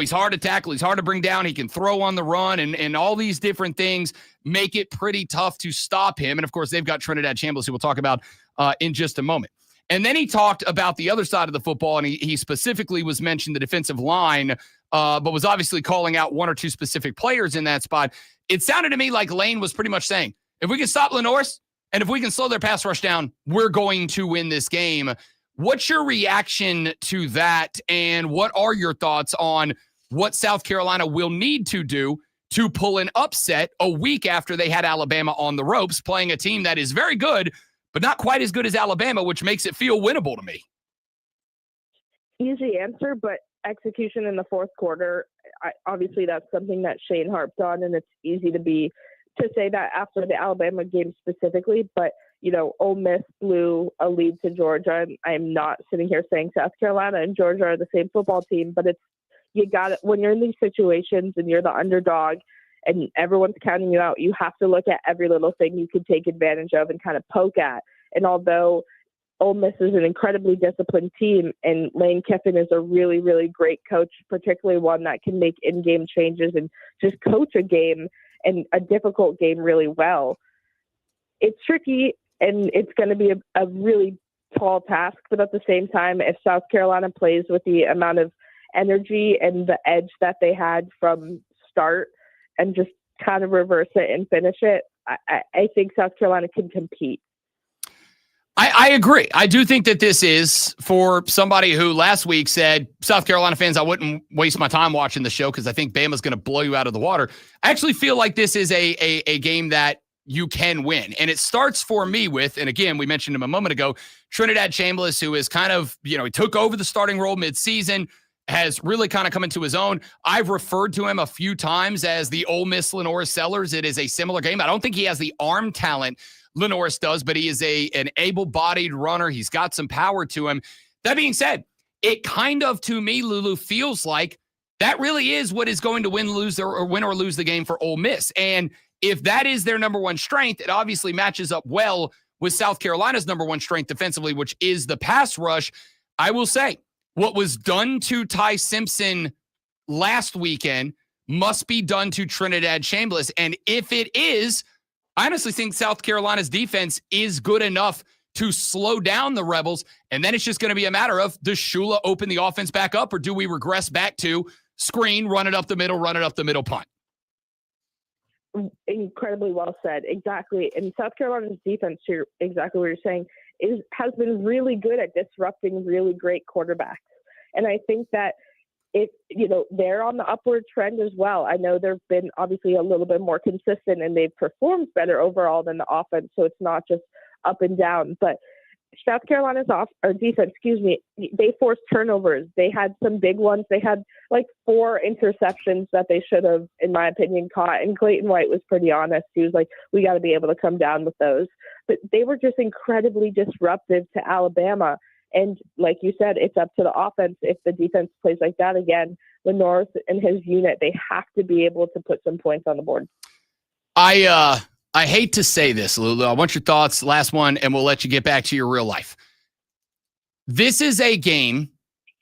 hard to tackle, he's hard to bring down, he can throw on the run, and all these different things make it pretty tough to stop him. And of course, they've got Trinidad Chambliss, who we'll talk about in just a moment. And then he talked about the other side of the football, and he specifically was mentioned the defensive line, but was obviously calling out 1 or 2 specific players in that spot. It sounded to me like Lane was pretty much saying, if we can stop Lenoris, and if we can slow their pass rush down, we're going to win this game. What's your reaction to that, and what are your thoughts on what South Carolina will need to do to pull an upset a week after they had Alabama on the ropes, playing a team that is very good, but not quite as good as Alabama, which makes it feel winnable to me? Easy answer, but execution in the fourth quarter, obviously that's something that Shane harped on, and it's easy to say that after the Alabama game specifically, but Ole Miss blew a lead to Georgia. I'm not sitting here saying South Carolina and Georgia are the same football team, but you got it when you're in these situations and you're the underdog and everyone's counting you out. You have to look at every little thing you could take advantage of and kind of poke at. And although Ole Miss is an incredibly disciplined team, and Lane Kiffin is a really, really great coach, particularly one that can make in-game changes and just coach a game and a difficult game really well. It's tricky, and it's going to be a really tall task, but at the same time, if South Carolina plays with the amount of energy and the edge that they had from start and just kind of reverse it and finish it, I think South Carolina can compete. I agree. I do think that this is for somebody who last week said, South Carolina fans, I wouldn't waste my time watching the show because I think Bama's going to blow you out of the water. I actually feel like this is a game that you can win. And it starts for me with, and again, we mentioned him a moment ago, Trinidad Chambliss, who is kind of, he took over the starting role midseason, has really kind of come into his own. I've referred to him a few times as the Ole Miss Lenora Sellers. It is a similar game. I don't think he has the arm talent Lenoris does, but he is an able-bodied runner. He's got some power to him. That being said, it kind of, to me, Lulu, feels like that really is what is going to win or lose the game for Ole Miss. And if that is their number one strength, it obviously matches up well with South Carolina's number one strength defensively, which is the pass rush. I will say, what was done to Ty Simpson last weekend must be done to Trinidad Chambliss. And if it is, I honestly think South Carolina's defense is good enough to slow down the Rebels, and then it's just going to be a matter of, does Shula open the offense back up, or do we regress back to screen, run it up the middle, punt? Incredibly well said. Exactly. And South Carolina's defense, here, exactly what you're saying, has been really good at disrupting really great quarterbacks. And I think that they're on the upward trend as well. I know they've been obviously a little bit more consistent and they've performed better overall than the offense. So it's not just up and down, but South Carolina's defense, they forced turnovers. They had some big ones. They had like 4 interceptions that they should have, in my opinion, caught. And Clayton White was pretty honest. He was like, we got to be able to come down with those. But they were just incredibly disruptive to Alabama. And like you said, it's up to the offense. If the defense plays like that again, North and his unit, they have to be able to put some points on the board. I hate to say this, Lulu. I want your thoughts. Last one, and we'll let you get back to your real life. This is a game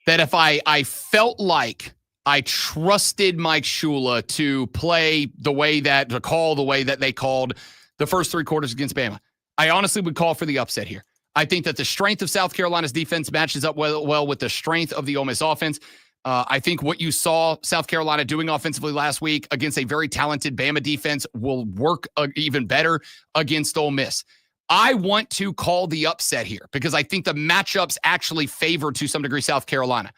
that if I felt like I trusted Mike Shula to play to call the way that they called the first 3 quarters against Bama, I honestly would call for the upset here. I think that the strength of South Carolina's defense matches up well with the strength of the Ole Miss offense. I think what you saw South Carolina doing offensively last week against a very talented Bama defense will work even better against Ole Miss. I want to call the upset here because I think the matchups actually favor, to some degree, South Carolina.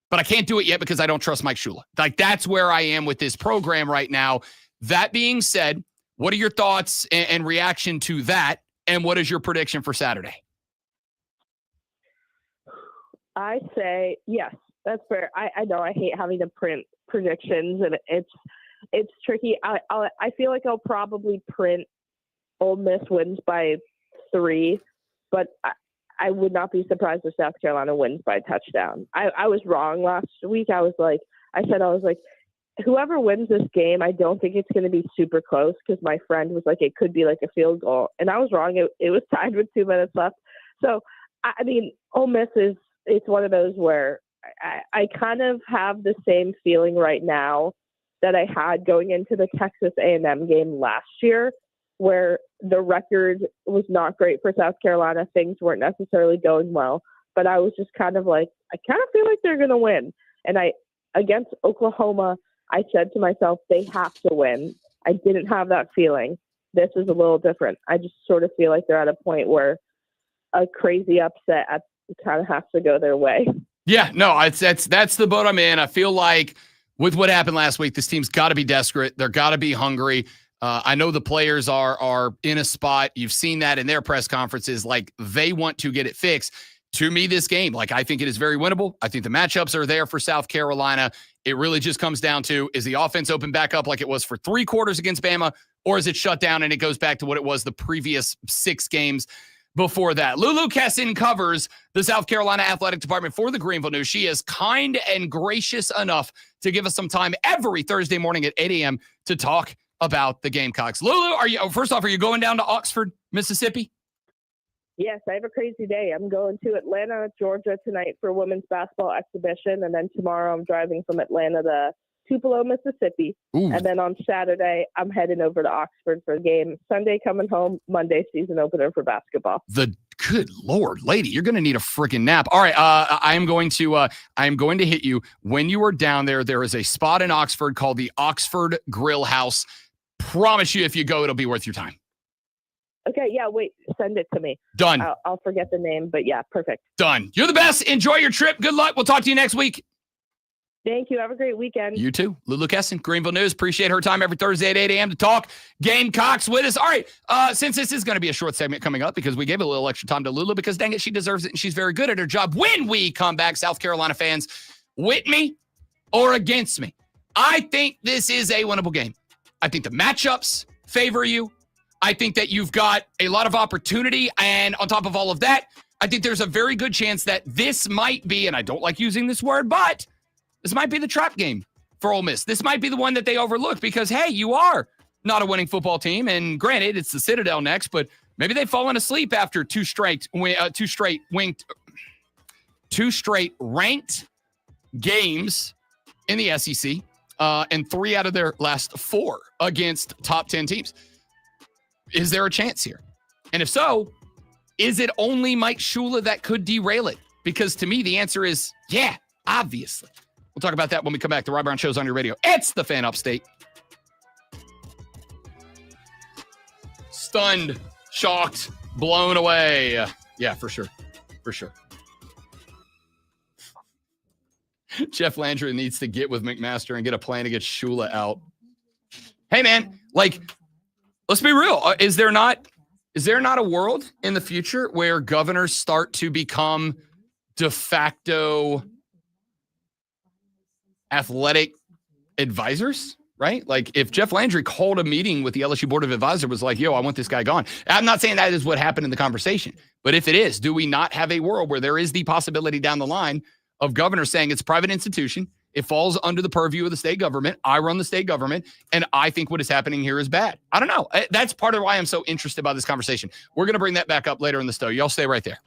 But I can't do it yet because I don't trust Mike Shula. Like, that's where I am with this program right now. That being said, what are your thoughts and reaction to that? And what is your prediction for Saturday? I say yes, that's fair. I know I hate having to print predictions, and it's tricky. I feel like I'll probably print Ole Miss wins by 3, but I would not be surprised if South Carolina wins by a touchdown. I was wrong last week. I was like, whoever wins this game, I don't think it's going to be super close, because my friend was like, it could be like a field goal, and I was wrong. It was tied with 2 minutes left. So I mean, Ole Miss it's one of those where I kind of have the same feeling right now that I had going into the Texas A&M game last year, where the record was not great for South Carolina. Things weren't necessarily going well, but I was just kind of like, I kind of feel like they're going to win. And against Oklahoma, I said to myself, they have to win. I didn't have that feeling. This is a little different. I just sort of feel like they're at a point where a crazy upset kind of has to go their way. Yeah, no, that's the boat I'm in. I feel like with what happened last week, this team's got to be desperate. They're got to be hungry. I know the players are in a spot. You've seen that in their press conferences. Like, they want to get it fixed. To me, this game, I think it is very winnable. I think the matchups are there for South Carolina. It really just comes down to, is the offense open back up like it was for 3 quarters against Bama, or is it shut down and it goes back to what it was the previous 6 games before that? Lulu Kessin covers the South Carolina Athletic Department for the Greenville News. She is kind and gracious enough to give us some time every Thursday morning at 8 a.m. to talk about the Gamecocks. Lulu, are you going down to Oxford, Mississippi? Yes, I have a crazy day. I'm going to Atlanta, Georgia tonight for a women's basketball exhibition, and then tomorrow I'm driving from Atlanta to Tupelo, Mississippi. Ooh. And then on Saturday, I'm heading over to Oxford for a game. Sunday coming home, Monday season opener for basketball. Good Lord, lady, you're going to need a freaking nap. All right, I am going to hit you when you are down there. There is a spot in Oxford called the Oxford Grill House. Promise you, if you go, it'll be worth your time. Okay, yeah, wait. send it to me. Done. I'll forget the name, but yeah, perfect. Done. You're the best. Enjoy your trip. Good luck. We'll talk to you next week. Thank you. Have a great weekend. You too. Lulu Kesson, Greenville News. Appreciate her time every Thursday at 8 a.m. to talk Gamecocks with us. All right. Since this is going to be a short segment coming up because we gave a little extra time to Lulu because dang it, she deserves it and she's very good at her job. When we come back, South Carolina fans, with me or against me? I think this is a winnable game. I think the matchups favor you. I think that you've got a lot of opportunity. And on top of all of that, I think there's a very good chance that this might be, and I don't like using this word, but this might be the trap game for Ole Miss. This might be the one that they overlook because, hey, you are not a winning football team. And granted, it's the Citadel next, but maybe they've fallen asleep after two straight ranked games in the SEC and 3 out of their last 4 against top 10 teams. Is there a chance here? And if so, is it only Mike Shula that could derail it? Because to me, the answer is, yeah, obviously. We'll talk about that when we come back. The Rob Brown Show's on your radio. It's the Fan Upstate. Stunned, shocked, blown away. Yeah, for sure. For sure. Jeff Landry needs to get with McMaster and get a plan to get Shula out. Hey, man, like, let's be real. Is there not a world in the future where governors start to become de facto athletic advisors, right? Like if Jeff Landry called a meeting with the LSU Board of Advisors, was like, yo, I want this guy gone. I'm not saying that is what happened in the conversation, but if it is, do we not have a world where there is the possibility down the line of governors saying it's a private institution, it falls under the purview of the state government, I run the state government, and I think what is happening here is bad? I don't know. That's part of why I'm so interested by this conversation. We're going to bring that back up later in the show. Y'all stay right there.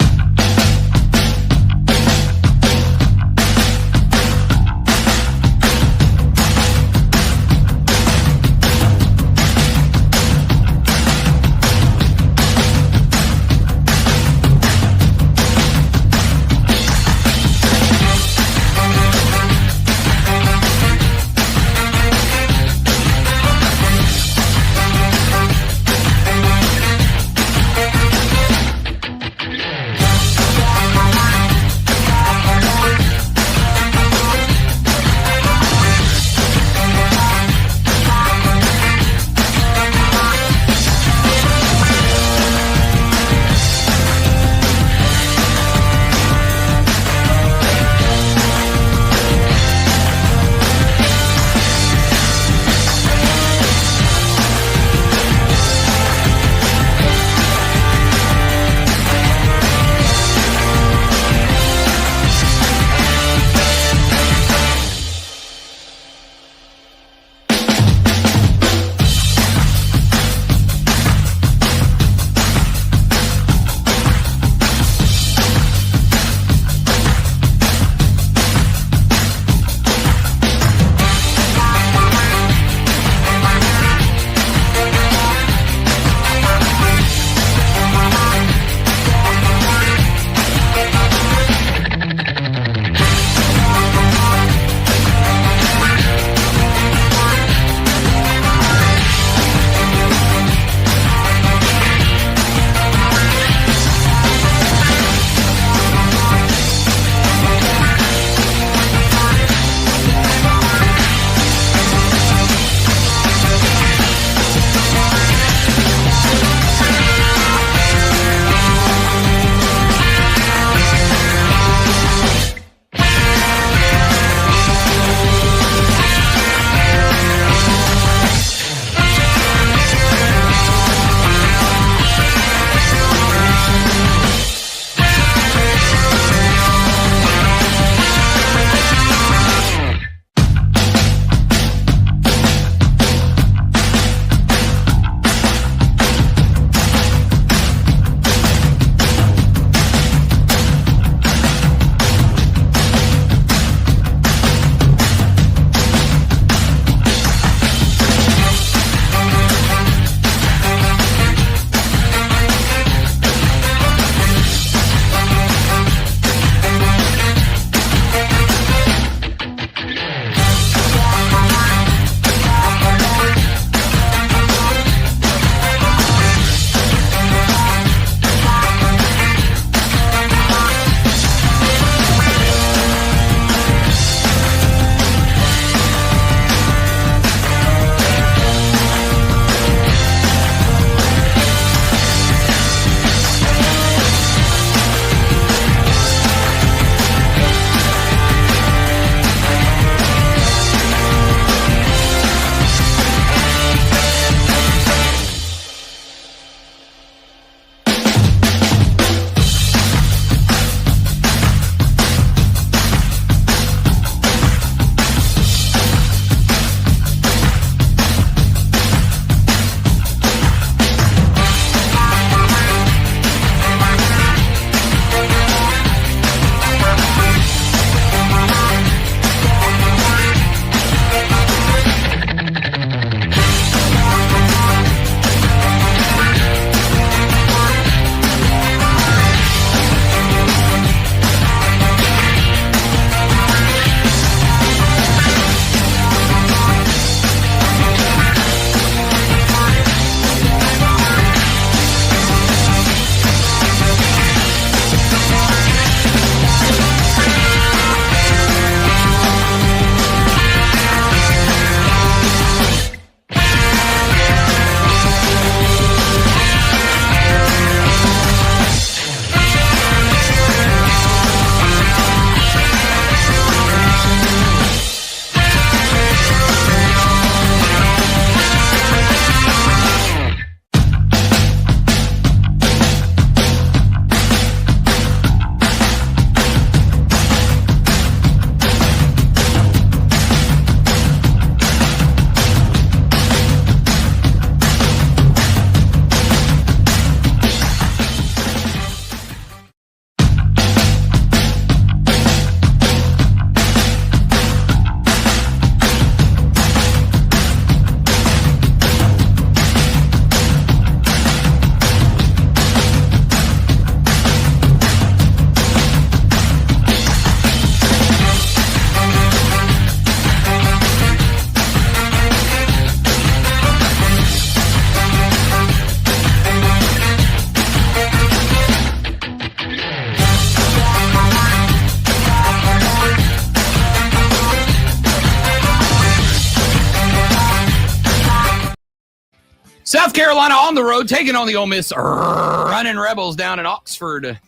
South Carolina on the road, taking on the Ole Miss running Rebels down in Oxford,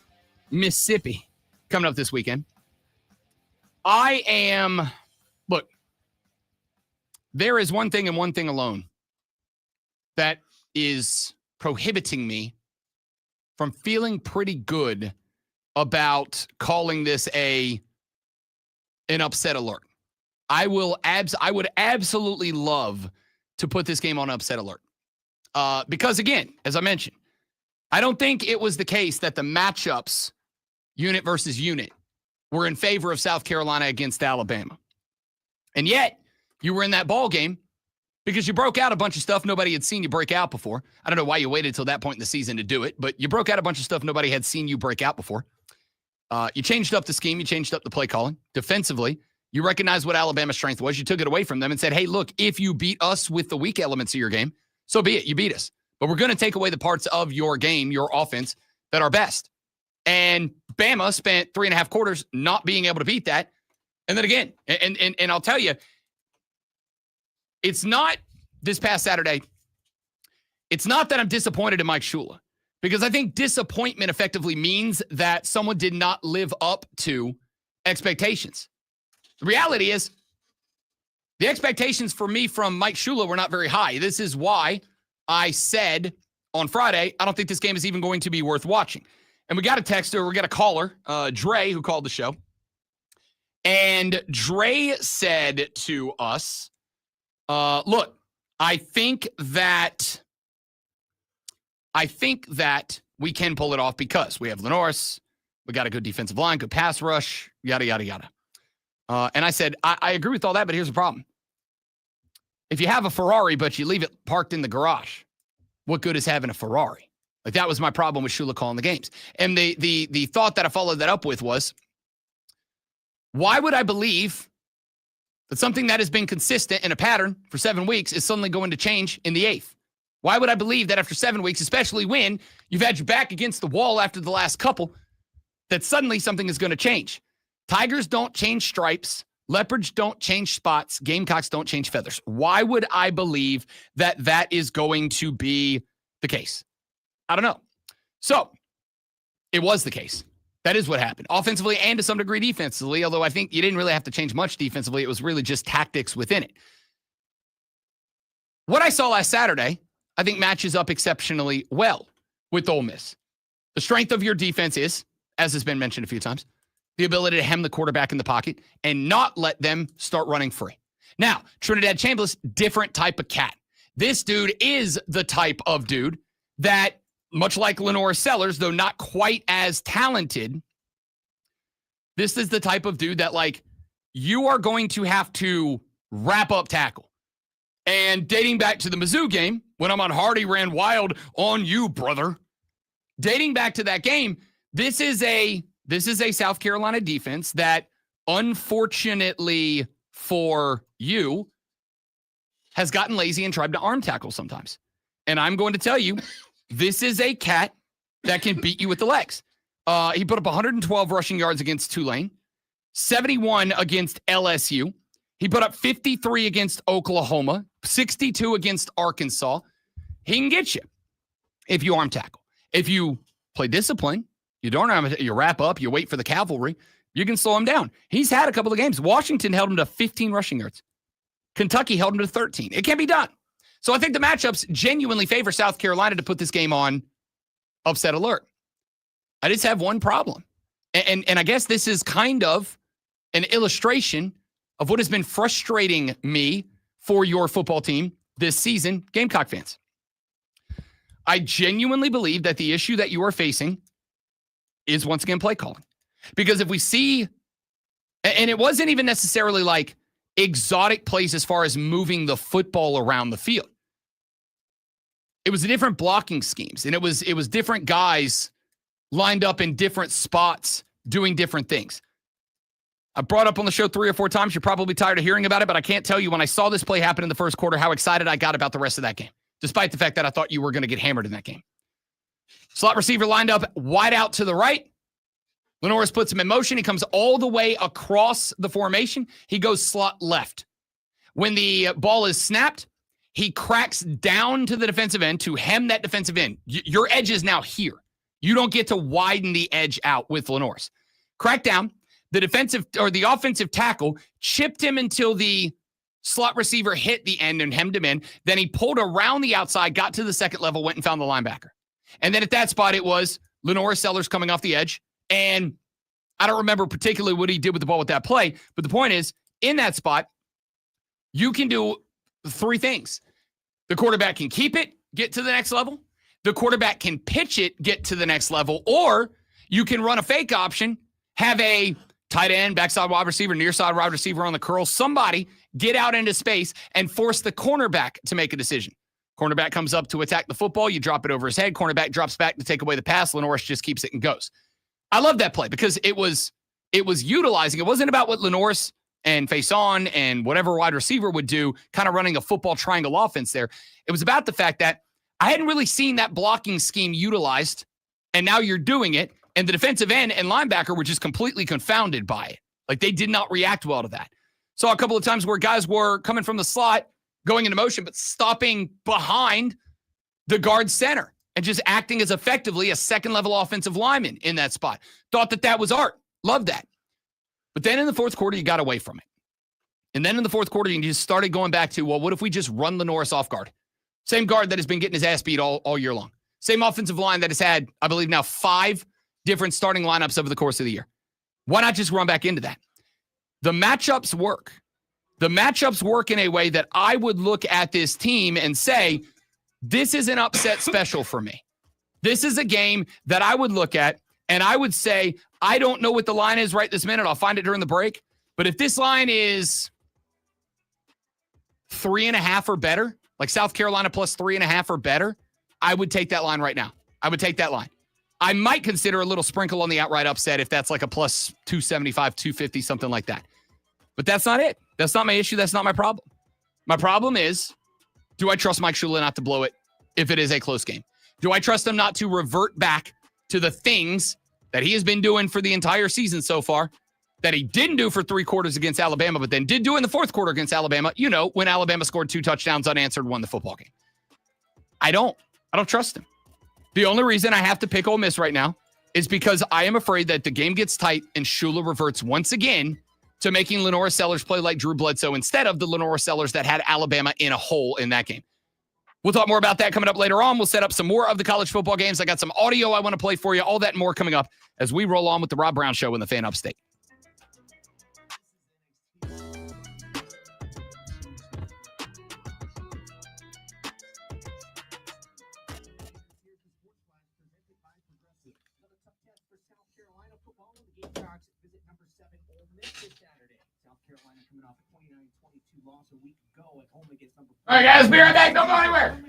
Mississippi, coming up this weekend. Look, there is one thing and one thing alone that is prohibiting me from feeling pretty good about calling this an upset alert. I would absolutely love to put this game on upset alert. Because again, as I mentioned, I don't think it was the case that the matchups, unit versus unit, were in favor of South Carolina against Alabama. And yet, you were in that ball game because you broke out a bunch of stuff nobody had seen you break out before. I don't know why you waited till that point in the season to do it, but you broke out a bunch of stuff nobody had seen you break out before. You changed up the scheme. You changed up the play calling. Defensively, you recognized what Alabama's strength was. You took it away from them and said, hey, look, if you beat us with the weak elements of your game, so be it. You beat us. But we're going to take away the parts of your game, your offense, that are best. And Bama spent 3.5 quarters not being able to beat that. And then again, and I'll tell you, it's not this past Saturday. It's not that I'm disappointed in Mike Shula, because I think disappointment effectively means that someone did not live up to expectations. The reality is the expectations for me from Mike Shula were not very high. This is why I said on Friday, I don't think this game is even going to be worth watching. And we got a texter, we got a caller, Dre, who called the show. And Dre said to us, look, I think that we can pull it off because we have Lenoris, we got a good defensive line, good pass rush, yada, yada, yada. And I said, I agree with all that, but here's the problem. If you have a Ferrari, but you leave it parked in the garage, what good is having a Ferrari? Like, that was my problem with Shula calling the games. And the thought that I followed that up with was, why would I believe that something that has been consistent in a pattern for 7 weeks is suddenly going to change in the 8th? Why would I believe that after 7 weeks, especially when you've had your back against the wall after the last couple, that suddenly something is going to change? Tigers don't change stripes. Leopards don't change spots. Gamecocks don't change feathers. Why would I believe that that is going to be the case? I don't know. So it was the case. That is what happened. Offensively and to some degree defensively, although I think you didn't really have to change much defensively. It was really just tactics within it. What I saw last Saturday, I think matches up exceptionally well with Ole Miss. The strength of your defense is, as has been mentioned a few times, the ability to hem the quarterback in the pocket and not let them start running free. Now, Trinidad Chambliss, different type of cat. This dude is the type of dude that, much like Lenore Sellers, though not quite as talented, this is the type of dude that, like, you are going to have to wrap up tackle. And dating back to the Mizzou game, when I'm on Hardy ran wild on you, brother. Dating back to that game, this is a South Carolina defense that, unfortunately for you, has gotten lazy and tried to arm tackle sometimes. And I'm going to tell you, this is a cat that can beat you with the legs. He put up 112 rushing yards against Tulane, 71 against LSU. He put up 53 against Oklahoma, 62 against Arkansas. He can get you if you arm tackle. If you play discipline, you don't arm, you wrap up, you wait for the cavalry, you can slow him down. He's had a couple of games. Washington held him to 15 rushing yards. Kentucky held him to 13. It can be done. So I think the matchups genuinely favor South Carolina to put this game on upset alert. I just have one problem. And I guess this is kind of an illustration of what has been frustrating me for your football team this season, Gamecock fans. I genuinely believe that the issue that you are facing is, once again, play calling. Because if we see, and it wasn't even necessarily like exotic plays as far as moving the football around the field. It was different blocking schemes, and it was different guys lined up in different spots doing different things. I brought up on the show 3 or 4 times. You're probably tired of hearing about it, but I can't tell you when I saw this play happen in the first quarter how excited I got about the rest of that game, despite the fact that I thought you were going to get hammered in that game. Slot receiver lined up wide out to the right. Lenoris puts him in motion. He comes all the way across the formation. He goes slot left. When the ball is snapped, He cracks down to the defensive end to hem that defensive end. Your edge is now here. You don't get to widen the edge out with Lenore's. Crack down. The offensive tackle chipped him until the slot receiver hit the end and hemmed him in. Then he pulled around the outside, got to the second level, went and found the linebacker. And then at that spot, it was Lenore Sellers coming off the edge. And I don't remember particularly what he did with the ball with that play. But the point is, in that spot, you can do three things. The quarterback can keep it, get to the next level. The quarterback can pitch it, get to the next level. Or you can run a fake option, have a tight end, backside wide receiver, near side wide receiver on the curl. Somebody get out into space and force the cornerback to make a decision. Cornerback comes up to attack the football. You drop it over his head. Cornerback drops back to take away the pass. Lenoris just keeps it and goes. I love that play because it was utilizing. It wasn't about what Lenoris and face on and whatever wide receiver would do, kind of running a football triangle offense there. It was about the fact that I hadn't really seen that blocking scheme utilized, and now you're doing it. And the defensive end and linebacker were just completely confounded by it. Like they did not react well to that. Saw a couple of times where guys were coming from the slot, going into motion, but stopping behind the guard center and just acting as effectively a second-level offensive lineman in that spot. Thought that was art. Loved that. But then in the fourth quarter, you got away from it. And then in the fourth quarter, you just started going back to, well, what if we just run Lenoris off guard? Same guard that has been getting his ass beat all year long. Same offensive line that has had, I believe now, 5 different starting lineups over the course of the year. Why not just run back into that? The matchups work. The matchups work in a way that I would look at this team and say, this is an upset special for me. This is a game that I would look at and I would say, I don't know what the line is right this minute. I'll find it during the break. But if this line is 3.5 or better, like South Carolina plus 3.5 or better, I would take that line right now. I would take that line. I might consider a little sprinkle on the outright upset if that's like a plus 275, 250, something like that. But that's not it. That's not my issue. That's not my problem. My problem is, do I trust Mike Shula not to blow it if it is a close game? Do I trust him not to revert back to the things that he has been doing for the entire season so far that he didn't do for 3 quarters against Alabama, but then did do in the fourth quarter against Alabama, you know, when Alabama scored 2 touchdowns unanswered, won the football game. I don't trust him. The only reason I have to pick Ole Miss right now is because I am afraid that the game gets tight and Shula reverts once again to making Lenoris Sellers play like Drew Bledsoe instead of the Lenoris Sellers that had Alabama in a hole in that game. We'll talk more about that coming up later on. We'll set up some more of the college football games. I got some audio I want to play for you. All that and more coming up as we roll on with the Rob Brown Show in the Fan Upstate. All right, guys, be right back. Don't go anywhere.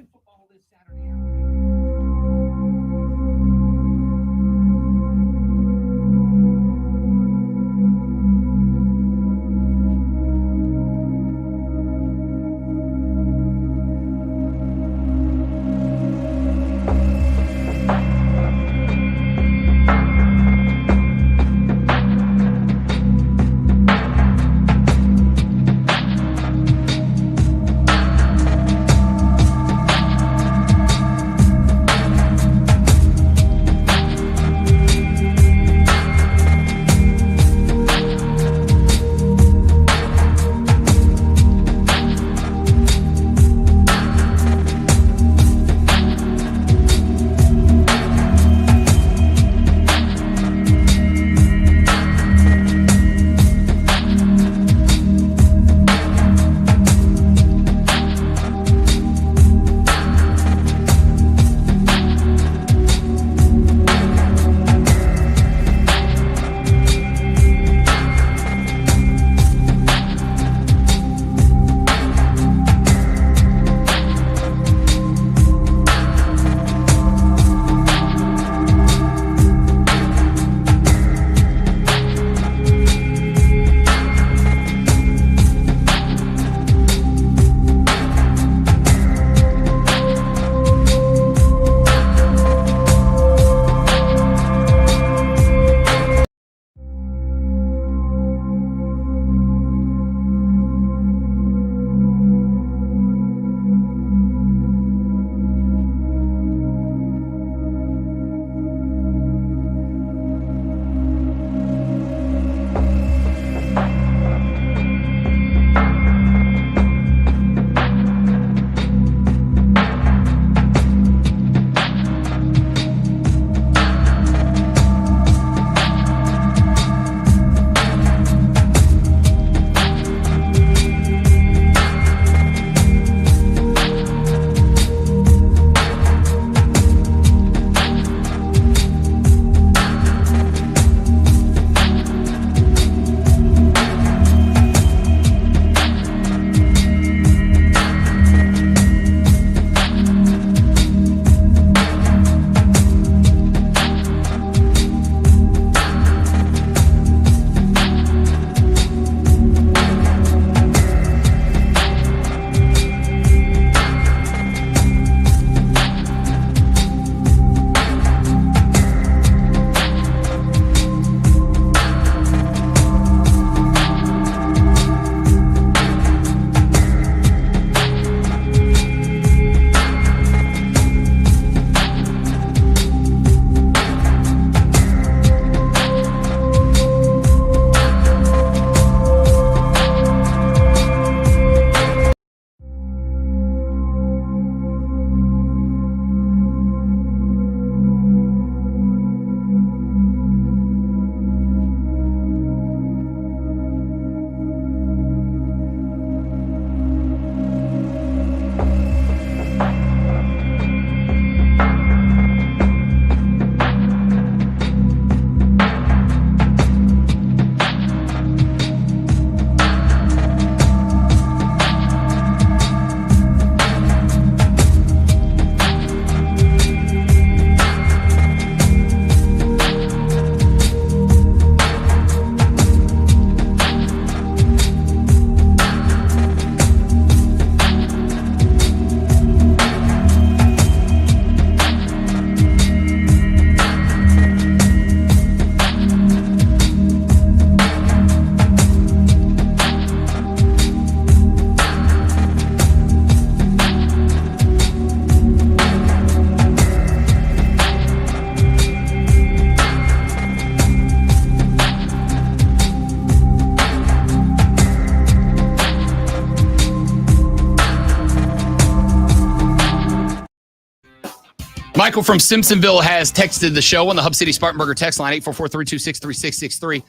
Michael from Simpsonville has texted the show on the Hub City Spartanburger text line, 844-326-3663.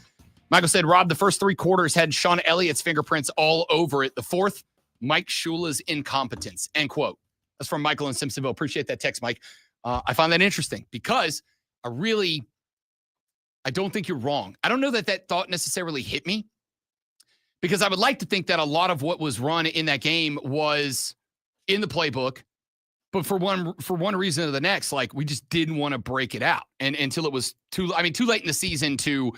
Michael said, Rob, the first 3 quarters had Sean Elliott's fingerprints all over it. The fourth, Mike Shula's incompetence, end quote. That's from Michael in Simpsonville. Appreciate that text, Mike. I find that interesting because I don't think you're wrong. I don't know that thought necessarily hit me because I would like to think that a lot of what was run in that game was in the playbook. But for one reason or the next, like we just didn't want to break it out, and until it was too late in the season to,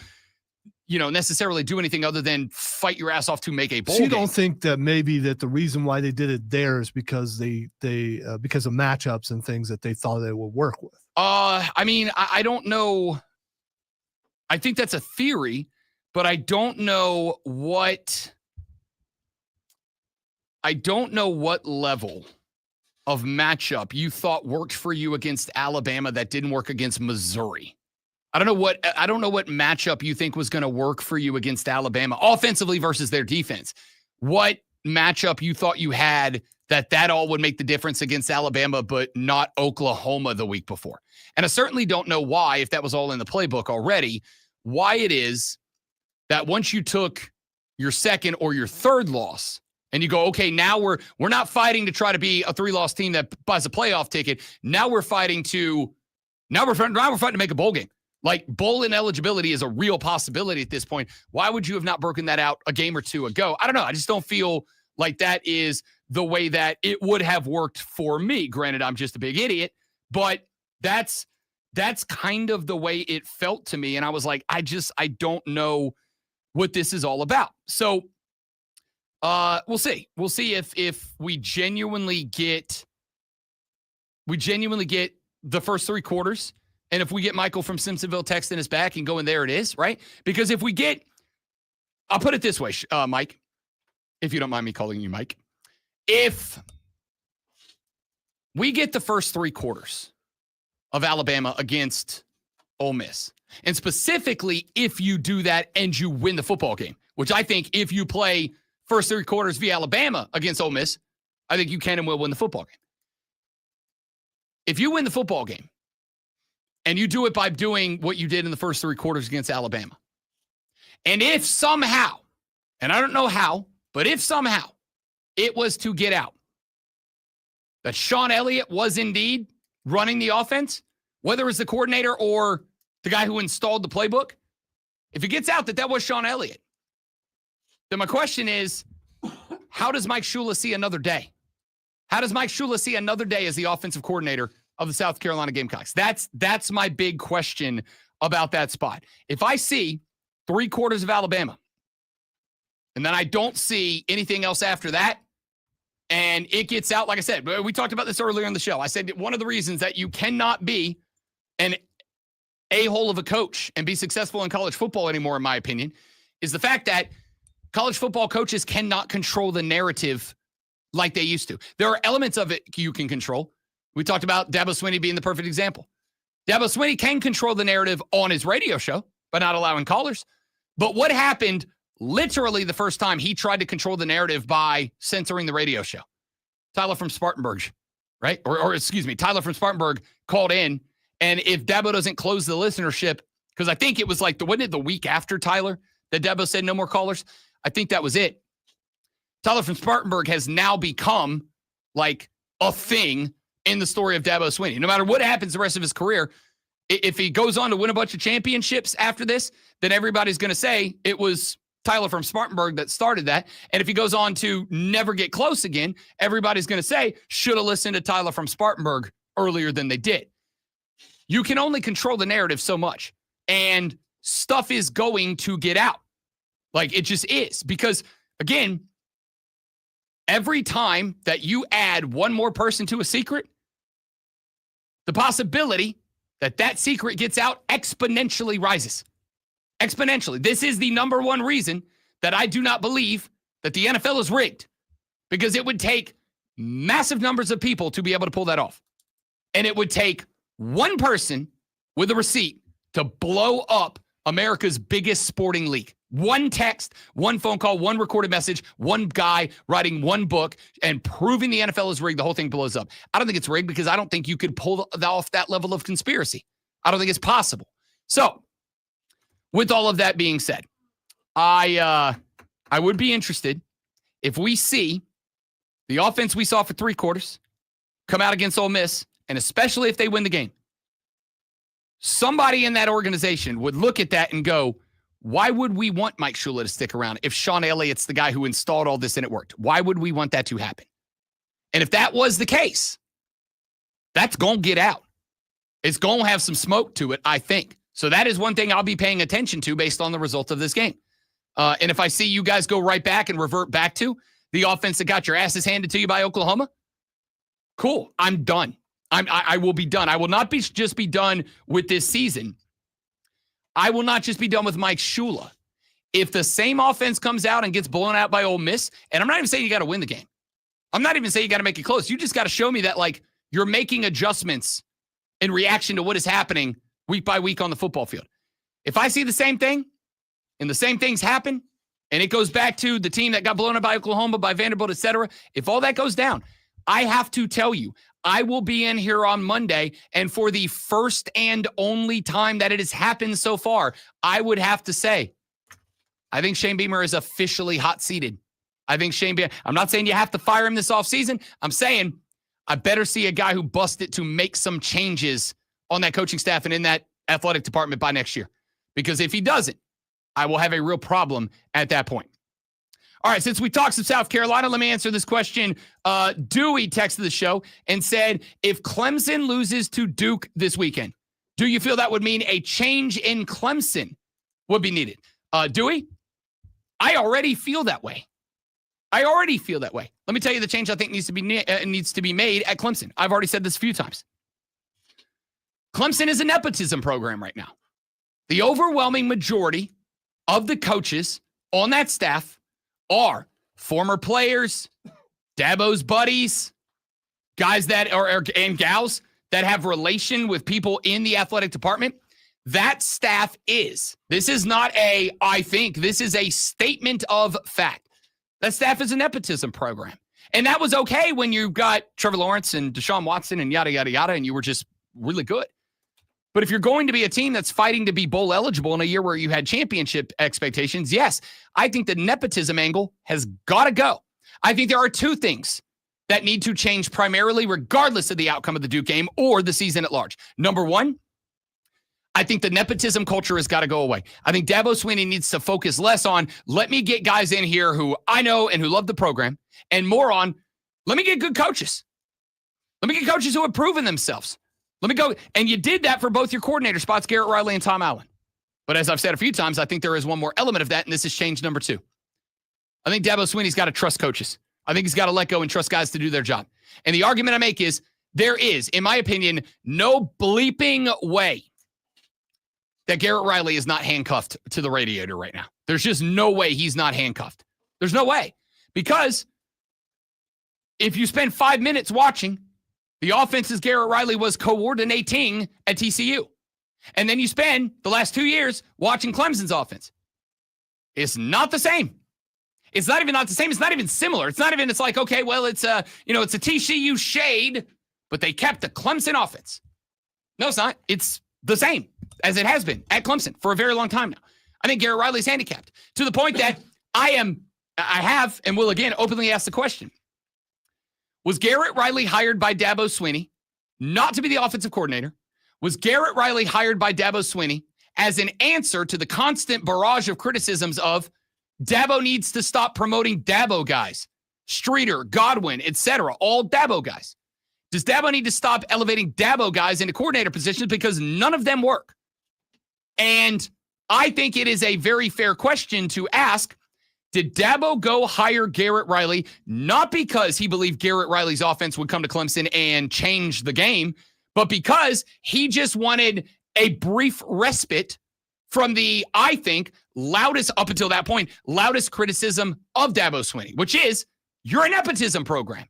necessarily do anything other than fight your ass off to make a bowl game. You don't think that maybe that the reason why they did it there is because because of matchups and things that they thought they would work with? I don't know. I think that's a theory, but I don't know what level of matchup you thought worked for you against Alabama that didn't work against Missouri. I don't know what matchup you think was going to work for you against Alabama offensively versus their defense. What matchup you thought you had that all would make the difference against Alabama, but not Oklahoma the week before. And I certainly don't know why, if that was all in the playbook already, why it is that once you took your second or your third loss, and you go, okay, now we're not fighting to try to be a 3-loss team that buys a playoff ticket. Now we're fighting to make a bowl game. Like bowl ineligibility is a real possibility at this point. Why would you have not broken that out a game or two ago? I don't know. I just don't feel like that is the way that it would have worked for me. Granted, I'm just a big idiot, but that's kind of the way it felt to me. And I was like, I don't know what this is all about. So we'll see. We'll see if we genuinely get the first 3 quarters, and if we get Michael from Simpsonville texting us back and going, there it is, right? Because if we get, I'll put it this way, Mike, if you don't mind me calling you Mike, if we get the first 3 quarters of Alabama against Ole Miss, and specifically if you do that and you win the football game, which I think if you play first 3 quarters via Alabama against Ole Miss, I think you can and will win the football game. If you win the football game and you do it by doing what you did in the first 3 quarters against Alabama, and if somehow, and I don't know how, but if somehow it was to get out that Sean Elliott was indeed running the offense, whether it was the coordinator or the guy who installed the playbook, if it gets out that was Sean Elliott, then my question is, how does Mike Shula see another day? How does Mike Shula see another day as the offensive coordinator of the South Carolina Gamecocks? That's my big question about that spot. If I see 3 quarters of Alabama, and then I don't see anything else after that, and it gets out, like I said, we talked about this earlier in the show. I said that one of the reasons that you cannot be an a-hole of a coach and be successful in college football anymore, in my opinion, is the fact that college football coaches cannot control the narrative like they used to. There are elements of it you can control. We talked about Dabo Swinney being the perfect example. Dabo Swinney can control the narrative on his radio show by not allowing callers. But what happened literally the first time he tried to control the narrative by censoring the radio show? Tyler from Spartanburg, right? Or excuse me, Tyler from Spartanburg called in. And if Dabo doesn't close the listenership, because I think it was wasn't it the week after Tyler that Dabo said no more callers? I think that was it. Tyler from Spartanburg has now become like a thing in the story of Dabo Swinney. No matter what happens the rest of his career, if he goes on to win a bunch of championships after this, then everybody's going to say it was Tyler from Spartanburg that started that. And if he goes on to never get close again, everybody's going to say, should have listened to Tyler from Spartanburg earlier than they did. You can only control the narrative so much. And stuff is going to get out. Like it just is. Because again, every time that you add one more person to a secret, the possibility that secret gets out exponentially rises. Exponentially. This is the number one reason that I do not believe that the NFL is rigged, because it would take massive numbers of people to be able to pull that off. And it would take one person with a receipt to blow up America's biggest sporting league. One text, one phone call, one recorded message, one guy writing one book and proving the NFL is rigged, the whole thing blows up. I don't think it's rigged because I don't think you could pull off that level of conspiracy. I don't think it's possible. So, with all of that being said, I would be interested if we see the offense we saw for 3 quarters come out against Ole Miss, and especially if they win the game. Somebody in that organization would look at that and go, why would we want Mike Shula to stick around if Sean Elliott's the guy who installed all this and it worked? Why would we want that to happen? And if that was the case, that's going to get out. It's going to have some smoke to it, I think. So that is one thing I'll be paying attention to based on the result of this game. And if I see you guys go right back and revert back to the offense that got your asses handed to you by Oklahoma, cool, I'm done. I will be done. I will not just be done with this season. I will not just be done with Mike Shula. If the same offense comes out and gets blown out by Ole Miss, and I'm not even saying you got to win the game. I'm not even saying you got to make it close. You just got to show me that, like, you're making adjustments in reaction to what is happening week by week on the football field. If I see the same thing and the same things happen and it goes back to the team that got blown up by Oklahoma, by Vanderbilt, etc., if all that goes down, I have to tell you, I will be in here on Monday, and for the first and only time that it has happened so far, I would have to say, I think Shane Beamer is officially hot-seated. I think Shane Beamer, I'm not saying you have to fire him this offseason. I'm saying I better see a guy who busted to make some changes on that coaching staff and in that athletic department by next year. Because if he doesn't, I will have a real problem at that point. All right, since we talked some South Carolina, let me answer this question. Dewey texted the show and said, if Clemson loses to Duke this weekend, do you feel that would mean a change in Clemson would be needed? Dewey, I already feel that way. Let me tell you the change I think needs to be made at Clemson. I've already said this a few times. Clemson is a nepotism program right now. The overwhelming majority of the coaches on that staff are former players, Dabo's buddies, guys that are and gals that have relation with people in the athletic department. That staff is. This is not I think. This is a statement of fact. That staff is a nepotism program. And that was okay when you got Trevor Lawrence and Deshaun Watson and yada, yada, yada, and you were just really good. But if you're going to be a team that's fighting to be bowl eligible in a year where you had championship expectations, yes, I think the nepotism angle has got to go. I think there are 2 things that need to change primarily regardless of the outcome of the Duke game or the season at large. Number 1, I think the nepotism culture has got to go away. I think Dabo Swinney needs to focus less on, let me get guys in here who I know and who love the program, and more on, let me get good coaches. Let me get coaches who have proven themselves. Let me go. And you did that for both your coordinator spots, Garrett Riley and Tom Allen. But as I've said a few times, I think there is one more element of that, and this is change number 2. I think Dabo Swinney's got to trust coaches. I think he's got to let go and trust guys to do their job. And the argument I make is there is, in my opinion, no bleeping way that Garrett Riley is not handcuffed to the radiator right now. There's just no way he's not handcuffed. There's no way. Because if you spend 5 minutes watching the offenses Garrett Riley was coordinating at TCU, and then you spend the last 2 years watching Clemson's offense, it's not the same. It's not even not the same. It's not even similar. It's not even, it's like, okay, well, it's a TCU shade, but they kept the Clemson offense. No, it's not. It's the same as it has been at Clemson for a very long time now. I think Garrett Riley's handicapped to the point that I have and will again openly ask the question. Was Garrett Riley hired by Dabo Swinney not to be the offensive coordinator? Was Garrett Riley hired by Dabo Swinney as an answer to the constant barrage of criticisms of Dabo needs to stop promoting Dabo guys, Streeter, Godwin, etc., all Dabo guys? Does Dabo need to stop elevating Dabo guys into coordinator positions because none of them work? And I think it is a very fair question to ask. Did Dabo go hire Garrett Riley not because he believed Garrett Riley's offense would come to Clemson and change the game, but because he just wanted a brief respite from the, I think, loudest, up until that point, loudest criticism of Dabo Swinney, which is, you're a nepotism program.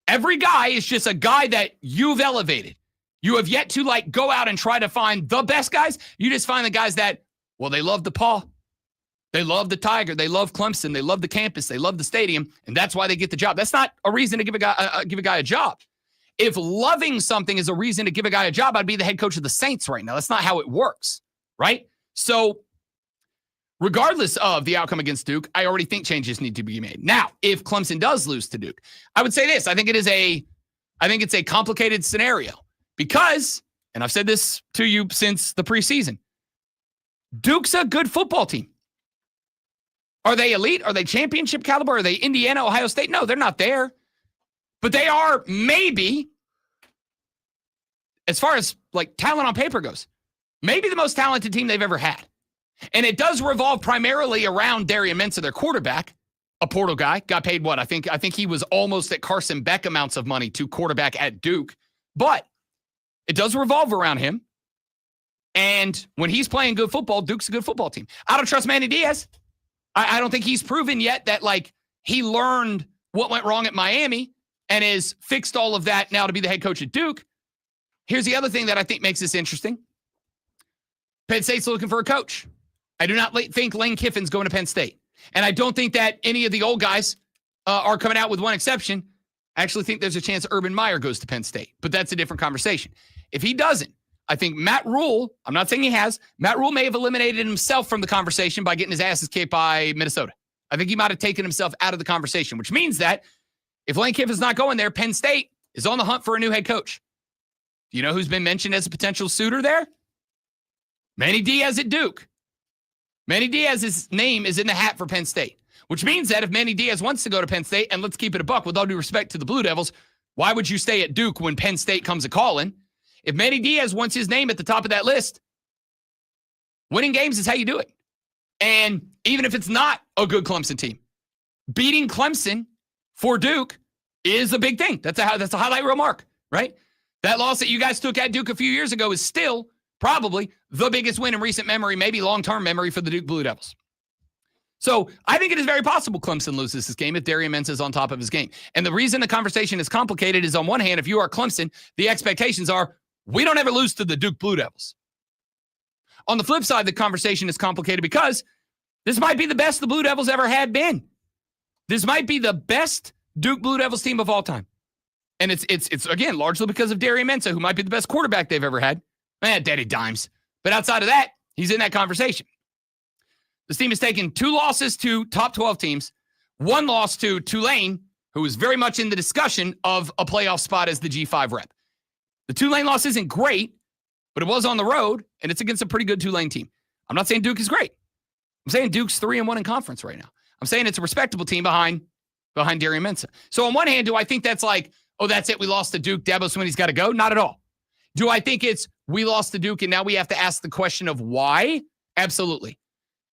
Every guy is just a guy that you've elevated. You have yet to go out and try to find the best guys. You just find the guys that Well, they love the paw. They love the Tiger. They love Clemson. They love the campus. They love the stadium. And that's why they get the job. That's not a reason to give a guy a job. If loving something is a reason to give a guy a job, I'd be the head coach of the Saints right now. That's not how it works, right? So regardless of the outcome against Duke, I already think changes need to be made. Now, if Clemson does lose to Duke, I would say this. I think it's a complicated scenario because, and I've said this to you since the preseason, Duke's a good football team. Are they elite? Are they championship caliber? Are they Indiana, Ohio State? No, they're not there. But they are maybe, as far as like talent on paper goes, maybe the most talented team they've ever had. And it does revolve primarily around Darian Mensah, their quarterback, a portal guy, got paid what? I think he was almost at Carson Beck amounts of money to quarterback at Duke. But it does revolve around him. And when he's playing good football, Duke's a good football team. I don't trust Manny Diaz. I don't think he's proven yet that, like, he learned what went wrong at Miami and has fixed all of that now to be the head coach at Duke. Here's the other thing that I think makes this interesting. Penn State's looking for a coach. I do not think Lane Kiffin's going to Penn State. And I don't think that any of the old guys are coming out with one exception. I actually think there's a chance Urban Meyer goes to Penn State. But that's a different conversation. If he doesn't, I think Matt Rule, I'm not saying he has, Matt Rule may have eliminated himself from the conversation by getting his asses kicked by Minnesota. I think he might have taken himself out of the conversation, which means that if Lane Kiffin's not going there, Penn State is on the hunt for a new head coach. Do you know who's been mentioned as a potential suitor there? Manny Diaz at Duke. Manny Diaz's name is in the hat for Penn State, which means that if Manny Diaz wants to go to Penn State, and let's keep it a buck, with all due respect to the Blue Devils, why would you stay at Duke when Penn State comes a-calling? If Manny Diaz wants his name at the top of that list, winning games is how you do it. And even if it's not a good Clemson team, beating Clemson for Duke is a big thing. That's a highlight reel mark, right? That loss that you guys took at Duke a few years ago is still probably the biggest win in recent memory, maybe long-term memory for the Duke Blue Devils. So I think it is very possible Clemson loses this game if Darian Mensah is on top of his game. And the reason the conversation is complicated is, on one hand, if you are Clemson, the expectations are, we don't ever lose to the Duke Blue Devils. On the flip side, the conversation is complicated because this might be the best the Blue Devils ever had been. This might be the best Duke Blue Devils team of all time. And it's again, largely because of Darian Mensah, who might be the best quarterback they've ever had. Daddy Dimes. But outside of that, he's in that conversation. This team has taken 2 losses to top 12 teams, 1 loss to Tulane, who is very much in the discussion of a playoff spot as the G5 rep. The Tulane loss isn't great, but it was on the road, and it's against a pretty good Tulane team. I'm not saying Duke is great. I'm saying Duke's 3-1 in conference right now. I'm saying it's a respectable team behind Darian Mensah. So on one hand, do I think that's like, oh, that's it, we lost to Duke, Dabo Swinney's got to go? Not at all. Do I think it's we lost to Duke and now we have to ask the question of why? Absolutely.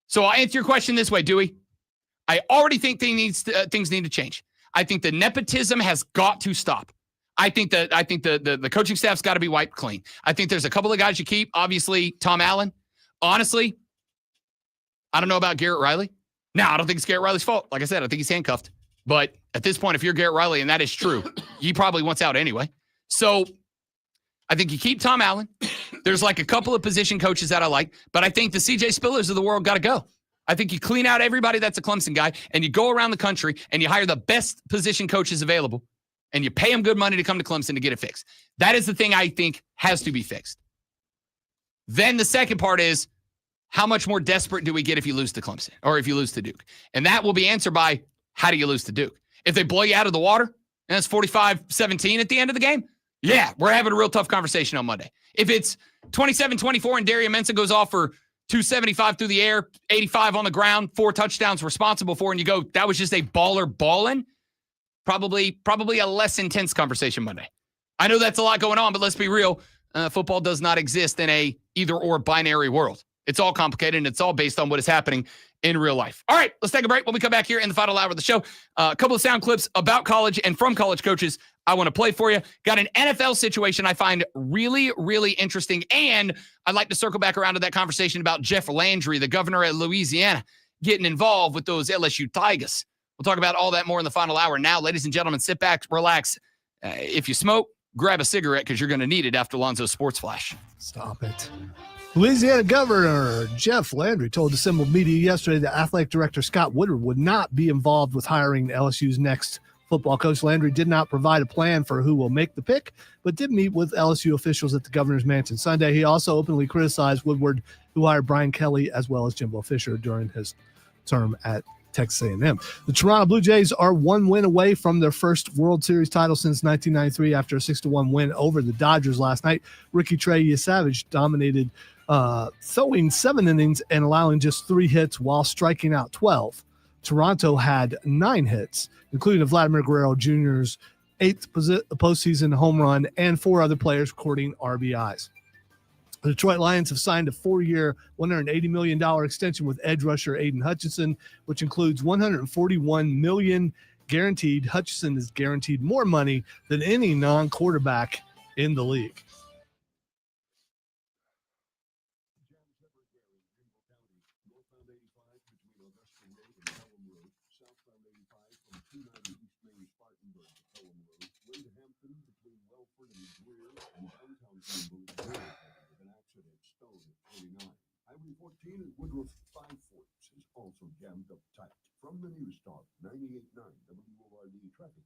So I'll answer your question this way, Dewey. I already think things need to change. I think the nepotism has got to stop. I think the coaching staff's got to be wiped clean. I think there's a couple of guys you keep. Obviously, Tom Allen. Honestly, I don't know about Garrett Riley. Now, I don't think it's Garrett Riley's fault. Like I said, I think he's handcuffed. But at this point, if you're Garrett Riley, and that is true, he probably wants out anyway. So I think you keep Tom Allen. There's like a couple of position coaches that I like, but I think the CJ Spillers of the world got to go. I think you clean out everybody that's a Clemson guy, and you go around the country, and you hire the best position coaches available, and you pay them good money to come to Clemson to get it fixed. That is the thing I think has to be fixed. Then the second part is, how much more desperate do we get if you lose to Clemson or if you lose to Duke? And that will be answered by, how do you lose to Duke? If they blow you out of the water and it's 45-17 at the end of the game, yeah, we're having a real tough conversation on Monday. If it's 27-24 and Darian Mensah goes off for 275 through the air, 85 on the ground, 4 touchdowns responsible for, and you go, that was just a baller balling, probably a less intense conversation Monday. I know that's a lot going on, but let's be real. Football does not exist in a either-or binary world. It's all complicated, and it's all based on what is happening in real life. All right, let's take a break. When we come back here in the final hour of the show, a couple of sound clips about college and from college coaches I want to play for you. Got an NFL situation I find really, really interesting, and I'd like to circle back around to that conversation about Jeff Landry, the governor of Louisiana, getting involved with those LSU Tigers. We'll talk about all that more in the final hour. Now, ladies and gentlemen, sit back, relax. If you smoke, grab a cigarette because you're going to need it after Lonzo's Sports Flash. Stop it. Louisiana Governor Jeff Landry told assembled media yesterday that athletic director Scott Woodward would not be involved with hiring LSU's next football coach. Landry did not provide a plan for who will make the pick, but did meet with LSU officials at the governor's mansion Sunday. He also openly criticized Woodward, who hired Brian Kelly as well as Jimbo Fisher during his term at Texas A&M. The Toronto Blue Jays are one win away from their first World Series title since 1993 after a 6-1 win over the Dodgers last night. Rookie Trey Yesavage dominated, throwing 7 innings and allowing just 3 hits while striking out 12. Toronto had 9 hits, including Vladimir Guerrero Jr.'s 8th postseason home run and 4 other players recording RBIs. The Detroit Lions have signed a 4-year, $180 million extension with edge rusher Aiden Hutchinson, which includes $141 million guaranteed. Hutchinson is guaranteed more money than any non-quarterback in the league. Highway 14 at Woodruff 5 Forks is also jammed up tight. From the News Talk 98.9 WORD Traffic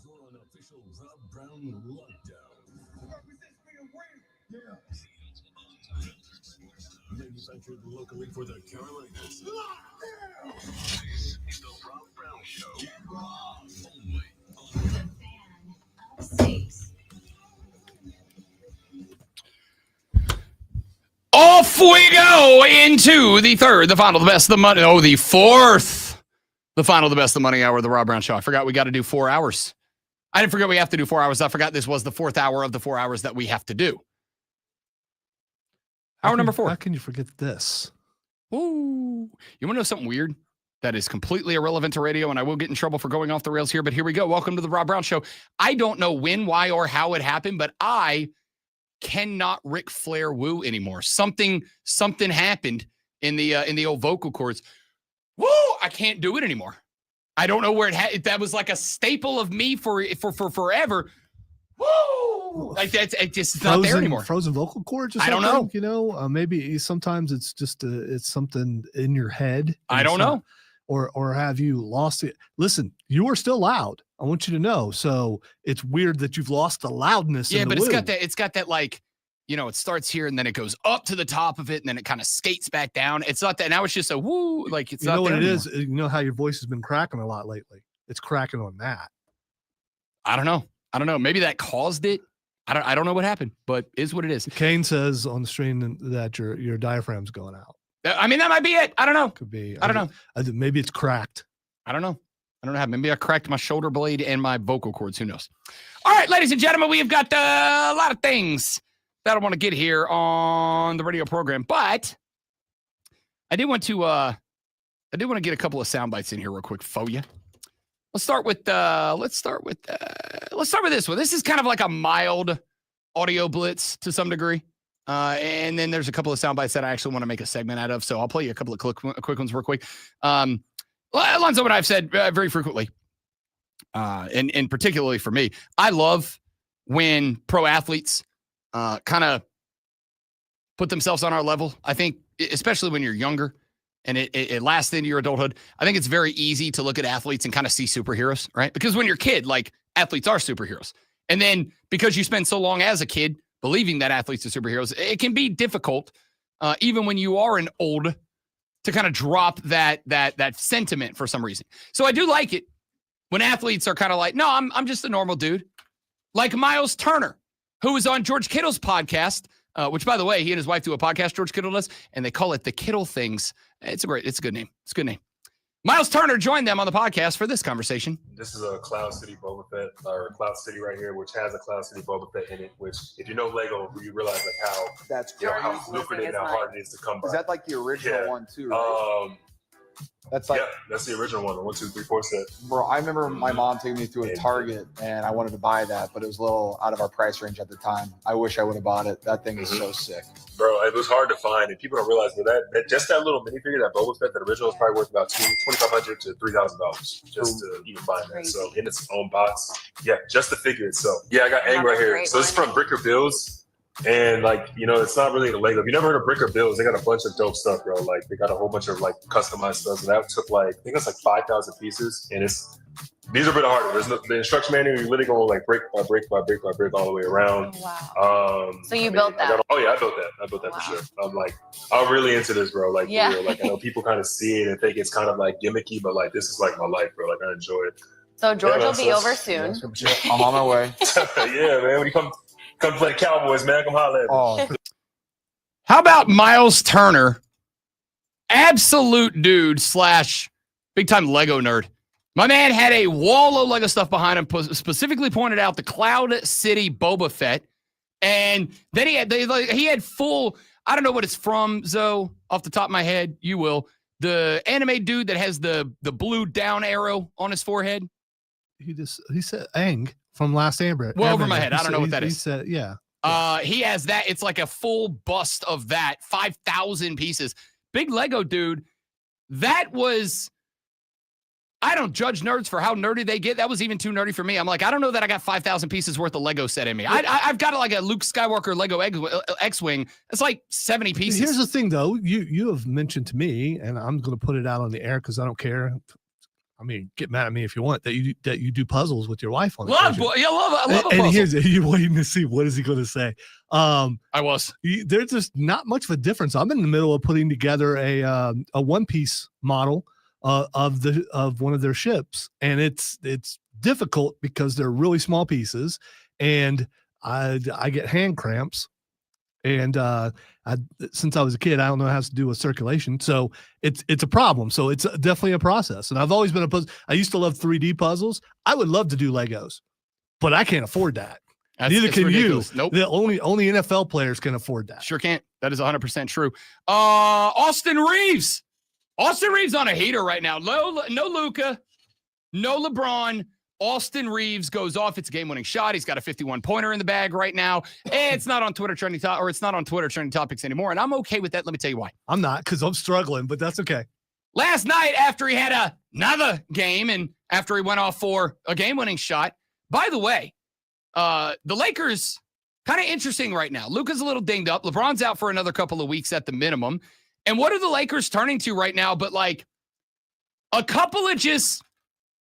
Your unofficial Rob Brown lockdown. Manufactured locally for the Carolinas. This is the Rob Brown Show. Only on Fan of States. Off we go into the third, the final, the best, the money. Oh, the fourth, the final, the best, the money hour of the Rob Brown Show. I forgot we got to do 4 hours. I didn't forget we have to do 4 hours. I forgot this was the fourth hour of the 4 hours that we have to do. Hour number 4. How can you forget this? Ooh. You want to know something weird that is completely irrelevant to radio, and I will get in trouble for going off the rails here, but here we go. Welcome to the Rob Brown Show. I don't know when, why, or how it happened, but I cannot Ric Flair woo anymore. Something happened in the old vocal cords. Woo! I can't do it anymore. I don't know where it had. That was like a staple of me for forever. Woo! Like that's it's not there anymore. Frozen vocal cords. Or I don't something? know. You know, maybe sometimes it's just it's something in your head. I don't know. Or have you lost it? Listen, you are still loud. I want you to know. So it's weird that you've lost the loudness. Yeah, in the but woo. it's got that like, you know, it starts here and then it goes up to the top of it and then it kind of skates back down. It's not that now. It's just a woo. Like it's you not know what there it anymore. is. You know how your voice has been cracking a lot lately. It's cracking on that. I don't know. Maybe that caused it. I don't know what happened, but is what it is. Kane says on the stream that your diaphragm's going out. I mean, that might be it. I don't know. Could be. I don't know. Maybe it's cracked. I don't know. Maybe I cracked my shoulder blade and my vocal cords. Who knows? All right, ladies and gentlemen, we have got a lot of things that I want to get here on the radio program, but I did want to get a couple of sound bites in here real quick for you. Let's start with this one. This is kind of like a mild audio blitz to some degree. And then there's a couple of sound bites that I actually want to make a segment out of. So I'll play you a couple of quick ones real quick. Lines of what I've said very frequently. And particularly for me, I love when pro athletes kind of put themselves on our level. I think, especially when you're younger and it lasts into your adulthood, I think it's very easy to look at athletes and kind of see superheroes, right? Because when you're a kid, like athletes are superheroes. And then because you spend so long as a kid believing that athletes are superheroes, it can be difficult, even when you are an old, to kind of drop that sentiment for some reason. So I do like it when athletes are kind of like, no, I'm just a normal dude. Like Miles Turner, who was on George Kittle's podcast, which, by the way, he and his wife do a podcast, George Kittle does, and they call it the Kittle Things. It's a good name. It's a good name. Miles Turner joined them on the podcast for this conversation. This is a Cloud City Boba Fett, or Cloud City right here, which has a Cloud City Boba Fett in it, which, if you know Lego, you realize like how that's how lucrative and how hard it is to come by. Is that like the original one too, right? That's like, yeah, that's the original one, the 1, 2, 3, 4 set. Bro, I remember my mom taking me through a Target and I wanted to buy that, but it was a little out of our price range at the time. I wish I would have bought it. That thing is so sick. Bro, it was hard to find, and people don't realize that just that little minifigure, that Boba Fett, that original, is probably worth about $2,500 to $3,000 just to even find that. So in its own box, yeah, just the figure itself. Yeah, I got Aang right here. So this is from Bricker Bills, and like, you know, it's not really the Lego. If you never heard of Bricker Bills, they got a bunch of dope stuff, bro. Like they got a whole bunch of like customized stuff. So that took like, I think it's like 5,000 pieces, and these are a bit harder. There's the instruction manual. You're literally going like brick by brick by brick by brick all the way around. Wow. So you built that? I built that for sure. I'm really into this, bro. Like, yeah. For real. Like I know people kind of see it and think it's kind of like gimmicky, but like this is like my life, bro. Like I enjoy it. So George will be over soon. I'm on my way. Yeah, man. When you come play Cowboys, man, come holler at me. How about Miles Turner, absolute dude / big time Lego nerd? My man had a wall of Lego stuff behind him, specifically pointed out the Cloud City Boba Fett. And then he had full, I don't know what it's from, Zoe, off the top of my head. You will. The anime dude that has the blue down arrow on his forehead. He said Aang from Last Airbender. Well, over my head. I don't know what that is. He said, yeah. He has that. It's like a full bust of that, 5,000 pieces. Big Lego dude. That was... I don't judge nerds for how nerdy they get. That was even too nerdy for me. I'm like, I don't know that I got 5,000 pieces worth of Lego set in me. I've got like a Luke Skywalker Lego X-Wing. It's like 70 pieces. Here's the thing, though. You have mentioned to me, and I'm going to put it out on the air because I don't care. I mean, get mad at me if you want that you do puzzles with your wife on. I love a puzzle. And here's you waiting to see what is he going to say. There's just not much of a difference. I'm in the middle of putting together a one-piece model of one of their ships, and it's difficult because they're really small pieces, and I get hand cramps And since I was a kid, I don't know how it has to do with circulation. So it's a problem. So it's definitely a process. And I've always been I used to love 3D puzzles. I would love to do Legos, but I can't afford that. Neither can ridiculous. you. Nope. The only NFL players can afford that. Sure can't. That is 100% true. Austin Reeves. Austin Reeves on a heater right now. No Luka, no LeBron. Austin Reeves goes off. It's a game-winning shot. He's got a 51-pointer in the bag right now. And it's not on Twitter trending topics anymore. And I'm okay with that. Let me tell you why. I'm not, because I'm struggling, but that's okay. Last night, after he had another game and after he went off for a game-winning shot, by the way, the Lakers, kind of interesting right now. Luka's a little dinged up. LeBron's out for another couple of weeks at the minimum. And what are the Lakers turning to right now but like a couple of just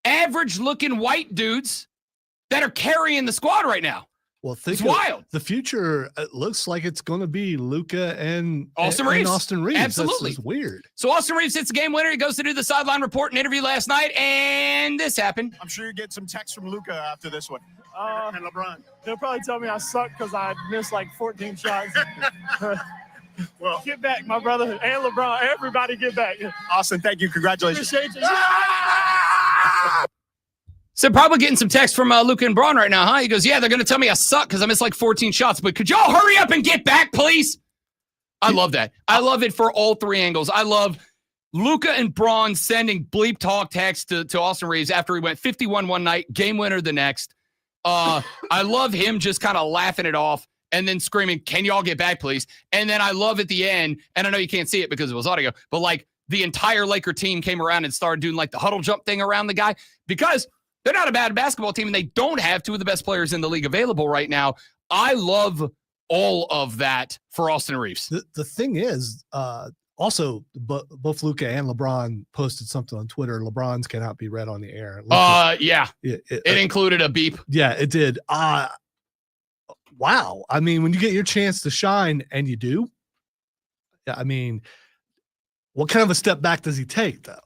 average-looking white dudes that are carrying the squad right now? Well, it's wild. The future looks like it's going to be Luka and Austin Reeves. Absolutely. That's weird. So Austin Reeves hits the game winner. He goes to do the sideline report and interview last night, and this happened. I'm sure you get some texts from Luka after this one. And LeBron. They'll probably tell me I suck because I missed like 14 shots. Well, get back, my brother, and LeBron. Everybody get back. Austin, thank you. Congratulations. Appreciate you. So probably getting some text from Luka and Braun right now, huh? He goes, yeah, they're going to tell me I suck because I missed like 14 shots, but could y'all hurry up and get back, please? I love that. I love it for all three angles. I love Luka and Braun sending bleep talk text to Austin Reeves after he went 51 one night, game winner the next. I love him just kind of laughing it off and then screaming, can y'all get back, please? And then I love at the end, and I know you can't see it because it was audio, but like the entire Laker team came around and started doing like the huddle jump thing around the guy because they're not a bad basketball team and they don't have two of the best players in the league available right now. I love all of that for Austin Reeves. The thing is, also, both Luka and LeBron posted something on Twitter. LeBron's cannot be read on the air. Yeah. It included a beep. Yeah, it did. Wow. I mean, when you get your chance to shine and you do, I mean, what kind of a step back does he take, though?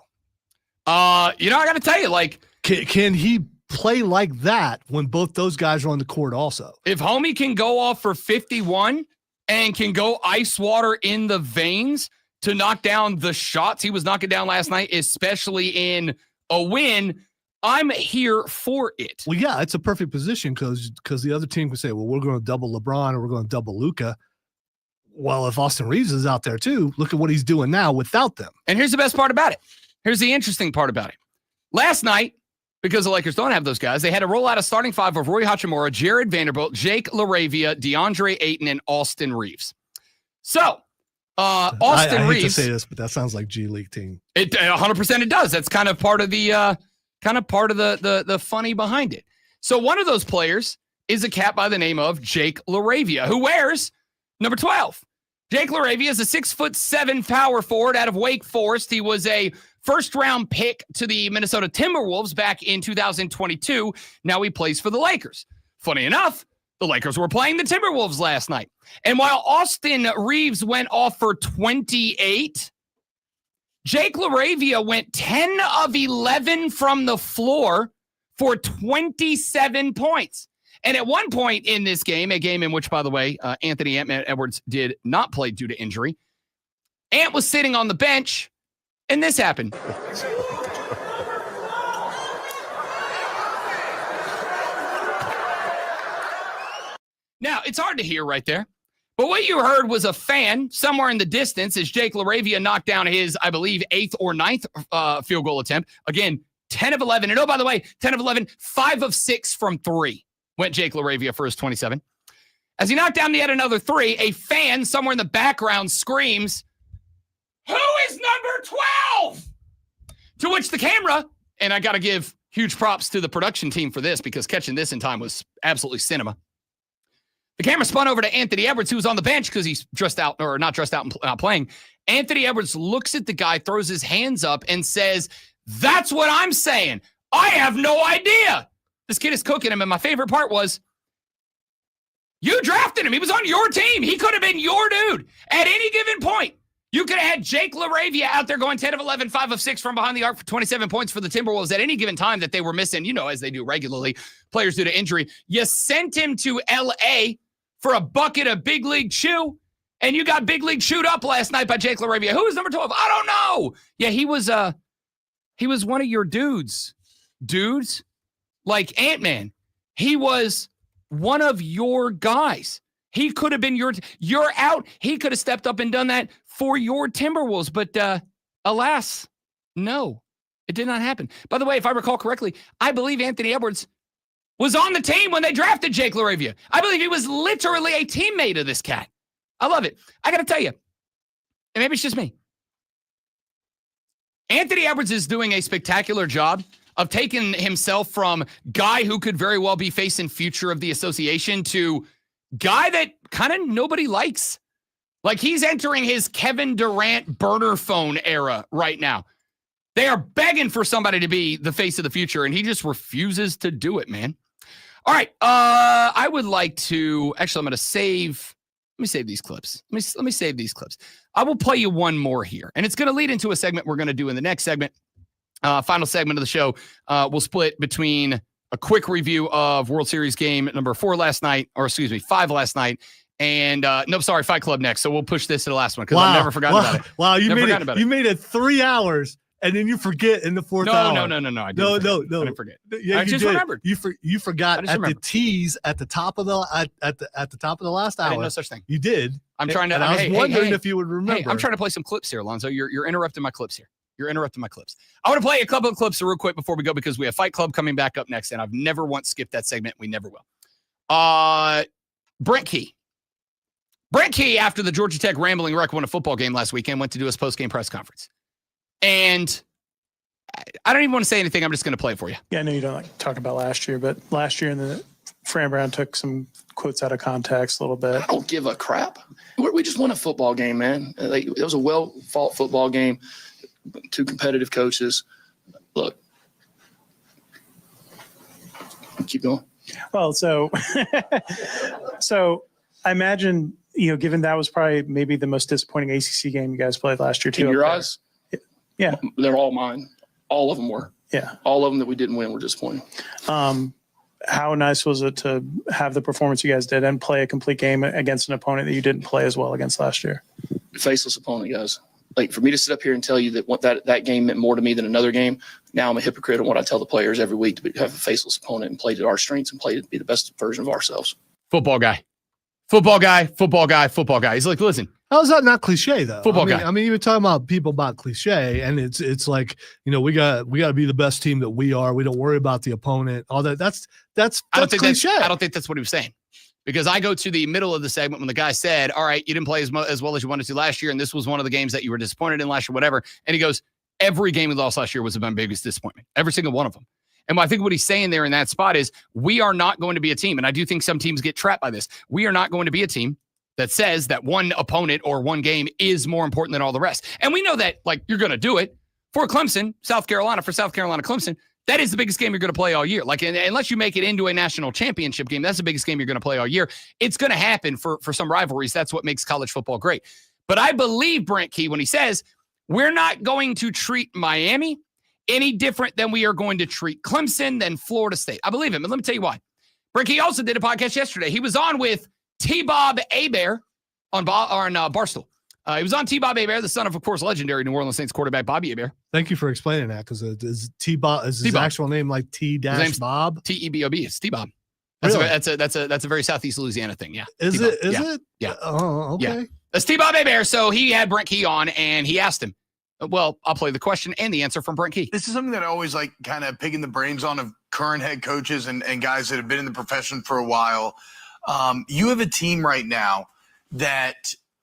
I got to tell you, like, can he play like that when both those guys are on the court also? If homie can go off for 51 and can go ice water in the veins to knock down the shots he was knocking down last night, especially in a win, I'm here for it. Well, yeah, it's a perfect position because the other team can say, well, we're going to double LeBron or we're going to double Luka. Well, if Austin Reeves is out there too, look at what he's doing now without them. And here's the best part about it. Here's the interesting part about it. Last night, because the Lakers don't have those guys, they had to roll out a starting five of Rui Hachimura, Jared Vanderbilt, Jake LaRavia, DeAndre Ayton, and Austin Reeves. So, Austin I hate Reeves. to say this, but that sounds like G League team. It 100% it does. That's kind of part of the the funny behind it. So one of those players is a cat by the name of Jake LaRavia, who wears number 12. Jake LaRavia is a 6'7" power forward out of Wake Forest. He was a first-round pick to the Minnesota Timberwolves back in 2022. Now he plays for the Lakers. Funny enough, the Lakers were playing the Timberwolves last night. And while Austin Reeves went off for 28, Jake LaRavia went 10 of 11 from the floor for 27 points. And at one point in this game, a game in which, by the way, Anthony Ant-Man Edwards did not play due to injury, Ant was sitting on the bench, and this happened. Now, it's hard to hear right there, but what you heard was a fan somewhere in the distance as Jake LaRavia knocked down his, I believe, 8th or 9th field goal attempt. Again, 10 of 11. And oh, by the way, 10 of 11, 5 of 6 from 3 went Jake LaRavia for his 27. As he knocked down yet another 3, a fan somewhere in the background screams, "Who is number 12?" To which the camera, and I got to give huge props to the production team for this because catching this in time was absolutely cinema. The camera spun over to Anthony Edwards, who was on the bench because he's dressed out or not dressed out and not playing. Anthony Edwards looks at the guy, throws his hands up, and says, "That's what I'm saying. I have no idea." This kid is cooking him, and my favorite part was, you drafted him. He was on your team. He could have been your dude. At any given point, you could have had Jake LaRavia out there going 10 of 11, 5 of 6 from behind the arc for 27 points for the Timberwolves at any given time that they were missing, as they do regularly, players due to injury. You sent him to L.A. for a bucket of big league chew, And you got big league chewed up last night by Jake LaRavia. Who was number 12? I don't know. Yeah, he was one of your dudes. Dudes like Ant-Man. He was one of your guys. He could have been you're out. He could have stepped up and done that for your Timberwolves, but alas, no, it did not happen. By the way, if I recall correctly, I believe Anthony Edwards was on the team when they drafted Jake LaRavia. I believe he was literally a teammate of this cat. I love it. I got to tell you, and maybe it's just me, Anthony Edwards is doing a spectacular job of taking himself from guy who could very well be facing future of the association to guy that kind of nobody likes. Like he's entering his Kevin Durant burner phone era right now. They are begging for somebody to be the face of the future, and he just refuses to do it, man. All right. I would like to, actually, I'm going to save, let me save these clips. Let me save these clips. I will play you one more here, and it's going to lead into a segment we're going to do in the next segment. Final segment of the show. We'll split between a quick review of World Series game number 5 last night, and Fight Club next. So we'll push this to the last one because I've never forgotten about it. Wow, you made it 3 hours and then you forget in the fourth hour. No. I didn't forget. Yeah, I just remembered. You forgot at the tease at the top of the at the top of the last hour. I didn't know such thing. You did. I'm trying to. And I was wondering if you would remember. Hey, I'm trying to play some clips here, Alonzo. You're interrupting my clips here. You're interrupting my clips. I want to play a couple of clips real quick before we go because we have Fight Club coming back up next, and I've never once skipped that segment. We never will. Brent Key. Brent Key, after the Georgia Tech Rambling Wreck won a football game last weekend, went to do his post-game press conference. And I don't even want to say anything. I'm just going to play it for you. Yeah, I know you don't like to talk about last year, but last year Fran Brown took some quotes out of context a little bit. I don't give a crap. We just won a football game, man. It was a well-fought football game. 2 competitive coaches. Look, keep going. Well, so I imagine, given that was probably maybe the most disappointing ACC game you guys played last year too. In your eyes? Yeah. They're all mine. All of them were. Yeah. All of them that we didn't win were disappointing. How nice was it to have the performance you guys did and play a complete game against an opponent that you didn't play as well against last year? Faceless opponent, guys. Like, for me to sit up here and tell you that game meant more to me than another game, now I'm a hypocrite on what I tell the players every week, to have a faceless opponent and play to our strengths and play to be the best version of ourselves. Football guy. He's like, listen. How is that not cliche though? Football guy. I mean, you were talking about people about cliche, and it's like, we got to be the best team that we are. We don't worry about the opponent. All that. That's cliche. I don't think that's what he was saying. Because I go to the middle of the segment when the guy said, all right, you didn't play as well as you wanted to last year, and this was one of the games that you were disappointed in last year, whatever. And he goes, every game we lost last year was my biggest disappointment. Every single one of them. And I think what he's saying there in that spot is we are not going to be a team, and I do think some teams get trapped by this. We are not going to be a team that says that one opponent or one game is more important than all the rest. And we know that, you're going to do it. For Clemson, South Carolina, Clemson, that is the biggest game you're going to play all year. Unless you make it into a national championship game, that's the biggest game you're going to play all year. It's going to happen for some rivalries. That's what makes college football great. But I believe Brent Key when he says, we're not going to treat Miami any different than we are going to treat Clemson than Florida State. I believe him. And let me tell you why. Brent Key also did a podcast yesterday. He was on with T-Bob Hebert on Barstool. He was on T-Bob Hebert, the son of course, legendary New Orleans Saints quarterback Bobby Hebert. Thank you for explaining that, because is T-Bob is his actual name like T-Bob? T-E-B-O-B. It's T-Bob. Really? That's a very Southeast Louisiana thing. Yeah. Is T-Bob. it? Yeah. Oh, okay. Yeah. That's T-Bob Hebert. So he had Brent Key on, and he asked him. Well, I'll play the question and the answer from Brent Key. This is something that I always like kind of picking the brains on of current head coaches and guys that have been in the profession for a while. You have a team right now that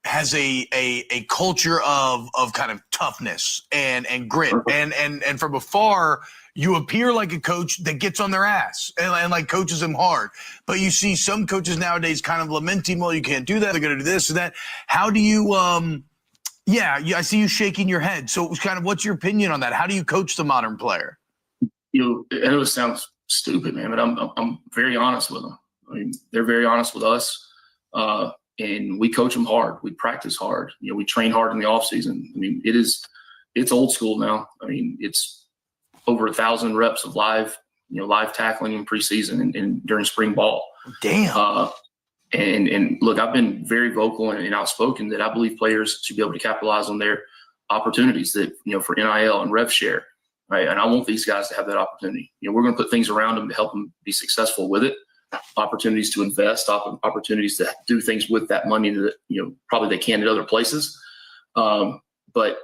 has a culture of kind of toughness and grit. And from afar, you appear like a coach that gets on their ass and like coaches them hard. But you see some coaches nowadays kind of lamenting, well, you can't do that. They're going to do this or that. How do you I see you shaking your head. So kind of what's your opinion on that? How do you coach the modern player? I know it sounds stupid, man, but I'm very honest with them. I mean, they're very honest with us. And we coach them hard. We practice hard. We train hard in the off season. I mean, it's old school now. I mean, it's over 1,000 reps of live tackling in preseason and during spring ball. Damn. And look, I've been very vocal and outspoken that I believe players should be able to capitalize on their opportunities that, for NIL and rev share, right? And I want these guys to have that opportunity. We're going to put things around them to help them be successful with it, opportunities to invest, opportunities to do things with that money that, probably they can at other places. But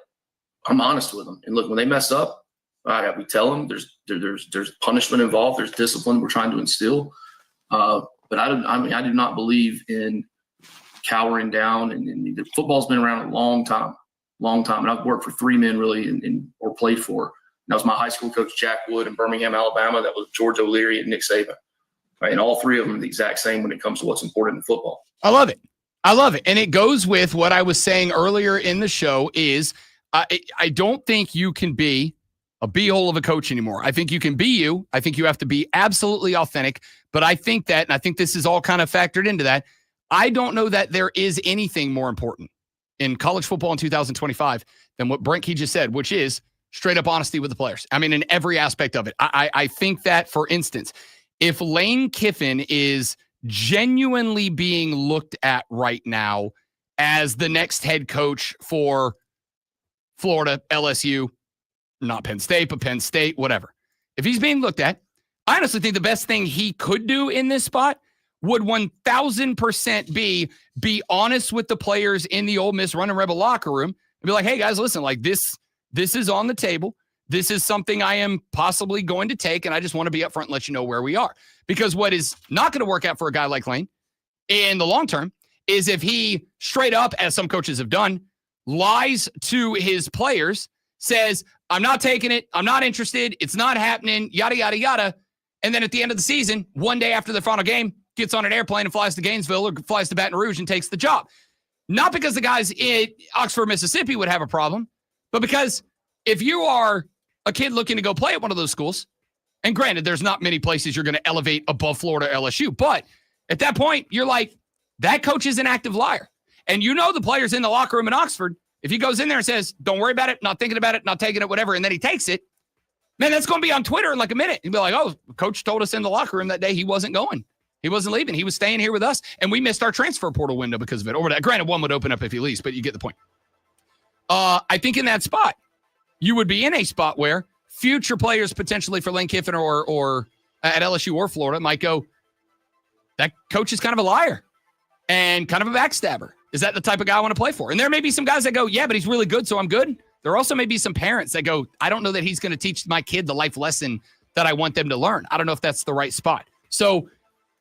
I'm honest with them. And look, when they mess up, we tell them there's punishment involved. There's discipline we're trying to instill. But I do not believe in cowering down. And football's been around a long time. And I've worked for three men really, or played for. That was my high school coach, Jack Wood, in Birmingham, Alabama. That was George O'Leary and Nick Saban. Right? And all three of them are the exact same when it comes to what's important in football. I love it. And it goes with what I was saying earlier in the show is I don't think you can be a b-hole of a coach anymore. I think you can be you. I think you have to be absolutely authentic. But I think that, and I think this is all kind of factored into that, I don't know that there is anything more important in college football in 2025 than what Brent Key just said, which is straight up honesty with the players. I mean, in every aspect of it. I think that, for instance, if Lane Kiffin is genuinely being looked at right now as the next head coach for Florida, LSU, not Penn State, but Penn State, whatever. If he's being looked at, I honestly think the best thing he could do in this spot would 1,000% be honest with the players in the Ole Miss Running Rebel locker room and be like, hey, guys, listen, like this is on the table. This is something I am possibly going to take, and I just want to be upfront and let you know where we are. Because what is not going to work out for a guy like Lane in the long term is if he straight up, as some coaches have done, lies to his players, says, I'm not taking it, I'm not interested, it's not happening, yada, yada, yada. And then at the end of the season, one day after the final game, gets on an airplane and flies to Gainesville or flies to Baton Rouge and takes the job. Not because the guys in Oxford, Mississippi would have a problem, but because if you are a kid looking to go play at one of those schools, and granted, there's not many places you're going to elevate above Florida or LSU, but at that point, you're like, that coach is an active liar. And the players in the locker room in Oxford, if he goes in there and says, don't worry about it, not thinking about it, not taking it, whatever, and then he takes it, man, that's going to be on Twitter in like a minute. He'll be like, oh, coach told us in the locker room that day he wasn't going. He wasn't leaving. He was staying here with us, and we missed our transfer portal window because of it. Or granted, one would open up if he leaves, but you get the point. I think in that spot, you would be in a spot where future players potentially for Lane Kiffin or at LSU or Florida might go, that coach is kind of a liar and kind of a backstabber. Is that the type of guy I want to play for? And there may be some guys that go, yeah, but he's really good, so I'm good. There also may be some parents that go, I don't know that he's going to teach my kid the life lesson that I want them to learn. I don't know if that's the right spot. So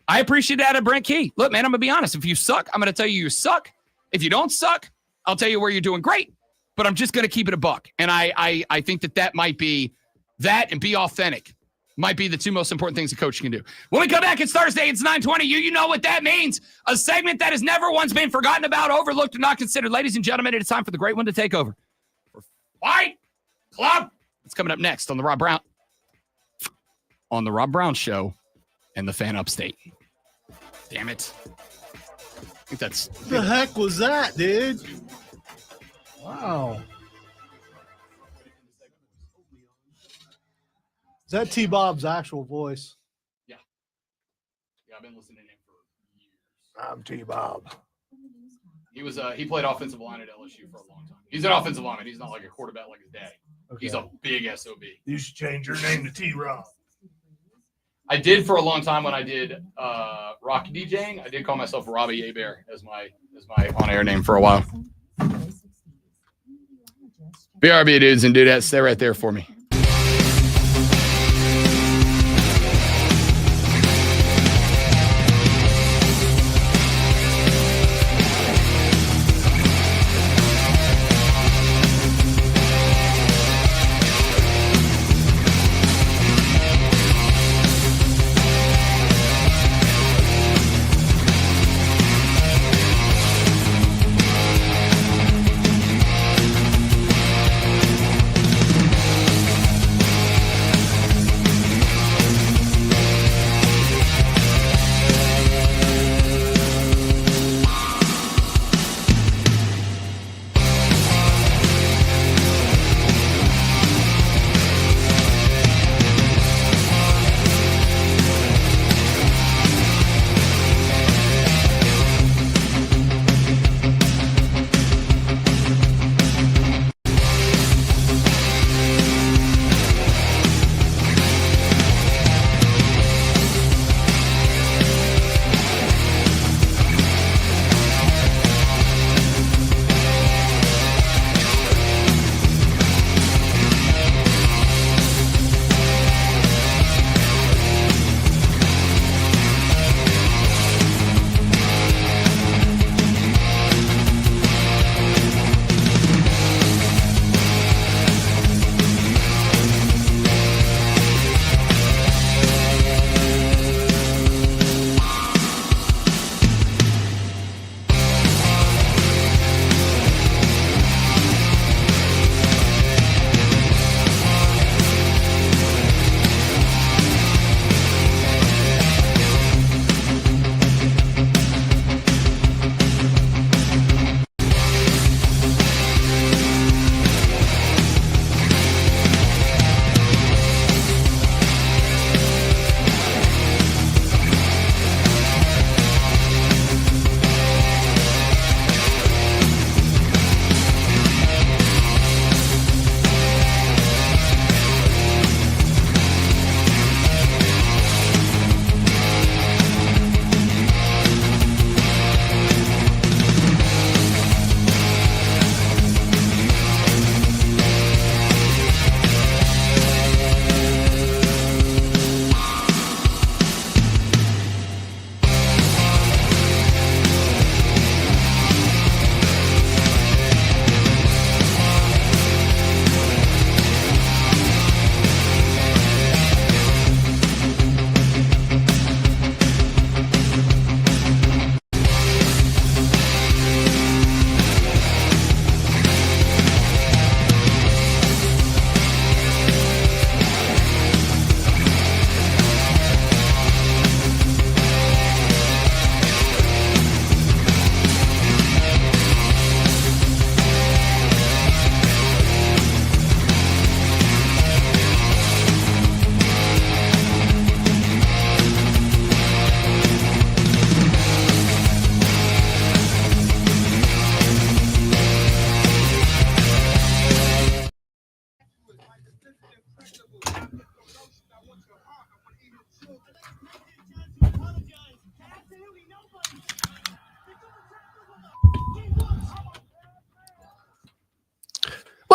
I appreciate that at Brent Key. Look, man, I'm going to be honest. If you suck, I'm going to tell you suck. If you don't suck, I'll tell you where you're doing great. But I'm just going to keep it a buck. And I think that might be that, and be authentic might be the two most important things a coach can do. When we come back, it's Thursday. It's 9:20. You know what that means. A segment that has never once been forgotten about, overlooked, or not considered. Ladies and gentlemen, it's time for the great one to take over. Fight Club. It's coming up next on the Rob Brown Show and the Fan Upstate. Damn it. I think that's the heck was that, dude? Wow. Is that T-Bob's actual voice? Yeah, I've been listening to him for years. I'm T-Bob. He played offensive line at LSU for a long time. He's an offensive lineman. He's not like a quarterback like his daddy. Okay. He's a big SOB. You should change your name to T-Rob. I did for a long time when I did rock DJing. I did call myself Robbie Abear as my on-air name for a while. BRB dudes and dudettes, stay right there for me.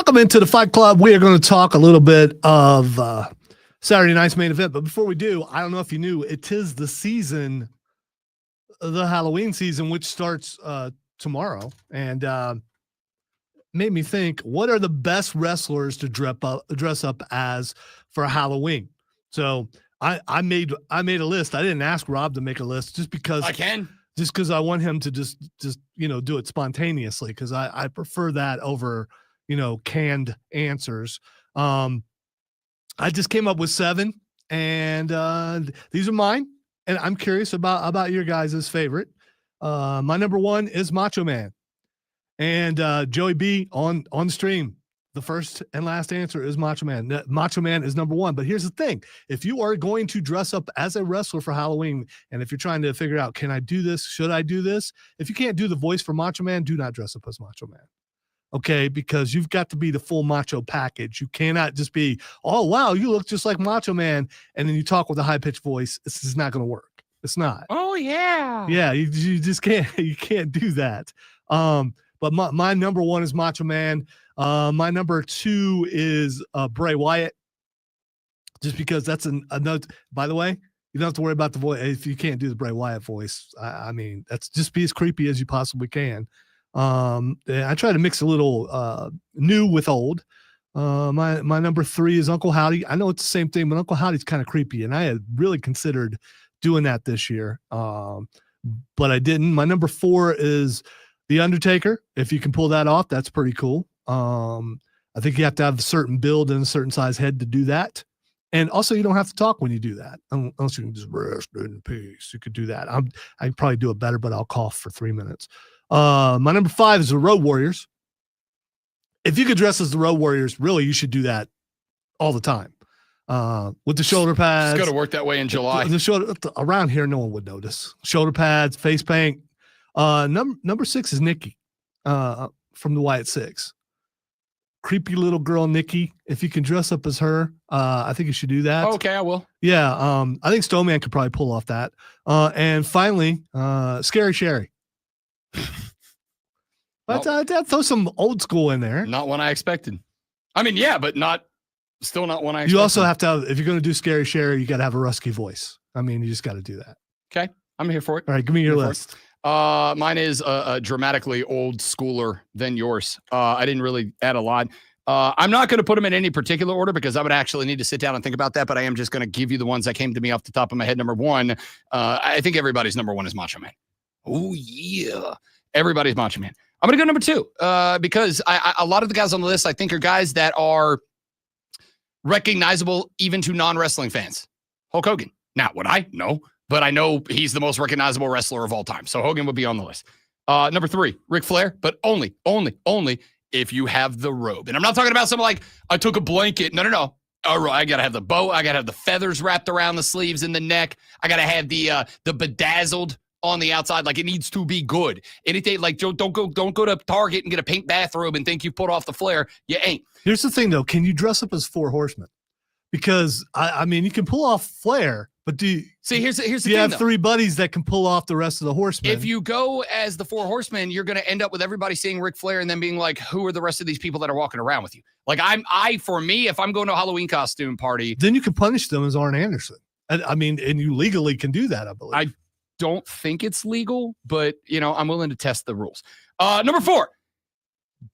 Welcome into the Fight Club. We are going to talk a little bit of Saturday night's main event. But before we do, I don't know if you knew, it is the season, the Halloween season, which starts tomorrow. And made me think, what are the best wrestlers to dress up as for Halloween? So I made a list. I didn't ask Rob to make a list just because I want him to just do it spontaneously, because I prefer that over canned answers. I just came up with 7, and these are mine, and I'm curious about your guys' favorite. My number 1 is Macho Man, and Joey B on the stream. The first and last answer is Macho Man. Macho Man is number 1. But here's the thing. If you are going to dress up as a wrestler for Halloween, and if you're trying to figure out, can I do this? Should I do this? If you can't do the voice for Macho Man, do not dress up as Macho Man. Okay? Because you've got to be the full macho package. You cannot just be, oh, wow, you look just like Macho Man, and then you talk with a high-pitched voice. It's just not going to work. It's not. Oh, yeah. Yeah, you just can't. You can't do that. But my number 1 is Macho Man. My number 2 is Bray Wyatt, just because that's another. By the way, you don't have to worry about the voice if you can't do the Bray Wyatt voice. I mean, that's just be as creepy as you possibly can. I try to mix a little new with old. My number 3 is Uncle Howdy. I know it's the same thing, but Uncle Howdy's kind of creepy, and I had really considered doing that this year, but I didn't. My number 4 is The Undertaker. If you can pull that off, that's pretty cool. I think you have to have a certain build and a certain size head to do that. And also, you don't have to talk when you do that, unless you can just rest in peace. You could do that. I'd probably do it better, but I'll cough for 3 minutes. My number 5 is the Road Warriors. If you could dress as the Road Warriors, really, you should do that all the time. With the shoulder pads. It's going to work that way in July. The shoulder, around here, no one would notice. Shoulder pads, face paint. Number 6 is Nikki from the Wyatt Six. Creepy little girl Nikki. If you can dress up as her, I think you should do that. Okay, I will. Yeah, I think Stoneman could probably pull off that. And finally, Scary Sherry. But that throw some old school in there. Not one I expected. I mean, yeah, but still not one I expected. You also have to have, if you're going to do Scary Sherry, you got to have a rusky voice. I mean, you just got to do that. Okay, I'm here for it. All right, give me your list. Mine is a dramatically old schooler than yours. I didn't really add a lot. I'm not going to put them in any particular order because I would actually need to sit down and think about that, but I am just going to give you the ones that came to me off the top of my head. Number 1, I think everybody's number 1 is Macho Man. Oh, yeah. Everybody's Macho Man. I'm going to go number 2 because a lot of the guys on the list, I think, are guys that are recognizable even to non-wrestling fans. Hulk Hogan. Now, would I? No. But I know he's the most recognizable wrestler of all time. So Hogan would be on the list. Number 3, Ric Flair, but only if you have the robe. And I'm not talking about something like, I took a blanket. No. I got to have the bow. I got to have the feathers wrapped around the sleeves and the neck. I got to have the bedazzled on the outside. Like, it needs to be good. Anything like, don't go to Target and get a pink bathrobe and think you put off the Flair. You ain't. Here's the thing, though. Can you dress up as 4 Horsemen? Because, I mean, you can pull off Flair, but here's the thing, you have 3 buddies that can pull off the rest of the Horsemen. If you go as the 4 Horsemen, you're going to end up with everybody seeing Ric Flair and then being like, who are the rest of these people that are walking around with you? Like, for me, if I'm going to a Halloween costume party, then you can punish them as Arn Anderson. I mean, and you legally can do that, I believe. I don't think it's legal, but I'm willing to test the rules. Number 4,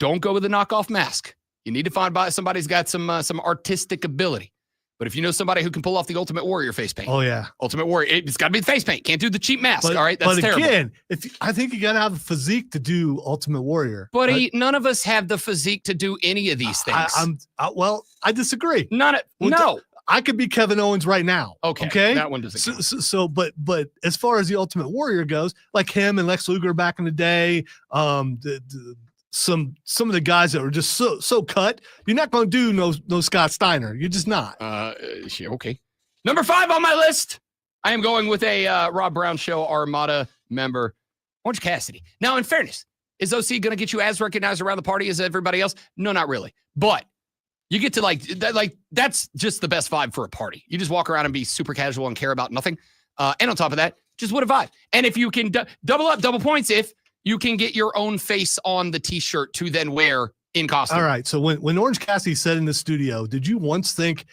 don't go with a knockoff mask. You need to find somebody who's got some artistic ability. But if you know somebody who can pull off the Ultimate Warrior face paint. Oh, yeah. Ultimate Warrior. It's got to be the face paint. Can't do the cheap mask. All right? That's terrible. But again, I think you got to have a physique to do Ultimate Warrior. Buddy, none of us have the physique to do any of these things. I disagree. No. I could be Kevin Owens right now. Okay. That one doesn't count. But as far as the Ultimate Warrior goes, like him and Lex Luger back in the day, some of the guys that were just so cut, you're not going to do no Scott Steiner. You're just not. Okay. Number 5 on my list, I am going with a Rob Brown Show Armada member, Orange Cassidy. Now, in fairness, is OC going to get you as recognized around the party as everybody else? No, not really. But you get to that's just the best vibe for a party. You just walk around and be super casual and care about nothing. And on top of that, just what a vibe. And if you can double points if you can get your own face on the t-shirt to then wear in costume. All right. So when Orange Cassidy said in the studio, did you once think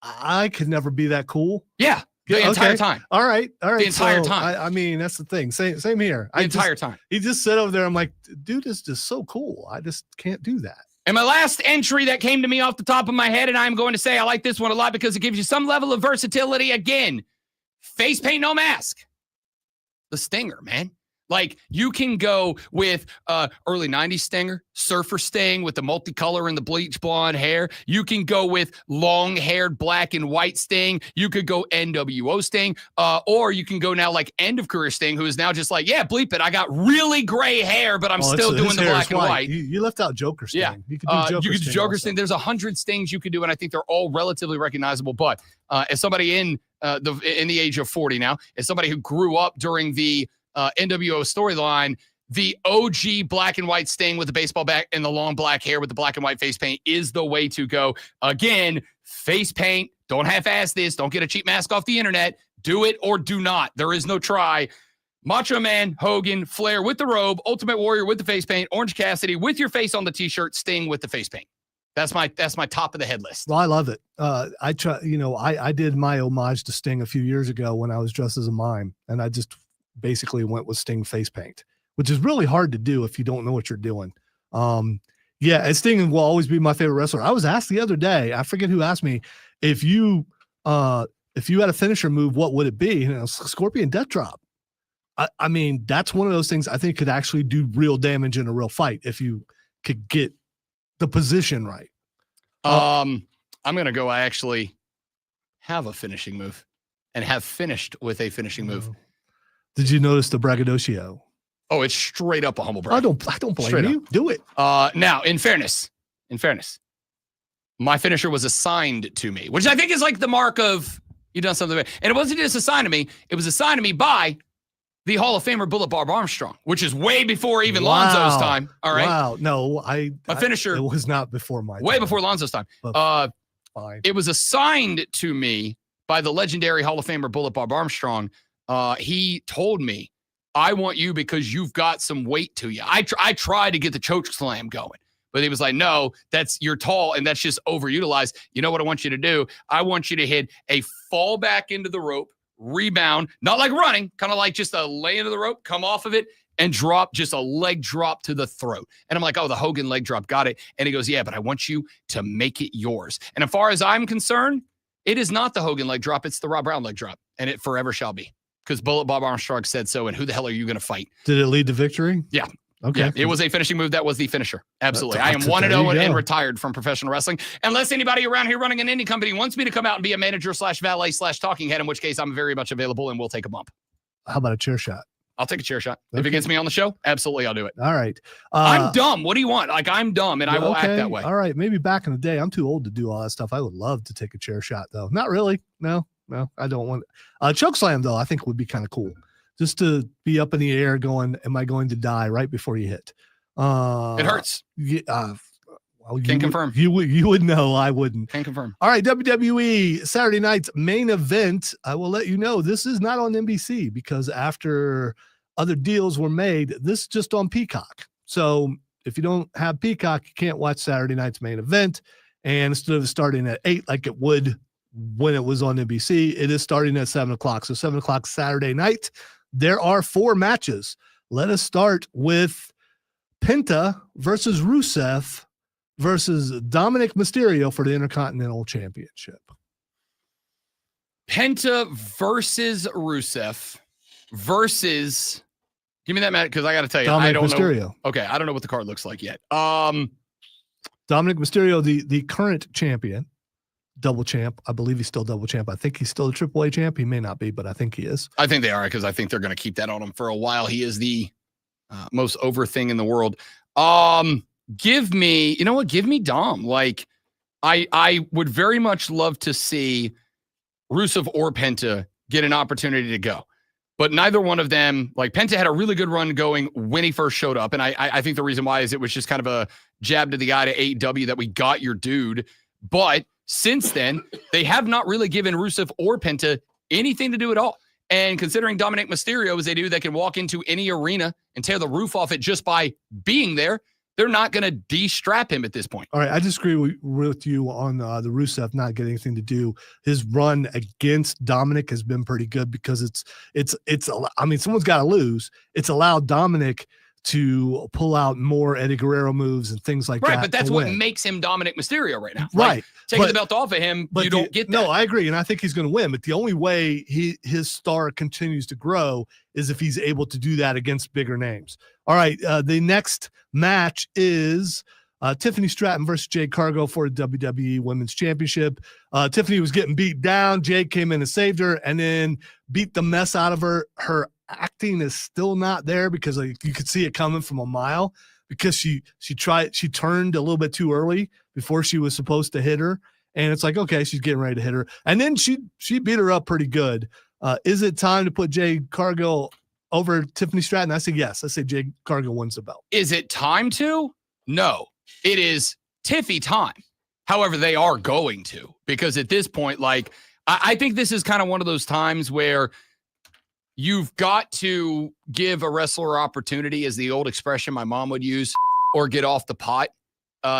I could never be that cool? Yeah. The entire time. All right. The entire time. I mean, that's the thing. Same here. The entire time. He just sat over there. I'm like, dude, is just so cool. I just can't do that. And my last entry that came to me off the top of my head, and I'm going to say I like this one a lot because it gives you some level of versatility. Again, face paint, no mask. The Stinger, man. Like, you can go with early 90s Stinger, Surfer Sting with the multicolor and the bleach blonde hair. You can go with long-haired black and white Sting. You could go NWO Sting. Or you can go now like end-of-career Sting, who is now just like, yeah, bleep it. I got really gray hair, but I'm still doing the black and white. You left out Joker Sting. Yeah. You could do Joker Sting. There's 100 Stings you could do, and I think they're all relatively recognizable. But as somebody in the age of 40 now, as somebody who grew up during the NWO storyline, the OG black and white Sting with the baseball bat and the long black hair with the black and white face paint is the way to go. Again, face paint. Don't half-ass this. Don't get a cheap mask off the internet. Do it or do not. There is no try. Macho Man, Hogan, Flair with the robe, Ultimate Warrior with the face paint, Orange Cassidy with your face on the t-shirt, Sting with the face paint. That's my top of the head list. Well, I love it. I did my homage to Sting a few years ago when I was dressed as a mime, and I just basically went with Sting face paint, which is really hard to do if you don't know what you're doing. And Sting will always be my favorite wrestler. I was asked the other day, I forget who asked me, if you had a finisher move, what would it be? And it was Scorpion Death Drop. I mean, that's one of those things I think could actually do real damage in a real fight if you could get the position right. I'm going to go, I actually have a finishing move and have finished with a finishing move. Did you notice the braggadocio? Oh, it's straight up a humble brag. I don't blame Straight you. up. Do it. Now, in fairness, my finisher was assigned to me, which I think is like the mark of you've done something. And it wasn't just assigned to me. It was assigned to me by the Hall of Famer Bullet Barb Armstrong, which is way before even Lonzo's time. All right. Wow. No, my finisher. It was not before my way time. before Lonzo's time. Fine. It was assigned to me by the legendary Hall of Famer Bullet Barb Armstrong. He told me, I want you because you've got some weight to you. I tried to get the choke slam going, but he was like, no, you're tall and that's just overutilized. You know what I want you to do? I want you to hit a fall back into the rope, rebound, not like running, kind of like just a lay into the rope, come off of it and drop, just a leg drop to the throat. And I'm like, oh, the Hogan leg drop, got it. And he goes, yeah, but I want you to make it yours. And as far as I'm concerned, it is not the Hogan leg drop. It's the Rob Brown leg drop. And it forever shall be. Because Bullet Bob Armstrong said so, and who the hell are you going to fight? Did it lead to victory? Yeah. Okay. Yeah, it was a finishing move. That was the finisher. Absolutely. I am There 1-0 you and go. retired from professional wrestling. Unless anybody around here running an indie company wants me to come out and be a manager / valet / talking head, in which case I'm very much available and we'll take a bump. How about a chair shot? I'll take a chair shot. If Okay. it gets me on the show, absolutely I'll do it. All right. I'm dumb. What do you want? Like, I'm dumb and I will act that way. All right. Maybe back in the day, I'm too old to do all that stuff. I would love to take a chair shot, though. Not really. No, I don't want it. Choke slam, though, I think would be kind of cool. Just to be up in the air going, am I going to die right before you hit? It hurts. Can confirm. You would know. I wouldn't. Can confirm. All right, WWE Saturday night's main event. I will let you know this is not on NBC because after other deals were made, this is just on Peacock. So if you don't have Peacock, you can't watch Saturday night's main event. And instead of starting at 8 like it would when it was on NBC, it is starting at 7 o'clock. So 7 o'clock Saturday night. There are 4 matches. Let us start with Penta versus Rusev versus Dominic Mysterio for the Intercontinental Championship. Penta versus Rusev versus. Give me that match because I got to tell you, Dominic I don't Mysterio. know. Okay, I don't know what the card looks like yet. Dominic Mysterio, the current champion, double champ. I believe he's still double champ. I think he's still a AAA champ. He may not be, but I think he is. I think they are because I think they're going to keep that on him for a while. He is the most over thing in the world. Give me, you know what? Give me Dom. Like, I would very much love to see Rusev or Penta get an opportunity to go. But neither one of them, like Penta had a really good run going when he first showed up. And I think the reason why is it was just kind of a jab to the eye to AEW that we got your dude. But since then, they have not really given Rusev or Penta anything to do at all. And considering Dominic Mysterio is a dude that can walk into any arena and tear the roof off it just by being there, They're not going to de-strap him at this point. All right, I disagree with you on the Rusev not getting anything to do. His run against Dominic has been pretty good because it's. I mean, someone's got to lose. It's allowed Dominic to pull out more Eddie Guerrero moves and things like that. Right, but that's what win. makes him Dominic Mysterio right now. Right. Like, taking the belt off of him, you don't get that. No, I agree, and I think he's going to win. But the only way his star continues to grow is if he's able to do that against bigger names. All right, the next match is Tiffany Stratton versus Jade Cargill for the WWE Women's Championship. Tiffany was getting beat down. Jade came in and saved her and then beat the mess out of her. Her acting is still not there because you could see it coming from a mile because she turned a little bit too early before she was supposed to hit her. And it's like, okay, she's getting ready to hit her. And then she beat her up pretty good. Is it time to put Jade Cargill over Tiffany Stratton? I say yes. I say Jade Cargill wins the belt. Is it time to? No, it is Tiffy time. However, they are going to, because at this point, like, I think this is kind of one of those times where you've got to give a wrestler opportunity, as the old expression my mom would use, or get off the pot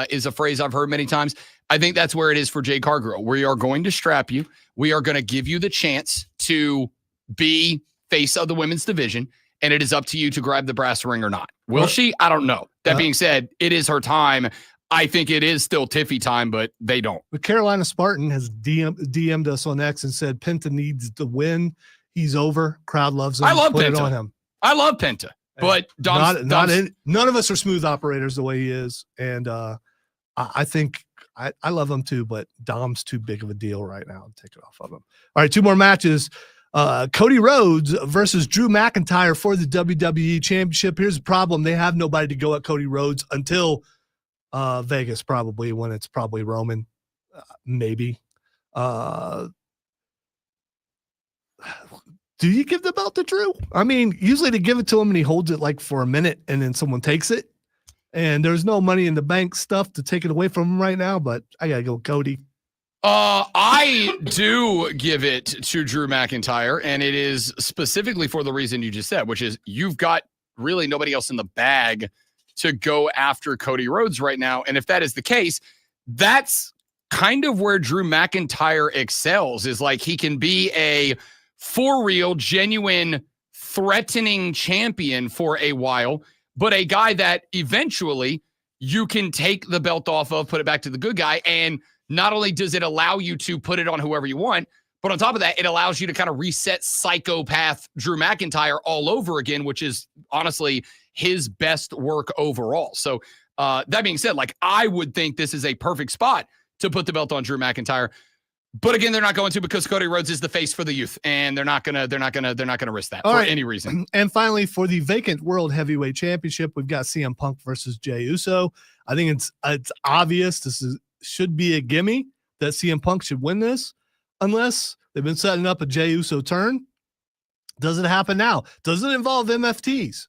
is a phrase I've heard many times. I think that's where it is for Jade Cargill. We are going to strap you. We are going to give you the chance to be face of the women's division, and it is up to you to grab the brass ring or not. Will she? I don't know. That being said, it is her time. I think it is still Tiffy time, but they don't. But Carolina Spartan has DM'd us on X and said Penta needs to win. He's over. Crowd loves him. I love Put Penta. It on him. I love Penta, but none of us are smooth operators the way he is, and I think I love him too. But Dom's too big of a deal right now. Take it off of him. All right, 2 more matches. Cody Rhodes versus Drew McIntyre for the WWE Championship. Here's the problem: they have nobody to go at Cody Rhodes until Vegas, probably, when it's probably Roman, maybe. Do you give the belt to Drew? I mean, usually they give it to him and he holds it like for a minute and then someone takes it. And there's no money in the bank stuff to take it away from him right now, but I got to go Cody. I do give it to Drew McIntyre, and it is specifically for the reason you just said, which is you've got really nobody else in the bag to go after Cody Rhodes right now. And if that is the case, that's kind of where Drew McIntyre excels, is like he can be a for real, genuine, threatening champion for a while, but a guy that eventually you can take the belt off of, put it back to the good guy. And not only does it allow you to put it on whoever you want, but on top of that, it allows you to kind of reset psychopath Drew McIntyre all over again, which is honestly his best work overall. So that being said, like, I would think this is a perfect spot to put the belt on Drew McIntyre. But again, they're not going to, because Cody Rhodes is the face for the youth, and they're not gonna risk that for any reason. And finally, for the vacant World Heavyweight Championship, we've got CM Punk versus Jey Uso. I think it's obvious should be a gimme that CM Punk should win this, unless they've been setting up a Jey Uso turn. Does it happen now? Does it involve MFTs?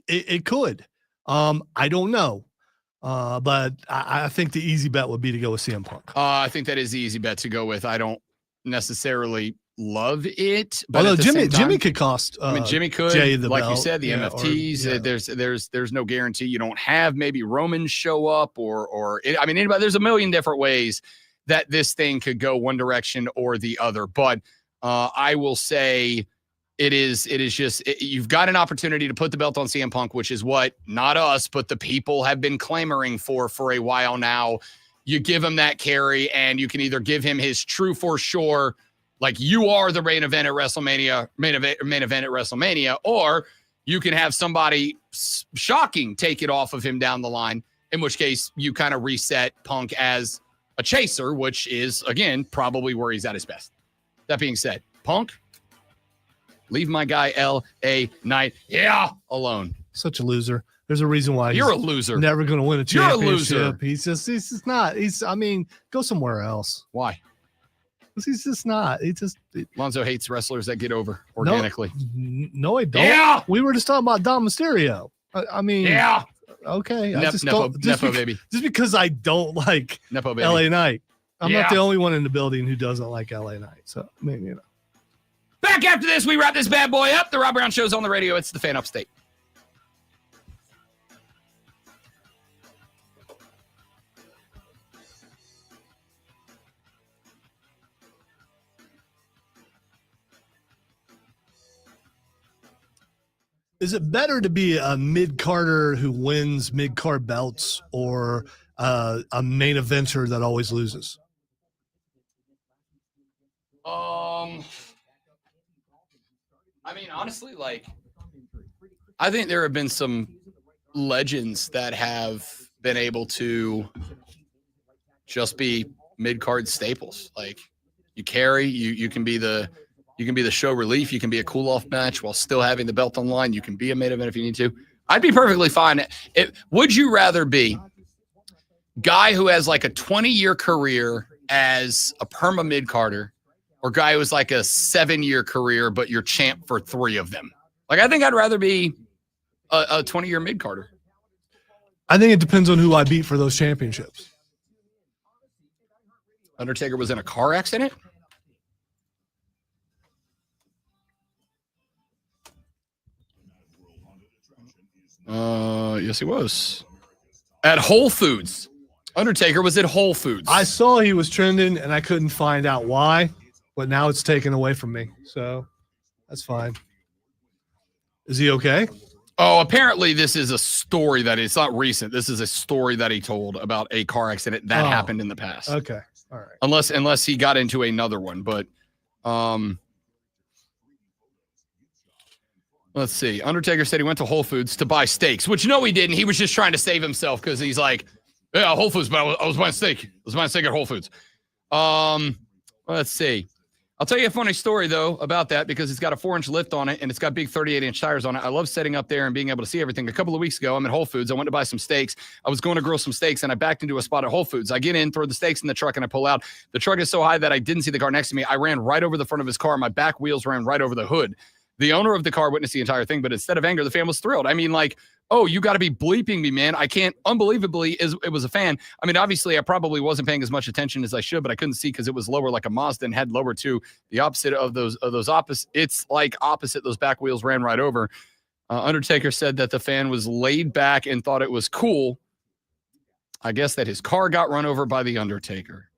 It could. I don't know. But I think the easy bet would be to go with CM Punk. I think that is the easy bet to go with. I don't necessarily love it, but although Jimmy could cost. I mean, Jimmy could, Jay the like belt, you said, the MFTs. There's no guarantee you don't have maybe Roman show up or anybody. There's a million different ways that this thing could go one direction or the other. But I will say, It is just, you've got an opportunity to put the belt on CM Punk, which is what, not us, but the people have been clamoring for a while now. You give him that carry, and you can either give him his true for sure, like you are the main event at WrestleMania, main event at WrestleMania, or you can have somebody shocking take it off of him down the line, in which case you kind of reset Punk as a chaser, which is, again, probably where he's at his best. That being said, Punk, leave my guy L.A. Knight alone. Such a loser. There's a reason why you're a loser. Never going to win a championship. You're a loser. He's just not. Go somewhere else. Why? He's just not. Lonzo hates wrestlers that get over organically. No, I don't. Yeah. We were just talking about Dom Mysterio. Yeah. Okay. Nepo baby. Just because I don't like Nepo baby. L.A. Knight. I'm not the only one in the building who doesn't like L.A. Knight. So maybe Back after this, we wrap this bad boy up. The Rob Brown Show's on the radio. It's the Fan Upstate. Is it better to be a mid-carder who wins mid-card belts or a main eventer that always loses? I mean, honestly, I think there have been some legends that have been able to just be mid-card staples. Like you carry, you can be the show relief, you can be a cool-off match while still having the belt on the line. You can be a main event if you need to. I'd be perfectly fine. Would you rather be guy who has like a 20-year career as a perma mid-carder or guy who has like a 7-year career, but you're champ for 3 of them? Like, I think I'd rather be a 20-year mid-carder. I think it depends on who I beat for those championships. Undertaker was in a car accident? Yes, he was. At Whole Foods. Undertaker was at Whole Foods. I saw he was trending, and I couldn't find out why, but now it's taken away from me. So that's fine. Is he okay? Oh, apparently this is a story that it's not recent. This is a story that he told about a car accident that happened in the past. Okay. All right. Unless he got into another one, but let's see. Undertaker said he went to Whole Foods to buy steaks, which no, he didn't. He was just trying to save himself because he's like, yeah, Whole Foods, but I was buying steak. I was buying steak at Whole Foods. Let's see. I'll tell you a funny story, though, about that because it's got a 4-inch lift on it and it's got big 38-inch tires on it. I love setting up there and being able to see everything. A couple of weeks ago, I'm at Whole Foods. I went to buy some steaks. I was going to grill some steaks, and I backed into a spot at Whole Foods. I get in, throw the steaks in the truck, and I pull out. The truck is so high that I didn't see the car next to me. I ran right over the front of his car. My back wheels ran right over the hood. The owner of the car witnessed the entire thing, but instead of anger, the fan was thrilled. I mean, like, oh, you got to be bleeping me, man. I can't. Unbelievably, it was a fan. I mean, obviously, I probably wasn't paying as much attention as I should, but I couldn't see because it was lower like a Mazda and had lower to the opposite of those opposite. It's like opposite. Those back wheels ran right over. Undertaker said that the fan was laid back and thought it was cool. I guess that his car got run over by the Undertaker.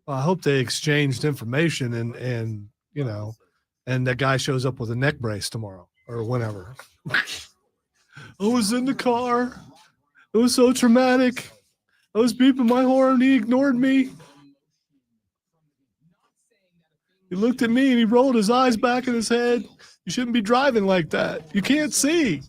Well, I hope they exchanged information and you know, and that guy shows up with a neck brace tomorrow or whenever. I was in the car. It was so traumatic. I was beeping my horn. He ignored me. He looked at me and he rolled his eyes back in his head. You shouldn't be driving like that. You can't see. It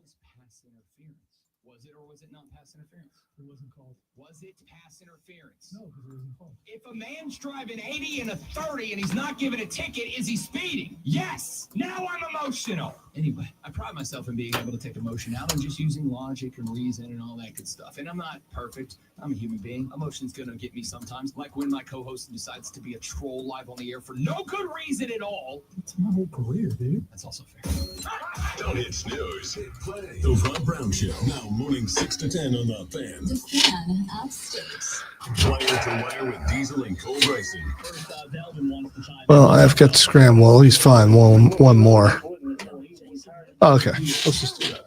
was pass interference. Was it or was it not pass interference? It wasn't called. Was it pass interference? No, because it wasn't called. If a man's driving 80 and a 30 and he's not given a ticket, is he speeding? Yes. Now I'm emotional. Anyway, I pride myself in being able to take emotion out and just using logic and reason and all that good stuff. And I'm not perfect. I'm a human being. Emotion's going to get me sometimes, like when my co-host decides to be a troll live on the air for no good reason at all. It's my whole career, dude. That's also fair. Don't hit snooze. Hit play. The Rob Brown Show. Now morning 6 to 10 on The Fan. The Fan upstate. Wire to wire with Diesel and Cole Bryson. Well, I've got to scramble. He's fine. One more. Oh, okay. Let's just do that.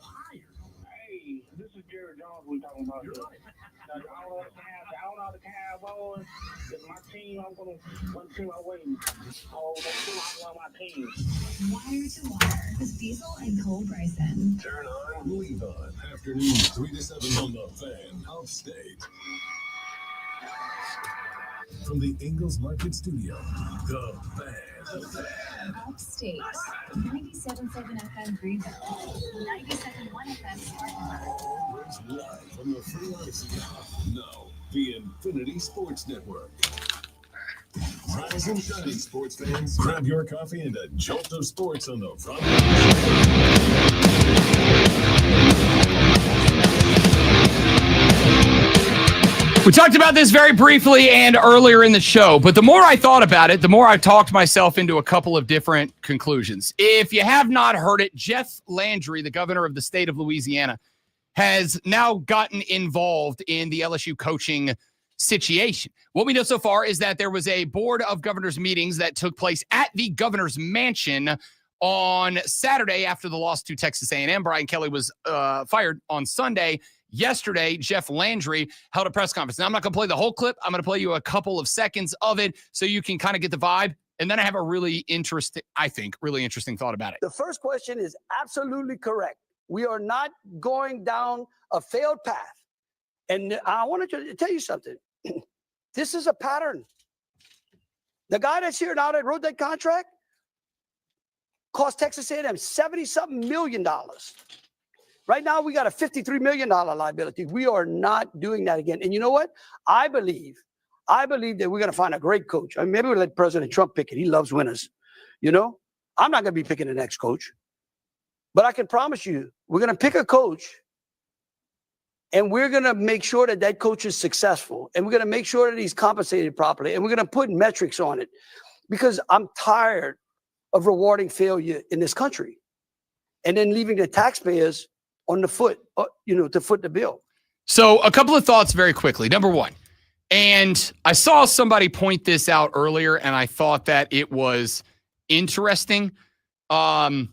Wire to wire with Diesel and Cole Bryson. Turn on, leave on. Afternoons 3 to 7 on The Fan. Upstate. From the Ingalls Market Studio, The Fan. The Fan. Upstate. 97.7 FM Greenville. 97.1 FM Spartanburg. Always live from the Free Odyssey app. Now, the Infinity Sports Network. Rise and shine, sports fans. Grab your coffee and a jolt of sports on the front. We talked about this very briefly and earlier in the show, but the more I thought about it, the more I talked myself into a couple of different conclusions. If you have not heard it, Jeff Landry, the governor of the state of Louisiana, has now gotten involved in the LSU coaching situation. What we know so far is that there was a board of governors meetings that took place at the governor's mansion on Saturday after the loss to Texas A&M. Brian Kelly was fired on Sunday, yesterday, Jeff Landry held a press conference. Now, I'm not going to play the whole clip. I'm going to play you a couple of seconds of it so you can kind of get the vibe. And then I have a really interesting thought about it. The first question is absolutely correct. We are not going down a failed path. And I wanted to tell you something. This is a pattern. The guy that's here now that wrote that contract cost Texas A&M $70-something million. Right now, we got a $53 million liability. We are not doing that again. And you know what? I believe that we're going to find a great coach. I mean, maybe we'll let President Trump pick it. He loves winners. You know, I'm not going to be picking the next coach. But I can promise you, we're going to pick a coach, and we're going to make sure that that coach is successful. And we're going to make sure that he's compensated properly. And we're going to put metrics on it. Because I'm tired of rewarding failure in this country and then leaving the taxpayers on the foot, to foot the bill. So a couple of thoughts very quickly. Number one, and I saw somebody point this out earlier, and I thought that it was interesting. LSU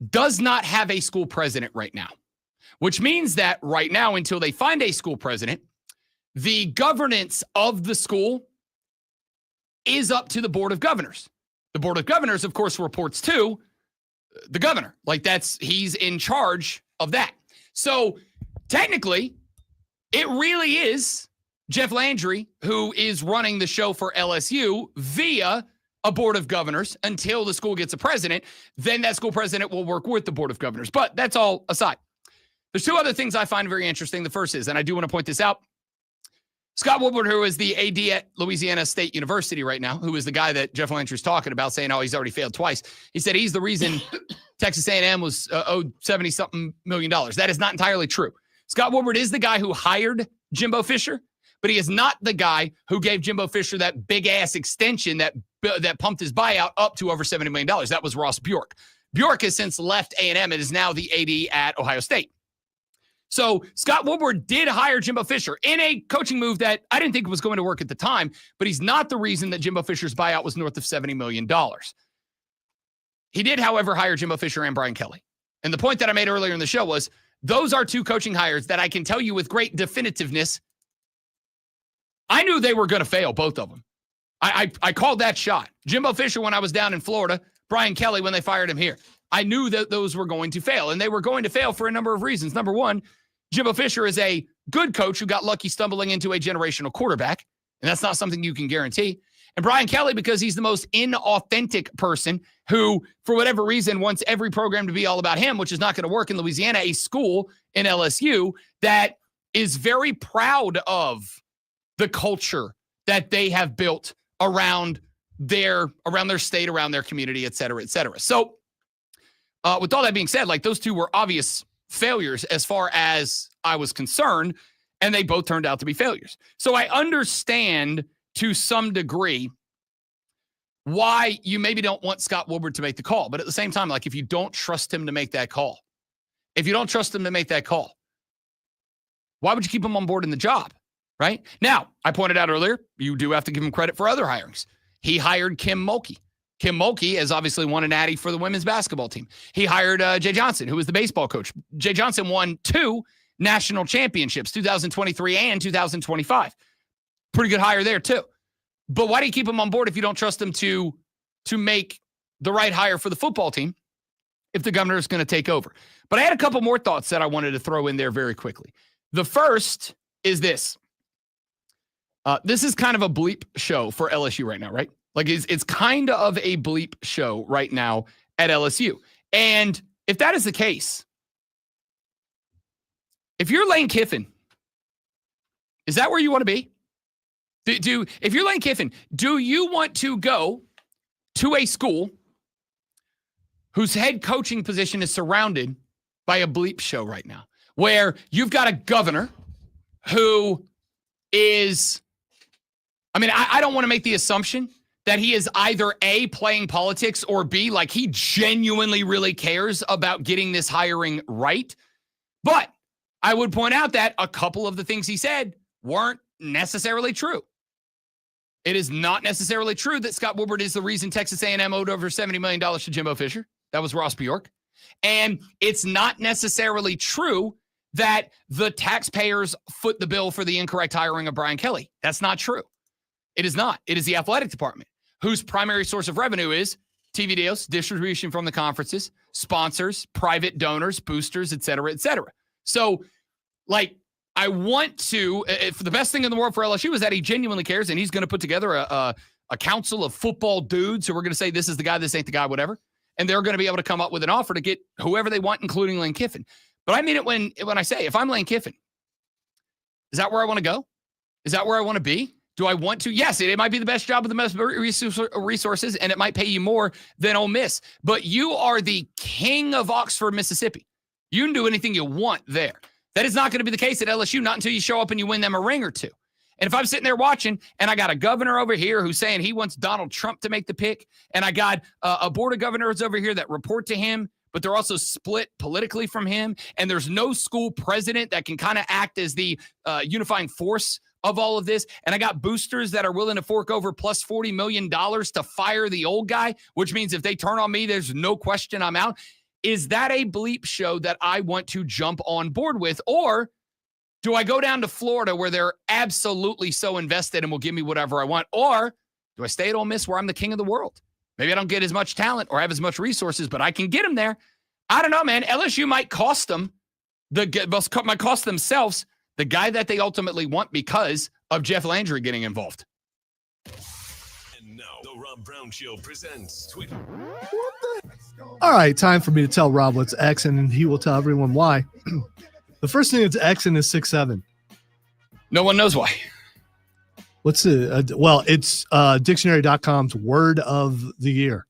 does not have a school president right now, which means that right now, until they find a school president, the governance of the school is up to the Board of Governors. The Board of Governors, of course, reports to the governor. He's in charge of that. So technically, it really is Jeff Landry who is running the show for LSU via a Board of Governors until the school gets a president. Then that school president will work with the Board of Governors. But that's all aside. There's two other things I find very interesting. The first is, and I do want to point this out, Scott Woodward, who is the AD at Louisiana State University right now, who is the guy that Jeff Landry's talking about, saying, he's already failed twice. He said he's the reason Texas A&M was owed $70-something million. That is not entirely true. Scott Woodward is the guy who hired Jimbo Fisher, but he is not the guy who gave Jimbo Fisher that big-ass extension that pumped his buyout up to over $70 million. That was Ross Bjork. Bjork has since left A&M and is now the AD at Ohio State. So Scott Woodward did hire Jimbo Fisher in a coaching move that I didn't think was going to work at the time, but he's not the reason that Jimbo Fisher's buyout was north of $70 million. He did, however, hire Jimbo Fisher and Brian Kelly. And the point that I made earlier in the show was those are two coaching hires that I can tell you with great definitiveness, I knew they were going to fail, both of them. I called that shot. Jimbo Fisher when I was down in Florida, Brian Kelly when they fired him here. I knew that those were going to fail, and they were going to fail for a number of reasons. Number one, Jimbo Fisher is a good coach who got lucky stumbling into a generational quarterback, and that's not something you can guarantee. And Brian Kelly, because he's the most inauthentic person who, for whatever reason, wants every program to be all about him, which is not going to work in Louisiana, a school in LSU that is very proud of the culture that they have built around their state, around their community, et cetera, et cetera. So with all that being said, those two were obvious failures as far as I was concerned, and they both turned out to be failures. So I understand to some degree why you maybe don't want Scott Woodward to make the call. But at the same time, if you don't trust him to make that call, why would you keep him on board in the job, right? Now, I pointed out earlier, you do have to give him credit for other hirings. He hired Kim Mulkey. Kim Mulkey has obviously won a natty for the women's basketball team. He hired Jay Johnson, who was the baseball coach. Jay Johnson won 2 national championships, 2023 and 2025. Pretty good hire there, too. But why do you keep him on board if you don't trust him to make the right hire for the football team if the governor is going to take over? But I had a couple more thoughts that I wanted to throw in there very quickly. The first is this. This is kind of a bleep show for LSU right now, right? It's kind of a bleep show right now at LSU. And if that is the case, if you're Lane Kiffin, is that where you want to be? If you're Lane Kiffin, do you want to go to a school whose head coaching position is surrounded by a bleep show right now, where you've got a governor who is, I don't want to make the assumption that he is either A, playing politics, or B, he genuinely really cares about getting this hiring right. But I would point out that a couple of the things he said weren't necessarily true. It is not necessarily true that Scott Woodward is the reason Texas A&M owed over $70 million to Jimbo Fisher. That was Ross Bjork. And it's not necessarily true that the taxpayers foot the bill for the incorrect hiring of Brian Kelly. That's not true. It is not. It is the athletic department, whose primary source of revenue is TV deals, distribution from the conferences, sponsors, private donors, boosters, et cetera, et cetera. So, like, I want to, if the best thing in the world for LSU is that he genuinely cares and he's going to put together a council of football dudes who are going to say, this is the guy, this ain't the guy, whatever. And they're going to be able to come up with an offer to get whoever they want, including Lane Kiffin. But I mean it when I say, if I'm Lane Kiffin, is that where I want to go? Is that where I want to be? Do I want to? Yes, it might be the best job with the most resources, and it might pay you more than Ole Miss. But you are the king of Oxford, Mississippi. You can do anything you want there. That is not going to be the case at LSU, not until you show up and you win them a ring or two. And if I'm sitting there watching, and I got a governor over here who's saying he wants Donald Trump to make the pick, and I got a board of governors over here that report to him, but they're also split politically from him, and there's no school president that can kind of act as the unifying force of all of this, and I got boosters that are willing to fork over plus $40 million to fire the old guy, which means if they turn on me, there's no question I'm out. Is that a bleep show that I want to jump on board with? Or do I go down to Florida where they're absolutely so invested and will give me whatever I want? Or do I stay at Ole Miss where I'm the king of the world? Maybe I don't get as much talent or have as much resources, but I can get them there. I don't know, man. LSU might cost them, might cost themselves the guy that they ultimately want because of Jeff Landry getting involved. And now the Rob Brown Show presents Twitter. All right, time for me to tell Rob what's X, and he will tell everyone why. The first thing that's Xing is 6'7". No one knows why. What's it? Well, it's dictionary.com's word of the year.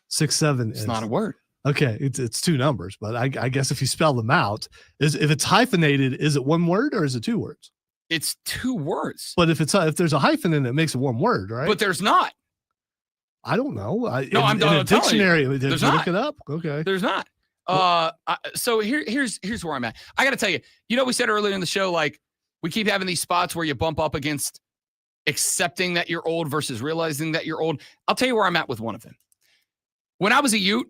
6'7". It's not a word. Okay, it's two numbers, but I guess if you spell them out, if it's hyphenated, is it one word or is it two words? It's two words. But if there's a hyphen in it, it makes it one word, right? But there's not. I don't know. I'm in a dictionary. You, did you look it up? Okay. There's not. So here's where I'm at. I got to tell you, we said earlier in the show, like, we keep having these spots where you bump up against accepting that you're old versus realizing that you're old. I'll tell you where I'm at with one of them. When I was a Ute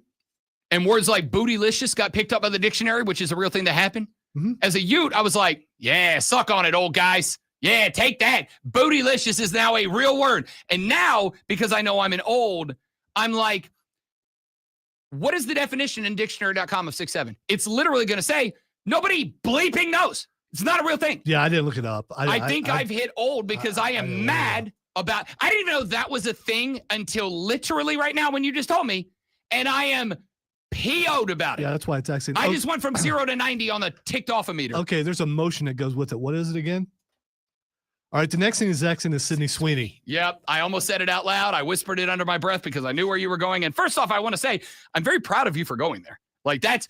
and words like bootylicious got picked up by the dictionary, which is a real thing that happened. Mm-hmm. As a Ute, I was like, yeah, suck on it, old guys. Yeah, take that. Bootylicious is now a real word. And now, because I know I'm an old, I'm like, what is the definition in dictionary.com of 6'7"? It's literally going to say, nobody bleeping knows. It's not a real thing. Yeah, I didn't look it up. I think I've hit old because I am mad about, I didn't even know that was a thing until literally right now when you just told me. And I am PO'd about it. Yeah, that's why it's actually. I just went from 0 to 90 on the ticked off a meter. Okay, there's a motion that goes with it. What is it again? All right, the next thing is Xing is Sydney Sweeney. Yep, I almost said it out loud. I whispered it under my breath because I knew where you were going. And first off, I want to say I'm very proud of you for going there. Like that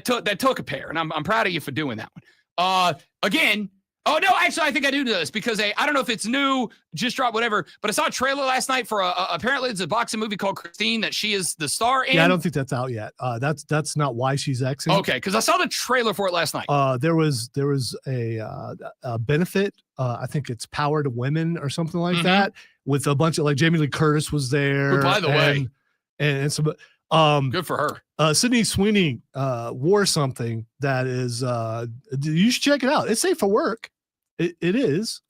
took a pair, and I'm proud of you for doing that one. Again. Oh, no, actually, I think I do know this because I don't know if it's new, just dropped, whatever, but I saw a trailer last night for apparently it's a boxing movie called Christine that she is the star in. Yeah, I don't think that's out yet. That's not why she's Xing. Okay, because I saw the trailer for it last night. There was a benefit. I think it's Power to Women or something like that with a bunch of, like, Jamie Lee Curtis was there. By the way. And some good for her. Sydney Sweeney wore something that is you should check it out. It's safe for work. It is.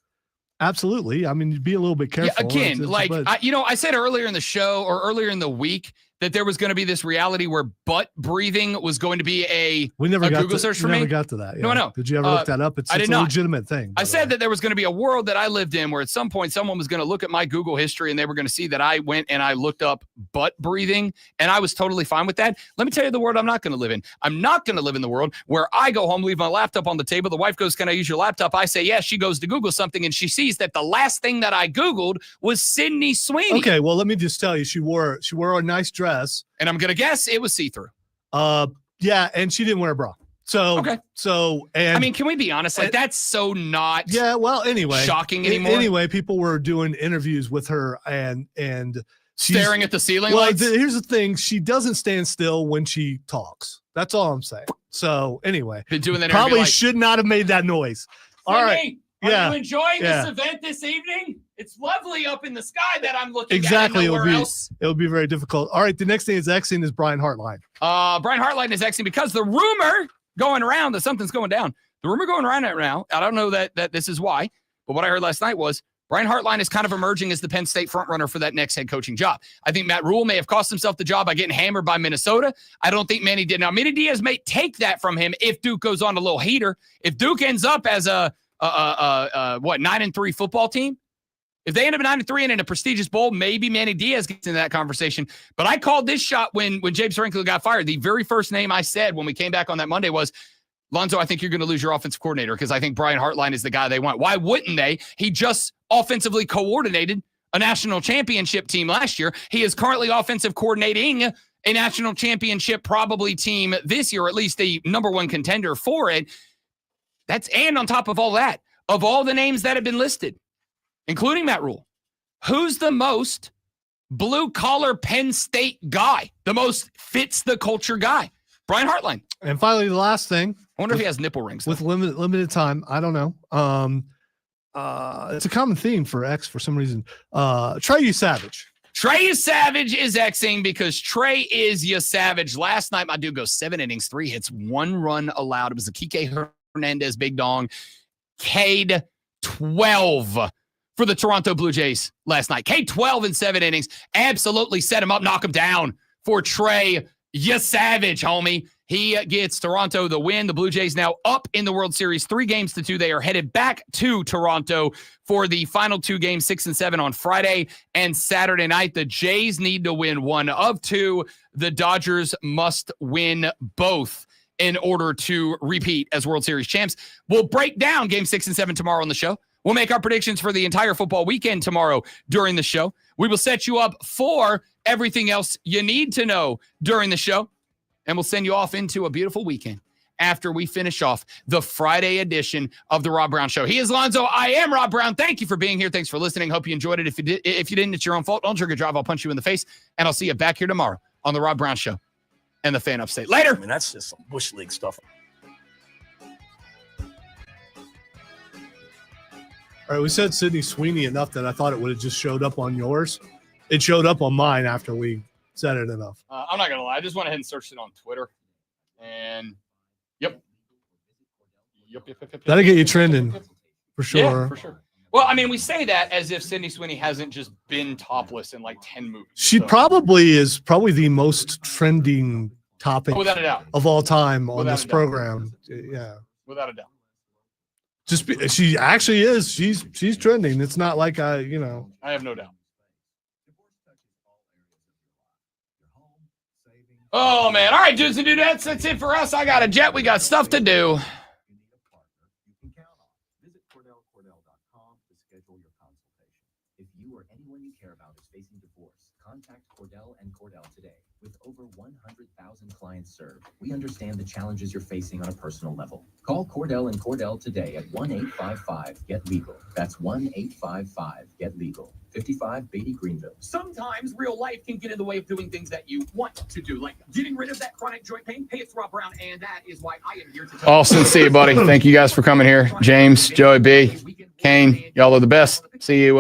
Absolutely. I mean, be a little bit careful. Yeah, again, I said earlier in the show or earlier in the week that there was going to be this reality where butt breathing was going to be a Google search for me. We never got to that. Yeah. No. Did you ever look that up? It's a legitimate thing. I said that there was going to be a world that I lived in where at some point someone was going to look at my Google history and they were going to see that I went and I looked up butt breathing, and I was totally fine with that. Let me tell you the world I'm not going to live in. I'm not going to live in the world where I go home, leave my laptop on the table. The wife goes, "Can I use your laptop?" I say, yes. She goes to Google something and she sees that the last thing that I Googled was Sydney Sweeney. Okay, well, let me just tell you, she wore a nice dress. And I'm going to guess it was see-through. Yeah, and she didn't wear a bra. So, okay. And I mean, can we be honest? Like, that's so not shocking anymore. Anyway, people were doing interviews with her and staring at the ceiling lights. Here's the thing. She doesn't stand still when she talks. That's all I'm saying. So anyway, been doing that probably should not have made that noise. All right. Are you enjoying this event this evening? It's lovely up in the sky that I'm looking Exactly. at. It would be very difficult. All right. The next thing is Xing is Brian Hartline. Brian Hartline is Xing because the rumor going around that something's going down. The rumor going around right now, I don't know that this is why, but what I heard last night was Brian Hartline is kind of emerging as the Penn State frontrunner for that next head coaching job. I think Matt Rule may have cost himself the job by getting hammered by Minnesota. I don't think Manny did. Now, Manny Diaz may take that from him if Duke goes on a little heater. If Duke ends up as a 9-3 football team, if they end up 9-3 and in a prestigious bowl, maybe Manny Diaz gets into that conversation. But I called this shot when James Franklin got fired. The very first name I said when we came back on that Monday was, Lonzo, I think you're going to lose your offensive coordinator because I think Brian Hartline is the guy they want. Why wouldn't they? He just offensively coordinated a national championship team last year. He is currently offensive coordinating a national championship probably team this year, or at least the number one contender for it. And on top of all that, of all the names that have been listed, including Matt Rule, who's the most blue-collar Penn State guy, the most fits the culture guy? Brian Hartline. And finally, the last thing. I wonder if he has nipple rings. With limited time. I don't know. It's a common theme for X for some reason. Trey Savage. Trey Savage is Xing because Trey is Savage. Last night, my dude goes 7 innings, 3 hits, 1 run allowed. It was a Kike Hernandez big dong. K'd 12 for the Toronto Blue Jays last night. K'd 12 in 7 innings. Absolutely set him up, knock him down for Trey Savage, homie. He gets Toronto the win. The Blue Jays now up in the World Series 3-2. They are headed back to Toronto for the final 2 games, 6 and 7 on Friday and Saturday night. The Jays need to win 1 of 2. The Dodgers must win both in order to repeat as World Series champs. We'll break down game 6 and 7 tomorrow on the show. We'll make our predictions for the entire football weekend tomorrow during the show. We will set you up for everything else you need to know during the show. And we'll send you off into a beautiful weekend after we finish off the Friday edition of the Rob Brown Show. He is Lonzo. I am Rob Brown. Thank you for being here. Thanks for listening. Hope you enjoyed it. If you didn't, it's your own fault. Don't drink or drive. I'll punch you in the face. And I'll see you back here tomorrow on the Rob Brown Show and the Fan Upstate. Later. I mean, that's just some Bush League stuff. All right, we said Sydney Sweeney enough that I thought it would have just showed up on yours. It showed up on mine after we said it enough. I'm not going to lie. I just went ahead and searched it on Twitter. And, yep. That'll get you trending, for sure. Yeah, for sure. Well, I mean, we say that as if Sydney Sweeney hasn't just been topless in like 10 movies. She probably is the most trending topic without a doubt of all time on Without this a doubt. program. Yeah. Without a doubt. She actually is. She's trending. It's not like I have no doubt. Oh, man. All right, dudes and dudettes, that's it for us. I got a jet. We got stuff to do. Visit CordellCordell.com to schedule your consultation. If you or anyone you care about is facing divorce, contact Cordell and Cordell today. With over 100,000 clients served, we understand the challenges you're facing on a personal level. Call Cordell and Cordell today at 1-855-GET-LEGAL. That's 1-855-GET-LEGAL. 55 Beatty Greenville. Sometimes real life can get in the way of doing things that you want to do, like getting rid of that chronic joint pain. Hey, it's Rob Brown, and that is why I am here to tell Austin, see you, buddy. Thank you guys for coming here. James, Joey B, Kane, y'all are the best. See you